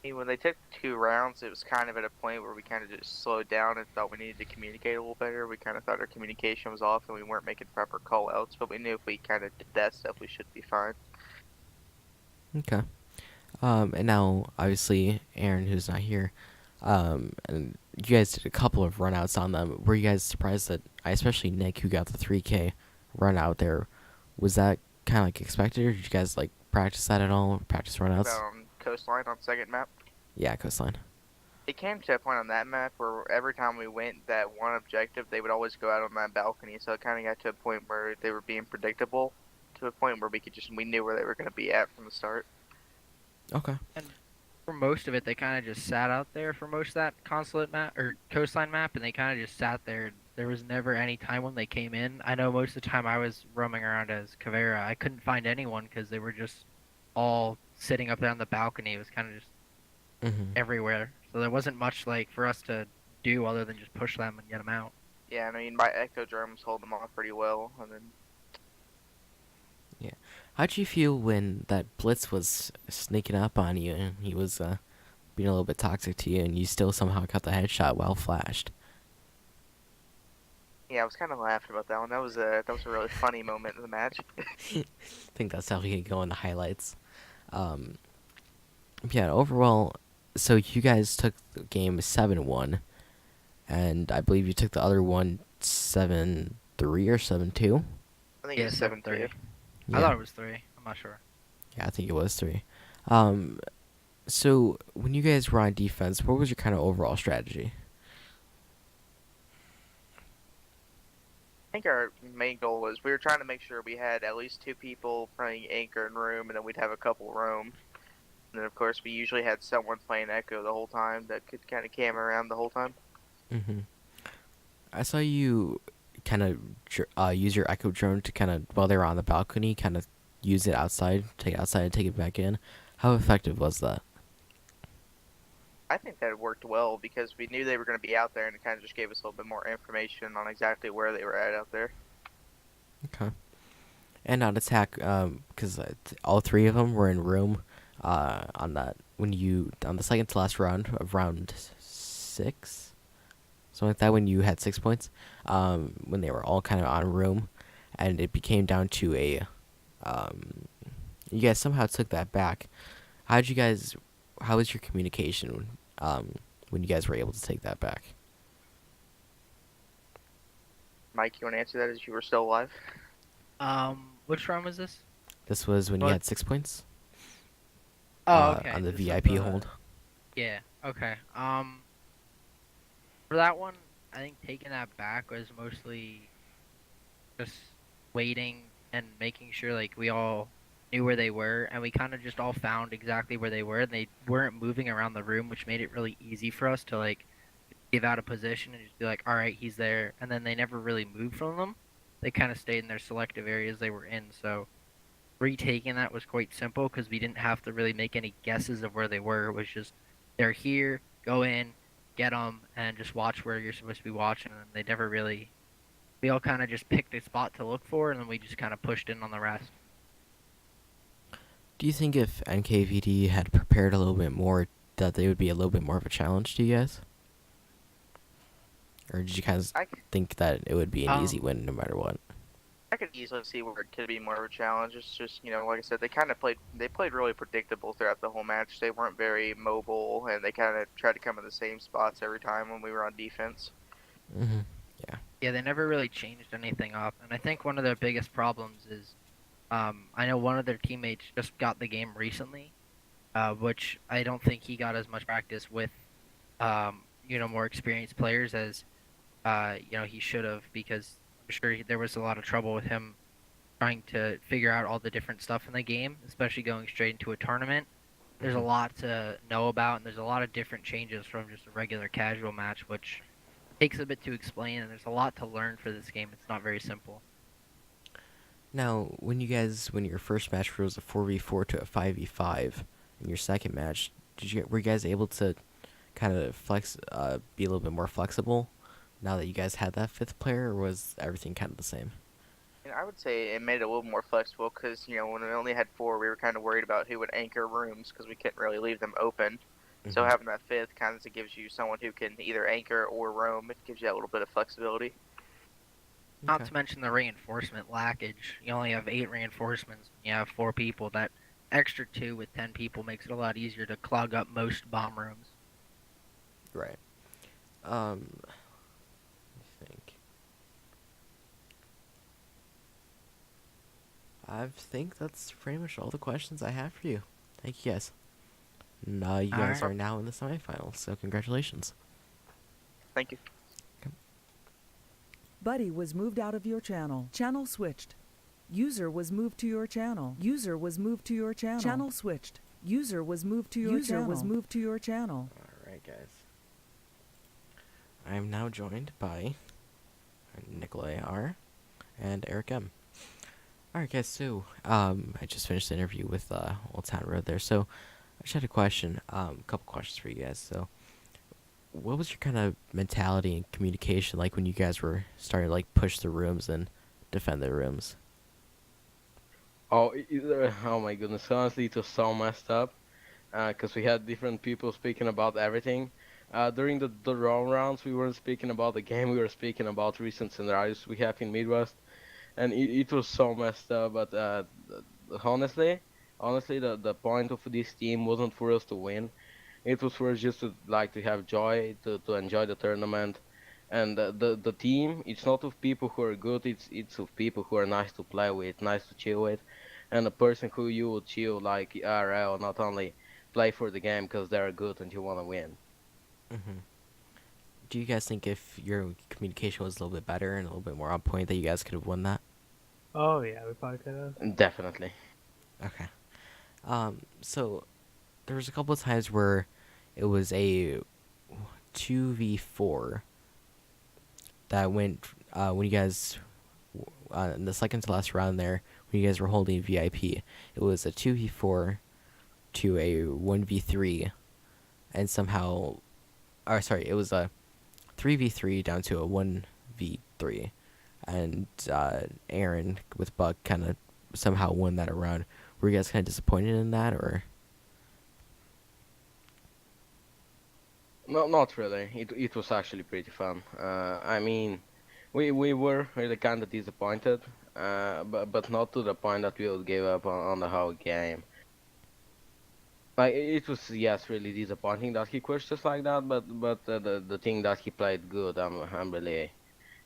When they took 2 rounds, it was kind of at a point where we kind of just slowed down and thought we needed to communicate a little better. We kind of thought our communication was off and we weren't making proper call-outs, but we knew if we kind of did that stuff, we should be fine. Okay. And now, obviously, Aaron, who's not here, and you guys did a couple of runouts on them. Were you guys surprised that, especially Nick, who got the 3K run out there, was that kind of like expected, or did you guys like practice that at all? Practice runouts? Coastline on second map. Yeah, Coastline. It came to a point on that map where every time we went that one objective, they would always go out on that balcony. So it kind of got to a point where they were being predictable, to a point where we knew where they were going to be at from the start. Okay. And for most of it, they kind of just sat out there for most of that consulate map or coastline map, and they kind of just sat there. There was never any time when they came in. I know most of the time I was roaming around as Caveira, I couldn't find anyone because they were just all sitting up there on the balcony. It was kind of just everywhere. So there wasn't much like for us to do other than just push them and get them out. Yeah, I mean, my Echo drums hold them off pretty well, and then. Yeah. How'd you feel when that Blitz was sneaking up on you and he was being a little bit toxic to you and you still somehow got the headshot while flashed? Yeah, I was kind of laughing about that one. That was a really funny moment in the match. I think that's how we can go in the highlights. Yeah, overall, so you guys took the game 7-1, and I believe you took the other one 7-3 or 7-2. I think it was 7-3. Yeah. I thought it was 3. I'm not sure. Yeah, I think it was 3. So when you guys were on defense, what was your kind of overall strategy? I think our main goal was we were trying to make sure we had at least 2 people playing anchor and room, and then we'd have a couple roam. And then, of course, we usually had someone playing echo the whole time that could kind of cam around the whole time. I saw you kind of use your echo drone to kind of, while they were on the balcony, kind of use it outside, take it outside and take it back in. How effective was that? I think that worked well because we knew they were going to be out there, and it kind of just gave us a little bit more information on exactly where they were at out there. Okay. And on attack, because all 3 of them were in room on that, on the second to last round of round 6, something like that, when you had 6 points, when they were all kind of on room, and it became down to a, you guys somehow took that back. How was your communication when you guys were able to take that back? Mike, you want to answer that as you were still alive? Which round was this? This was when you had 6 points? Oh, okay. On the This VIP was, hold. Yeah, okay. For that one, I think taking that back was mostly just waiting and making sure like we all knew where they were, and we kind of just all found exactly where they were, and they weren't moving around the room, which made it really easy for us to like give out a position and just be like, all right, he's there, and then they never really moved from them. They kind of stayed in their selective areas they were in. So retaking that was quite simple because we didn't have to really make any guesses of where they were. It was just they're here, go in, get them, and just watch where you're supposed to be watching. And they never really. We all kind of just picked a spot to look for, and then we just kind of pushed in on the rest. Do you think if NKVD had prepared a little bit more, that they would be a little bit more of a challenge to you guys? Or did you guys think that it would be an easy win no matter what? I could easily see where it could be more of a challenge. It's just, like I said, they played really predictable throughout the whole match. They weren't very mobile, and they kind of tried to come in the same spots every time when we were on defense. Mm-hmm. Yeah. Yeah, they never really changed anything up, and I think one of their biggest problems is, I know one of their teammates just got the game recently, which I don't think he got as much practice with, more experienced players as, he should have, because I'm sure there was a lot of trouble with him trying to figure out all the different stuff in the game, especially going straight into a tournament. There's a lot to know about, and there's a lot of different changes from just a regular casual match, which takes a bit to explain, and there's a lot to learn for this game. It's not very simple. Now, when your first match was a 4v4 to a 5v5, in your second match, were you guys able to kind of be a little bit more flexible now that you guys had that fifth player, or was everything kind of the same? I would say it made it a little more flexible because, when we only had 4, we were kind of worried about who would anchor rooms because we couldn't really leave them open. Mm-hmm. So having that fifth kind of gives you someone who can either anchor or roam. It gives you that little bit of flexibility. Not to mention the reinforcement lackage. You only have 8 reinforcements. You have 4 people. That extra 2 with 10 people makes it a lot easier to clog up most bomb rooms. Right. Let me think. I think that's pretty much all the questions I have for you. Thank you guys. You guys are now in the semifinals, so congratulations. Thank you. Okay. Buddy was moved out of your channel. Channel switched. User was moved to your channel. User was moved to your channel. Channel switched. User was moved to your channel. User was moved to your channel. Alright, guys. I am now joined by Nikolai R. and Eric M. Alright, guys, so I just finished the interview with Old Town Road there, so I just had a question, a couple questions for you guys. So, what was your kind of mentality and communication like when you guys were starting to push the rooms and defend the rooms? Oh my goodness! Honestly, it was so messed up, because we had different people speaking about everything. During the rounds, we weren't speaking about the game. We were speaking about recent scenarios we have in Midwest, and it was so messed up. But honestly, the point of this team wasn't for us to win. It was for us just to have joy, to enjoy the tournament. And the team, it's not of people who are good, it's of people who are nice to play with, nice to chill with. And a person who you would chill like IRL, not only play for the game because they're good and you want to win. Mm-hmm. Do you guys think if your communication was a little bit better and a little bit more on point that you guys could have won that? Oh yeah, we probably could have. Definitely. Okay. So there was a couple of times where it was a 2v4 that went when you guys in the second to last round there when you guys were holding VIP. It was a 2v4 to a 1v3, and somehow, it was a 3v3 down to a 1v3, and Aaron with Buck kind of somehow won that around. Were you guys kind of disappointed in that, or? No, not really. It was actually pretty fun. I mean, we were really kind of disappointed, but not to the point that we would give up on the whole game. Like, it was, yes, really disappointing that he crushed us like that, but the thing that he played good, I'm really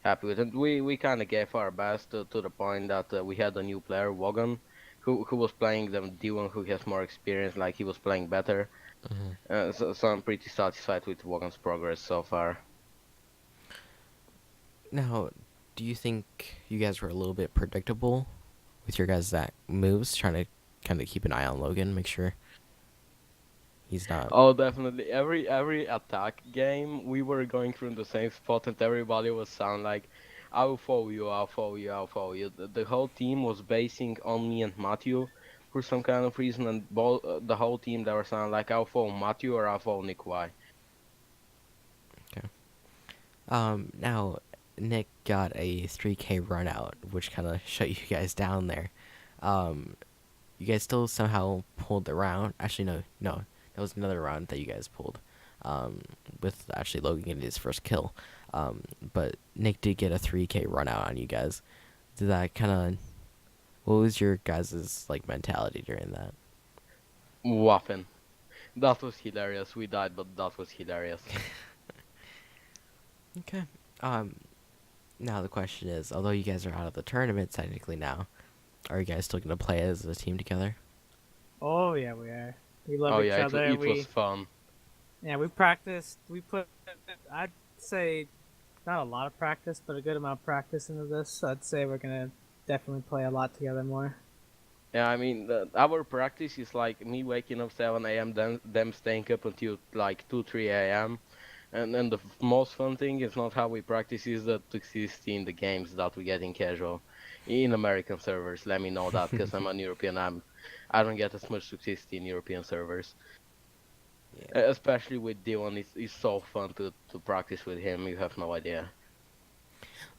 happy with it. We kind of gave our best to the point that we had a new player, Wogan, who was playing the D1, who has more experience, like he was playing better. Mm-hmm. So I'm pretty satisfied with Wogan's progress so far. Now, do you think you guys were a little bit predictable with your guys' moves, trying to kind of keep an eye on Logan, make sure He's not. Oh, definitely. Every attack game, we were going through the same spot, and everybody was sound like, "I will follow you. I'll follow you. I'll follow you." The whole team was basing on me and Matthew for some kind of reason, and the whole team they were sounding like, "I'll follow Matthew or I'll follow Nikolai." Okay. Now Nick got a 3K run out, which kind of shut you guys down there. You guys still somehow pulled the round. Actually, no, that was another round that you guys pulled. With actually Logan getting his first kill. But Nick did get a 3K run out on you guys. Did that kind of? What was your guys' like mentality during that? Waffen. That was hilarious. We died, but that was hilarious. Okay. Now the question is, although you guys are out of the tournament technically now, are you guys still gonna play as a team together? Oh yeah, we are. We love Oh each yeah, other. it was fun. Yeah, we practiced. We put, I'd say, not a lot of practice, but a good amount of practice into this. So I'd say we're gonna definitely play a lot together more. Yeah, I mean, our practice is like me waking up 7 a.m., then them staying up until like 2, 3 a.m. And then the most fun thing is not how we practice, is the toxicity in the games that we get in casual. In American servers, let me know that, because I'm an European, I don't get as much toxicity in European servers. Yeah. Especially with Dylan, it's so fun to practice with him, you have no idea.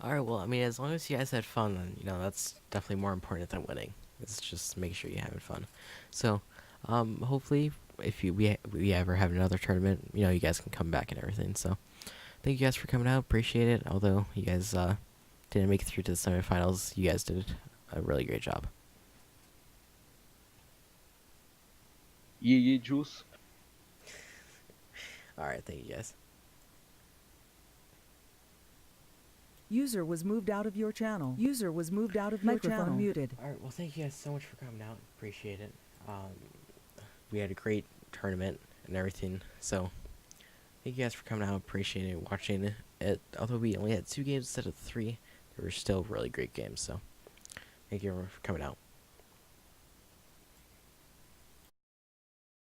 Alright, well, I mean, as long as you guys had fun, then, that's definitely more important than winning. It's just make sure you're having fun. So, hopefully, if we ever have another tournament, you guys can come back and everything. So, thank you guys for coming out. Appreciate it. Although you guys didn't make it through to the semifinals, you guys did a really great job. Yee juice. Alright, thank you guys. User was moved out of your channel. User was moved out of your channel. Microphone muted. Alright, well, thank you guys so much for coming out. Appreciate it. We had a great tournament and everything. So, thank you guys for coming out. Appreciate it. Watching it. Although we only had 2 games instead of 3, they were still really great games. So, thank you everyone for coming out.